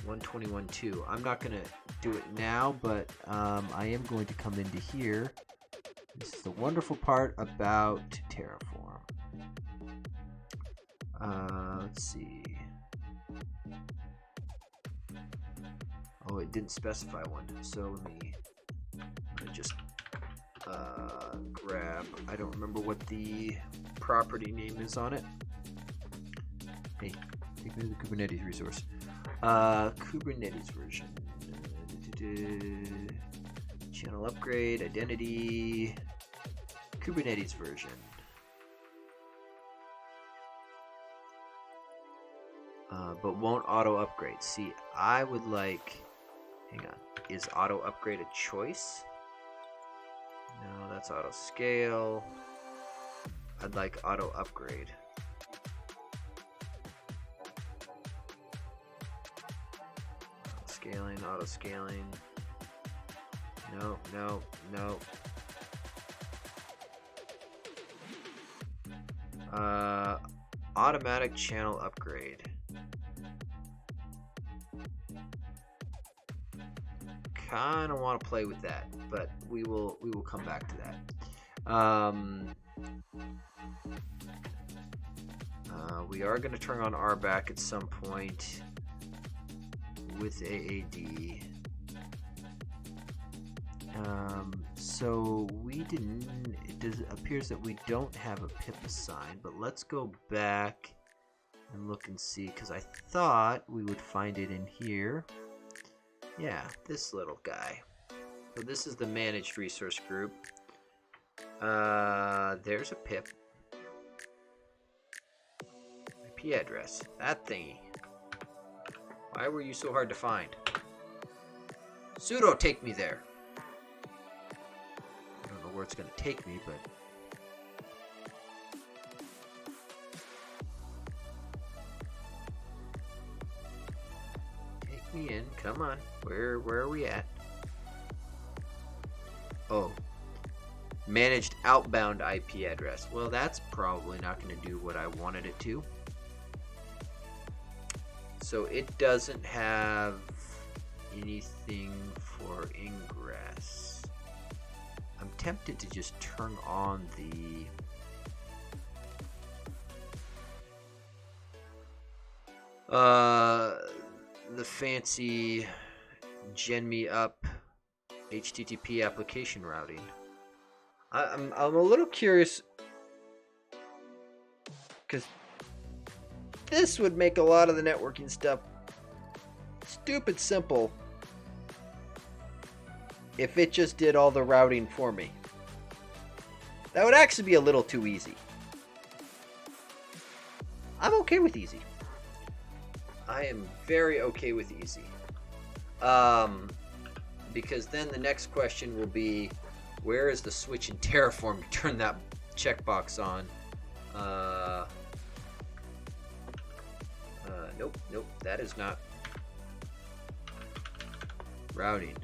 121.2. I'm not gonna do it now, but I am going to come into here. This is the wonderful part about Terraform. Let's see. Oh, it didn't specify one, so let me just grab. I don't remember what the property name is on it. Hey, take me to the Kubernetes resource. Kubernetes version. Channel upgrade, identity, Kubernetes version. But won't auto upgrade. See, I would like, hang on, is auto upgrade a choice? No, that's auto scale. I'd like auto upgrade. Auto scaling. No. Automatic channel upgrade. Kind of want to play with that, but we will come back to that. We are going to turn on RBAC at some point with AAD. So we didn't. It appears that we don't have a pip assigned, but let's go back and look and see, because I thought we would find it in here. Yeah, this little guy. So this is the managed resource group. There's a pip. IP address. That thingy. Why were you so hard to find? Sudo, take me there. I don't know where it's going to take me, but... Take me in. Come on. Where are we at? Oh. Managed outbound IP address. Well, that's probably not going to do what I wanted it to. So it doesn't have anything for ingress. I'm tempted to just turn on the fancy gen me up HTTP application routing. I'm a little curious, because this would make a lot of the networking stuff stupid simple if it just did all the routing for me. That would actually be a little too easy. I'm okay with easy. I am very okay with easy. Because then the next question will be, where is the switch in Terraform to turn that checkbox on? Nope, that is not routing.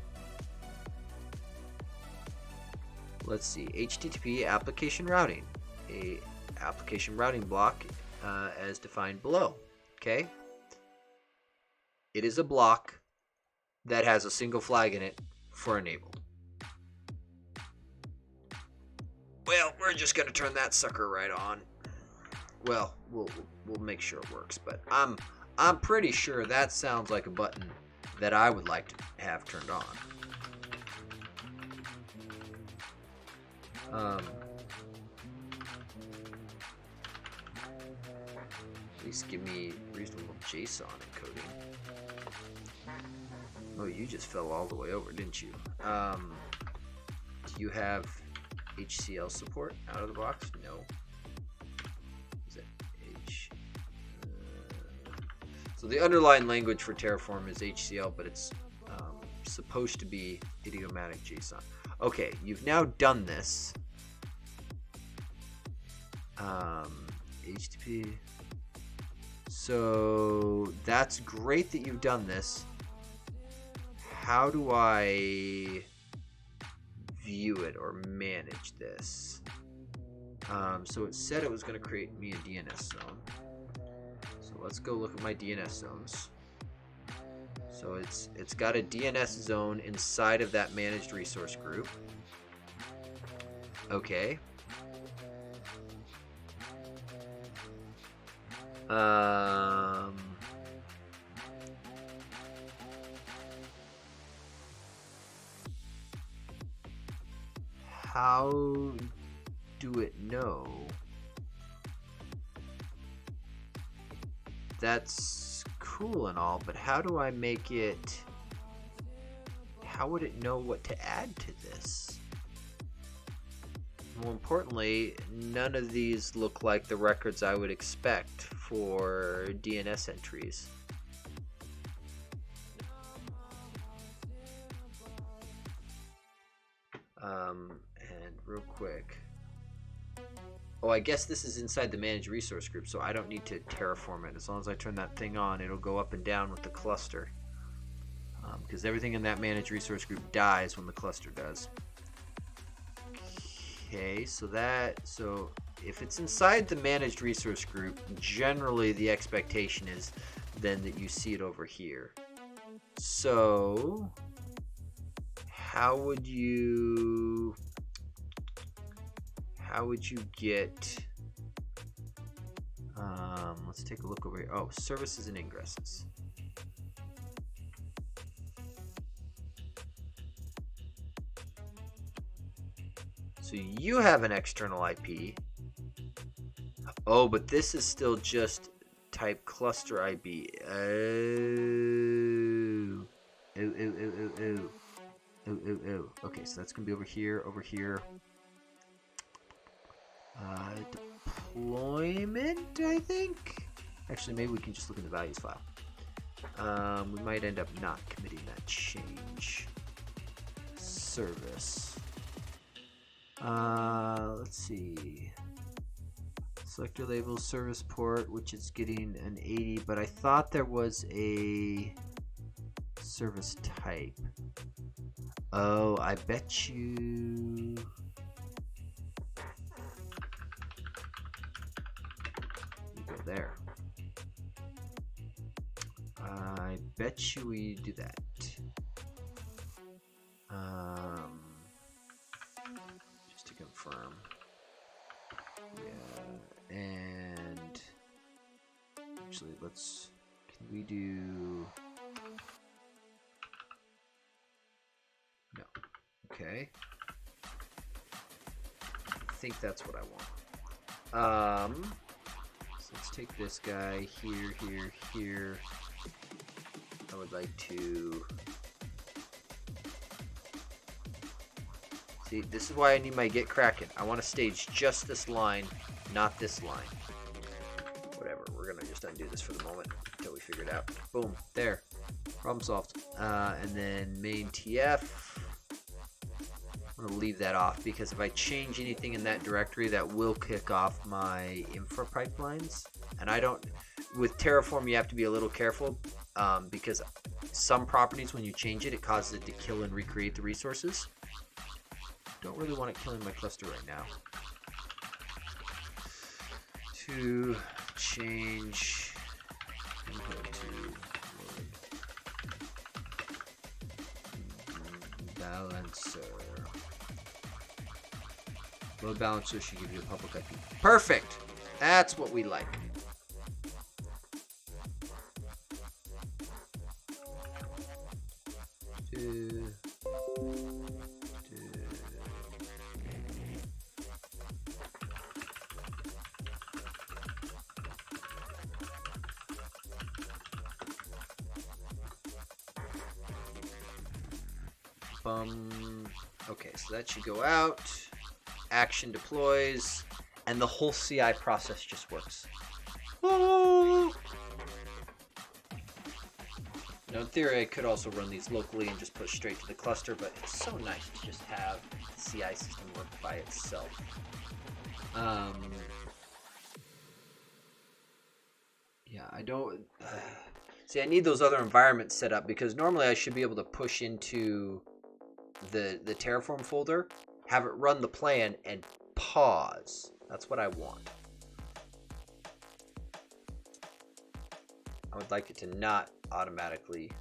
Let's see, HTTP application routing. A application routing block as defined below. Okay? It is a block that has a single flag in it for enable. Well, we're just gonna turn that sucker right on. Well, we'll make sure it works, but I'm pretty sure that sounds like a button that I would like to have turned on. At least give me reasonable JSON encoding. Oh, you just fell all the way over, didn't you? Do you have HCL support out of the box? No. Is it H? So the underlying language for Terraform is HCL, but it's supposed to be idiomatic JSON. Okay, you've now done this. HTTP. So that's great that you've done this. How do I view it or manage this? So it said it was going to create me a DNS zone. So let's go look at my DNS zones. So it's got a DNS zone inside of that managed resource group. Okay. How do it know? That's cool and all, but how do I make it? How would it know what to add to this? More importantly, none of these look like the records I would expect for DNS entries. And real quick. Oh, I guess this is inside the managed resource group, so I don't need to Terraform it. As long as I turn that thing on, it'll go up and down with the cluster. Because everything in that managed resource group dies when the cluster does. Okay, so if it's inside the managed resource group, generally the expectation is then that you see it over here. So how would you get let's take a look over here. Oh, services and ingresses. So you have an external IP. Oh, but this is still just type cluster IB. Oh. Okay, so that's gonna be over here, deployment, I think. Actually, maybe we can just look in the values file. We might end up not committing that change. Service. Let's see. Selector label service port, which is getting an 80, but I thought there was a service type. Oh, I bet you. We go there. I bet you we do that. Just to confirm. Yeah, and actually, can we do? No. Okay. I think that's what I want. So let's take this guy here. I would like to see. This is why I need my get cracking. I want to stage just this line, not this line. Whatever. We're gonna just undo this for the moment until we figure it out. Boom. There. Problem solved. And then main TF. I'm going to leave that off because if I change anything in that directory, that will kick off my infra pipelines. And I don't, with Terraform, you have to be a little careful because some properties, when you change it, it causes it to kill and recreate the resources. Don't really want it killing my cluster right now. To change input to balancer. Load balancer should give you a public IP. Perfect. That's what we like. Okay, so that should go out. Action deploys, and the whole CI process just works. Now, in theory, I could also run these locally and just push straight to the cluster, but it's so nice to just have the CI system work by itself. Yeah, I don't... See, I need those other environments set up because normally I should be able to push into the Terraform folder, have it run the plan, and pause. That's what I want. I would like it to not automatically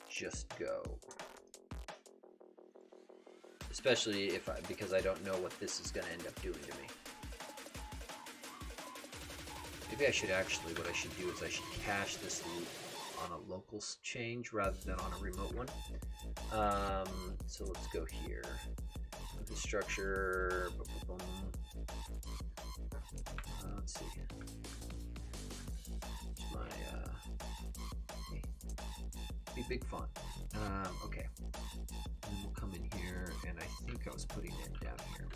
just go. Especially because I don't know what this is going to end up doing to me. Maybe I should actually, what I should do is I should cache this loop on a local change rather than on a remote one. So let's go here. The structure. Let's see. My be big font. Okay. And we'll come in here, and I think I was putting it down here.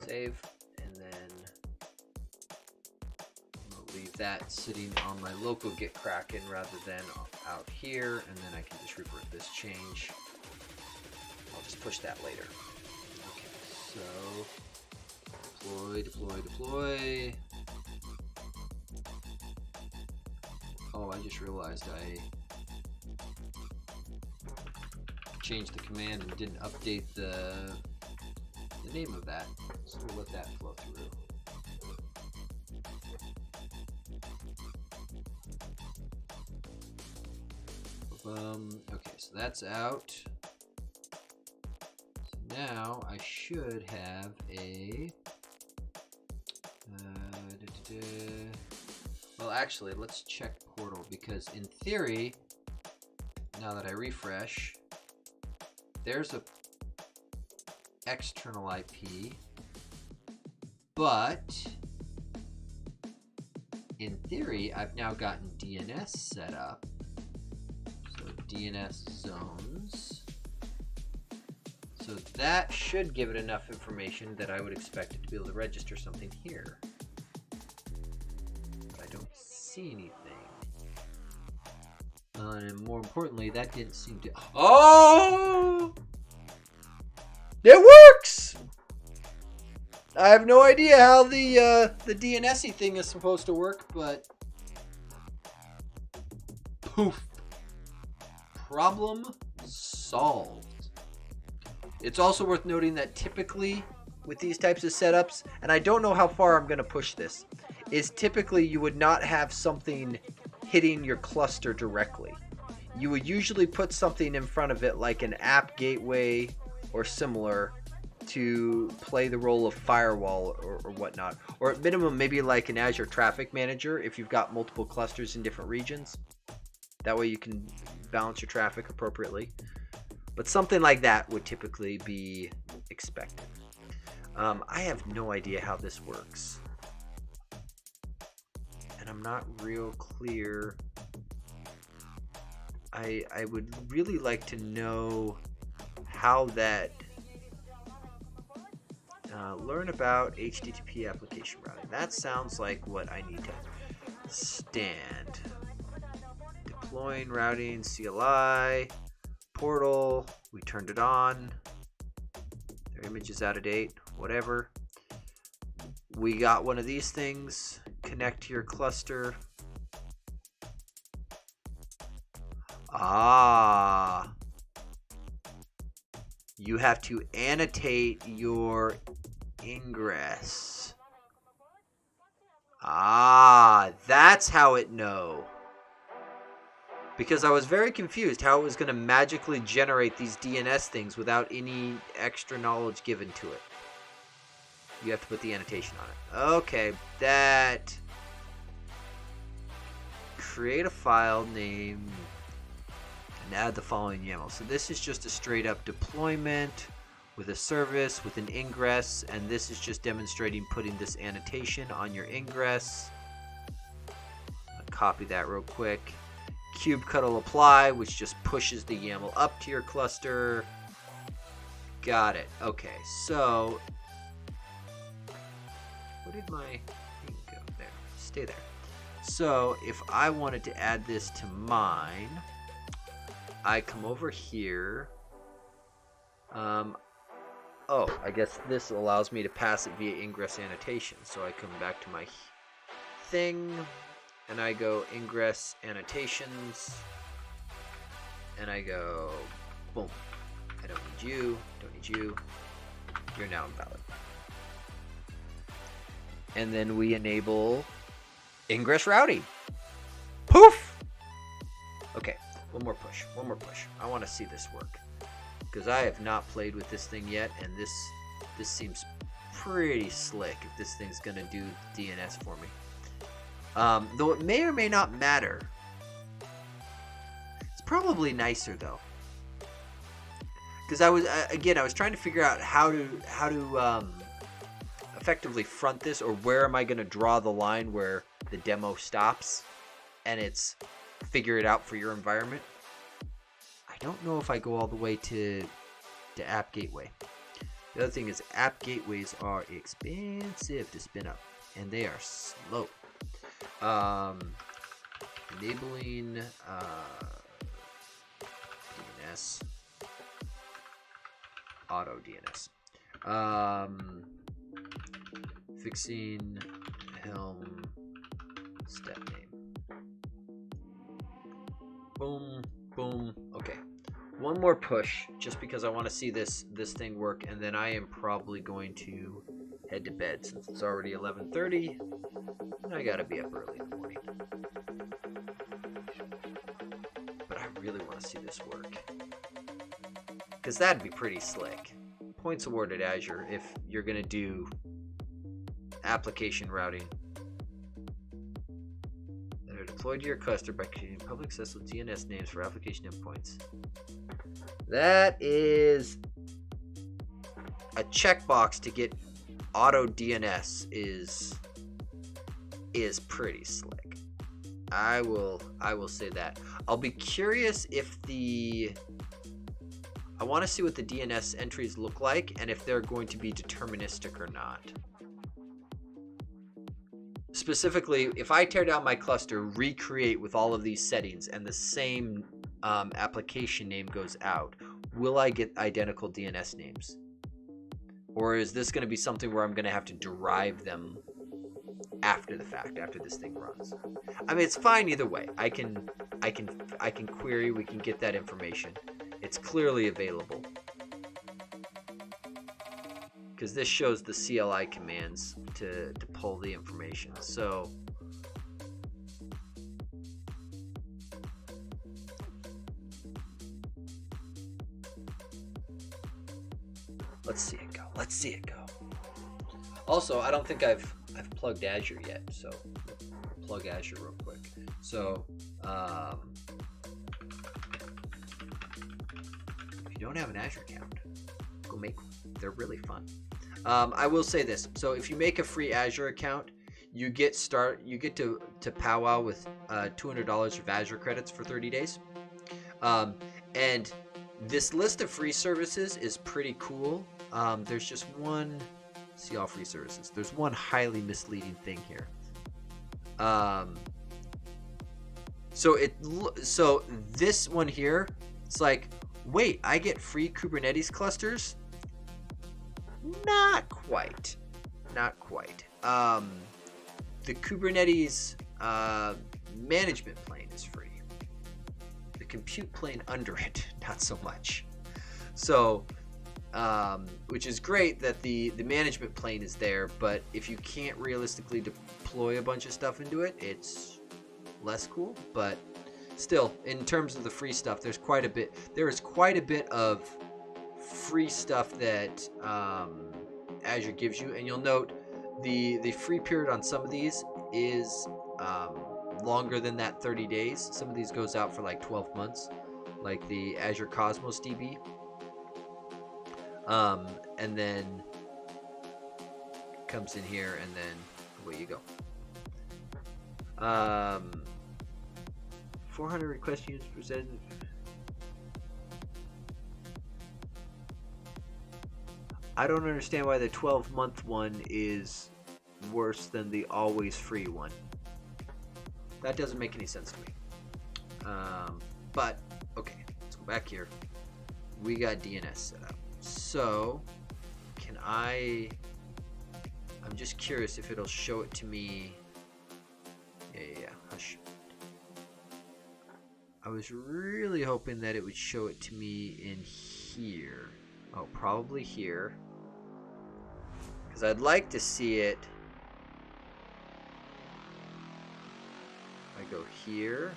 Save, and then I'll leave that sitting on my local Git Kraken rather than out here, and then I can just revert this change. I'll just push that later. Okay, so deploy. Oh, I just realized I changed the command and didn't update the name of that, so we'll let that flow through. Okay, so that's out. So now I should have a well, actually, let's check portal, because in theory, now that I refresh, there's a external IP, but in theory I've now gotten DNS set up, so DNS zones, so that should give it enough information that I would expect it to be able to register something here, but I don't see anything. And more importantly, that didn't seem to... Oh! It works! I have no idea how the DNS-y thing is supposed to work, but poof. Problem solved. It's also worth noting that typically with these types of setups, and I don't know how far I'm going to push this, is typically you would not have something hitting your cluster directly. You would usually put something in front of it like an app gateway or similar to play the role of firewall or whatnot, or at minimum maybe like an Azure Traffic Manager if you've got multiple clusters in different regions. That way you can balance your traffic appropriately, but something like that would typically be expected. I have no idea how this works, and I'm not real clear. I would really like to know how that learn about HTTP application routing. That sounds like what I need to stand. Deploying routing CLI portal. We turned it on. Their image is out of date. Whatever. we got one of these things. Connect to your cluster. Ah. You have to annotate your ingress. Ah, that's how it know. Because I was very confused how it was going to magically generate these DNS things without any extra knowledge given to it. You have to put the annotation on it. Okay, that... Create a file name and add the following YAML. So this is just a straight up deployment with a service, with an ingress, and this is just demonstrating putting this annotation on your ingress. I'll copy that real quick. Kubectl will apply, which just pushes the YAML up to your cluster. Got it. Okay, so where did my thing go? There. Stay there. So if I wanted to add this to mine, I come over here. Oh, I guess this allows me to pass it via ingress annotation. So I come back to my thing, and I go ingress annotations, and I go, boom. I don't need you, don't need you. You're now invalid. And then we enable ingress routing. Poof! Okay, one more push. I want to see this work, because I have not played with this thing yet, and this seems pretty slick if this thing's gonna do DNS for me. Though it may or may not matter. It's probably nicer though, because I was trying to figure out how to effectively front this, or where am I going to draw the line where the demo stops and it's figure it out for your environment. I don't know if I go all the way to app gateway. The other thing is app gateways are expensive to spin up, and they are slow. Enabling DNS, auto DNS, fixing Helm step name. Boom, boom. Okay, one more push, just because I want to see this thing work, and then I am probably going to head to bed since it's already 11:30. And I gotta be up early in the morning. But I really want to see this work, because that'd be pretty slick. Points awarded Azure if you're gonna do application routing that are deployed to your cluster by creating public accessible DNS names for application endpoints. That is a checkbox to get auto DNS is pretty slick. I will say that. I'll be curious if I want to see what the DNS entries look like, and if they're going to be deterministic or not. Specifically, if I tear down my cluster, recreate with all of these settings, and the same application name goes out, will I get identical DNS names? Or is this going to be something where I'm going to have to derive them after the fact, after this thing runs? I mean, it's fine either way. I can query, we can get that information. It's clearly available, because this shows the CLI commands to pull the information. So let's see it go. Also, I don't think I've plugged Azure yet, so plug Azure real quick. So if you don't have an Azure account, go make one. They're really fun. I will say this. So if you make a free Azure account, you get to powwow with $200 of Azure credits for 30 days. And this list of free services is pretty cool. There's just one. See all free services. There's one highly misleading thing here. So this one here, it's like, wait, I get free Kubernetes clusters? Not quite. the Kubernetes management plane is free. The compute plane under it, not so much. So, which is great that the management plane is there, but if you can't realistically deploy a bunch of stuff into it, it's less cool. But still, in terms of the free stuff, there is quite a bit of free stuff that Azure gives you, and you'll note the free period on some of these is longer than that 30 days. Some of these goes out for like 12 months, like the Azure Cosmos DB. And then comes in here, and then away you go. 400 request units presented. I don't understand why the 12-month one is worse than the always free one. That doesn't make any sense to me. But okay, let's go back here. We got DNS set up. So, I'm just curious if it'll show it to me. Yeah, hush. I was really hoping that it would show it to me in here. Oh, probably here. Because I'd like to see it. I go here.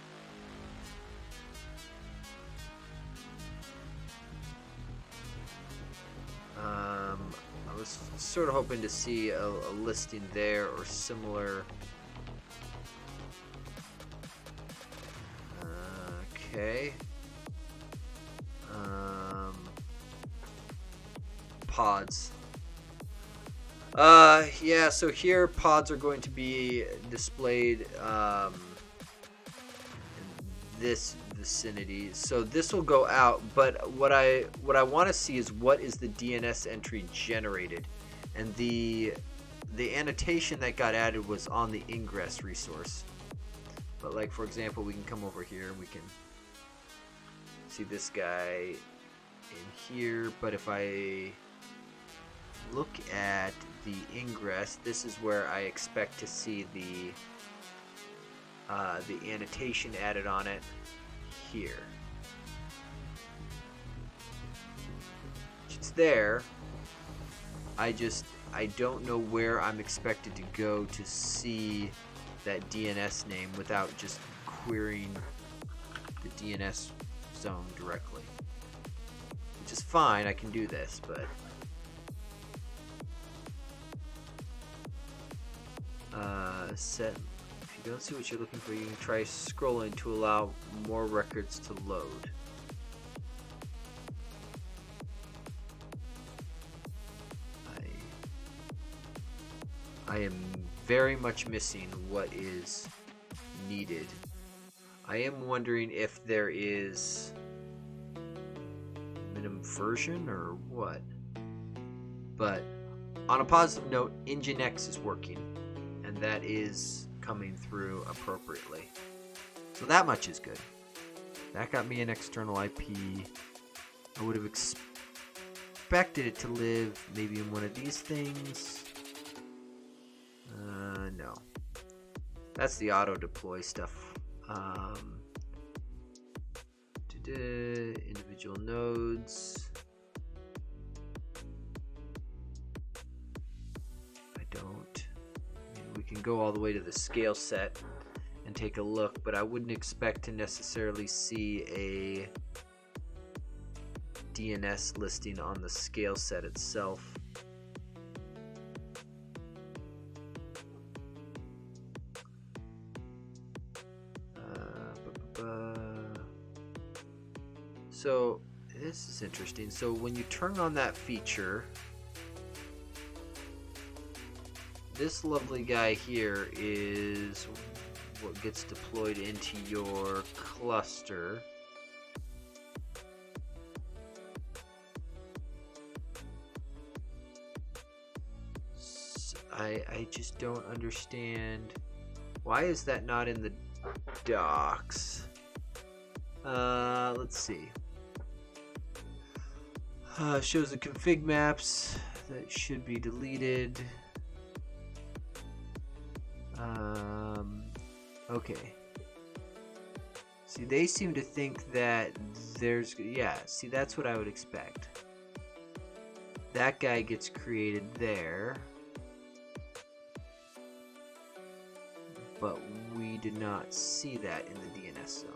I was sort of hoping to see a listing there or similar. Okay. Pods. Yeah, so here pods are going to be displayed in this vicinity. So this will go out, but what I want to see is what is the DNS entry generated, and the annotation that got added was on the ingress resource. But like for example, we can come over here and we can see this guy in here, but if I look at the ingress, this is where I expect to see the annotation added on it here. It's there. I don't know where I'm expected to go to see that DNS name without just querying the DNS zone directly, which is fine. I can do this, but set. If you don't see what you're looking for, you can try scrolling to allow more records to load. I am very much missing what is needed. I am wondering if there is minimum version or what. But on a positive note, Nginx is working, and that is coming through appropriately. So that much is good. That got me an external IP. I would have expected it to live maybe in one of these things. No. That's the auto deploy stuff. Individual nodes. We can go all the way to the scale set and take a look, but I wouldn't expect to necessarily see a DNS listing on the scale set itself. So this is interesting. So when you turn on that feature, this lovely guy here is what gets deployed into your cluster. So I just don't understand. Why is that not in the docs? Let's see. Shows the config maps that should be deleted. Okay. See, they seem to think that there's... Yeah, see, that's what I would expect. That guy gets created there. But we did not see that in the DNS zone.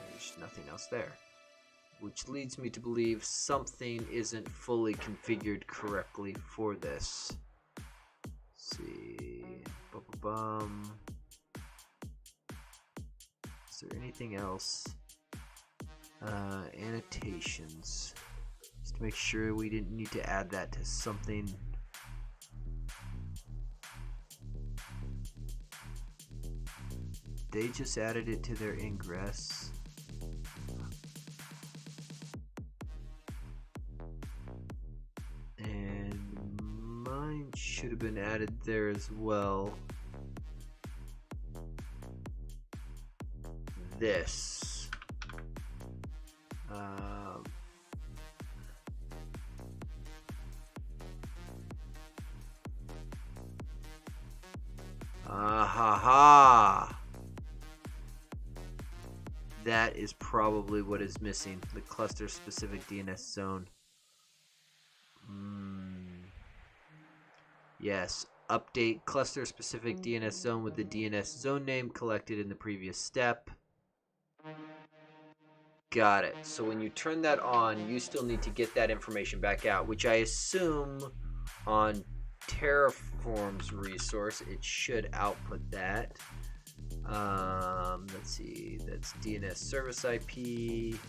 There's nothing else there. Which leads me to believe something isn't fully configured correctly for this. Let's see. Bum. Is there anything else? Annotations. Just to make sure we didn't need to add that to something. They just added it to their ingress. Should have been added there as well. This. That is probably what is missing. The cluster specific DNS zone. Yes, update cluster-specific DNS zone with the DNS zone name collected in the previous step. Got it. So when you turn that on, you still need to get that information back out, which I assume on Terraform's resource, it should output that. Let's see, that's DNS service IP.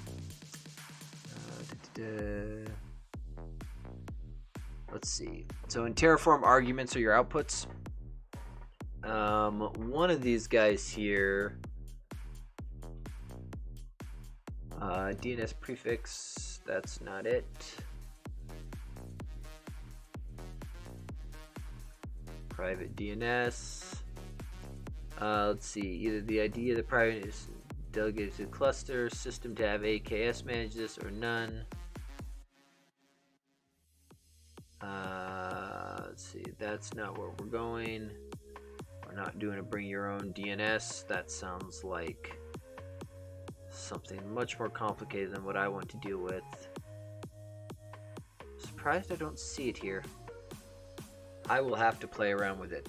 Let's see. So in Terraform, arguments are your outputs. One of these guys here, DNS prefix, that's not it. Private DNS. Let's see. Either the ID of the private is delegated to the cluster, system to have K8s manage this, or none. Let's see, that's not where we're going. We're not doing a bring your own DNS. That sounds like something much more complicated than what I want to deal with. Surprised I don't see it here. I will have to play around with it.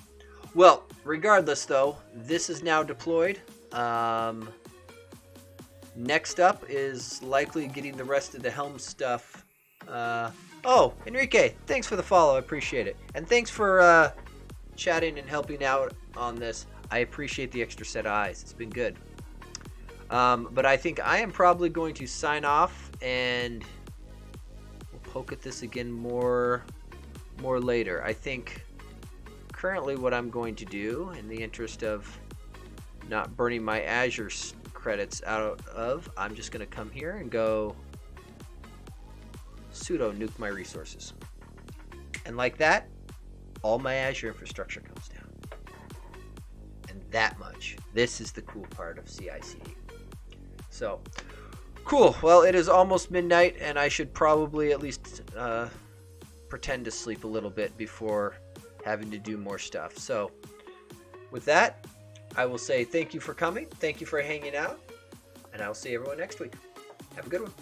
Well, regardless though, this is now deployed. Next up is likely getting the rest of the Helm stuff. Oh, Enrique, thanks for the follow. I appreciate it. And thanks for chatting and helping out on this. I appreciate the extra set of eyes. It's been good. But I think I am probably going to sign off, and we'll poke at this again more later. I think currently what I'm going to do, in the interest of not burning my Azure credits out of, I'm just going to come here and go sudo nuke my resources, and like that, all my Azure infrastructure comes down. And that much. This is the cool part of CI/CD. So cool. Well, it is almost midnight, and I should probably at least pretend to sleep a little bit before having to do more stuff. So with that, I will say thank you for coming, thank you for hanging out, and I will see everyone next week. Have a good one.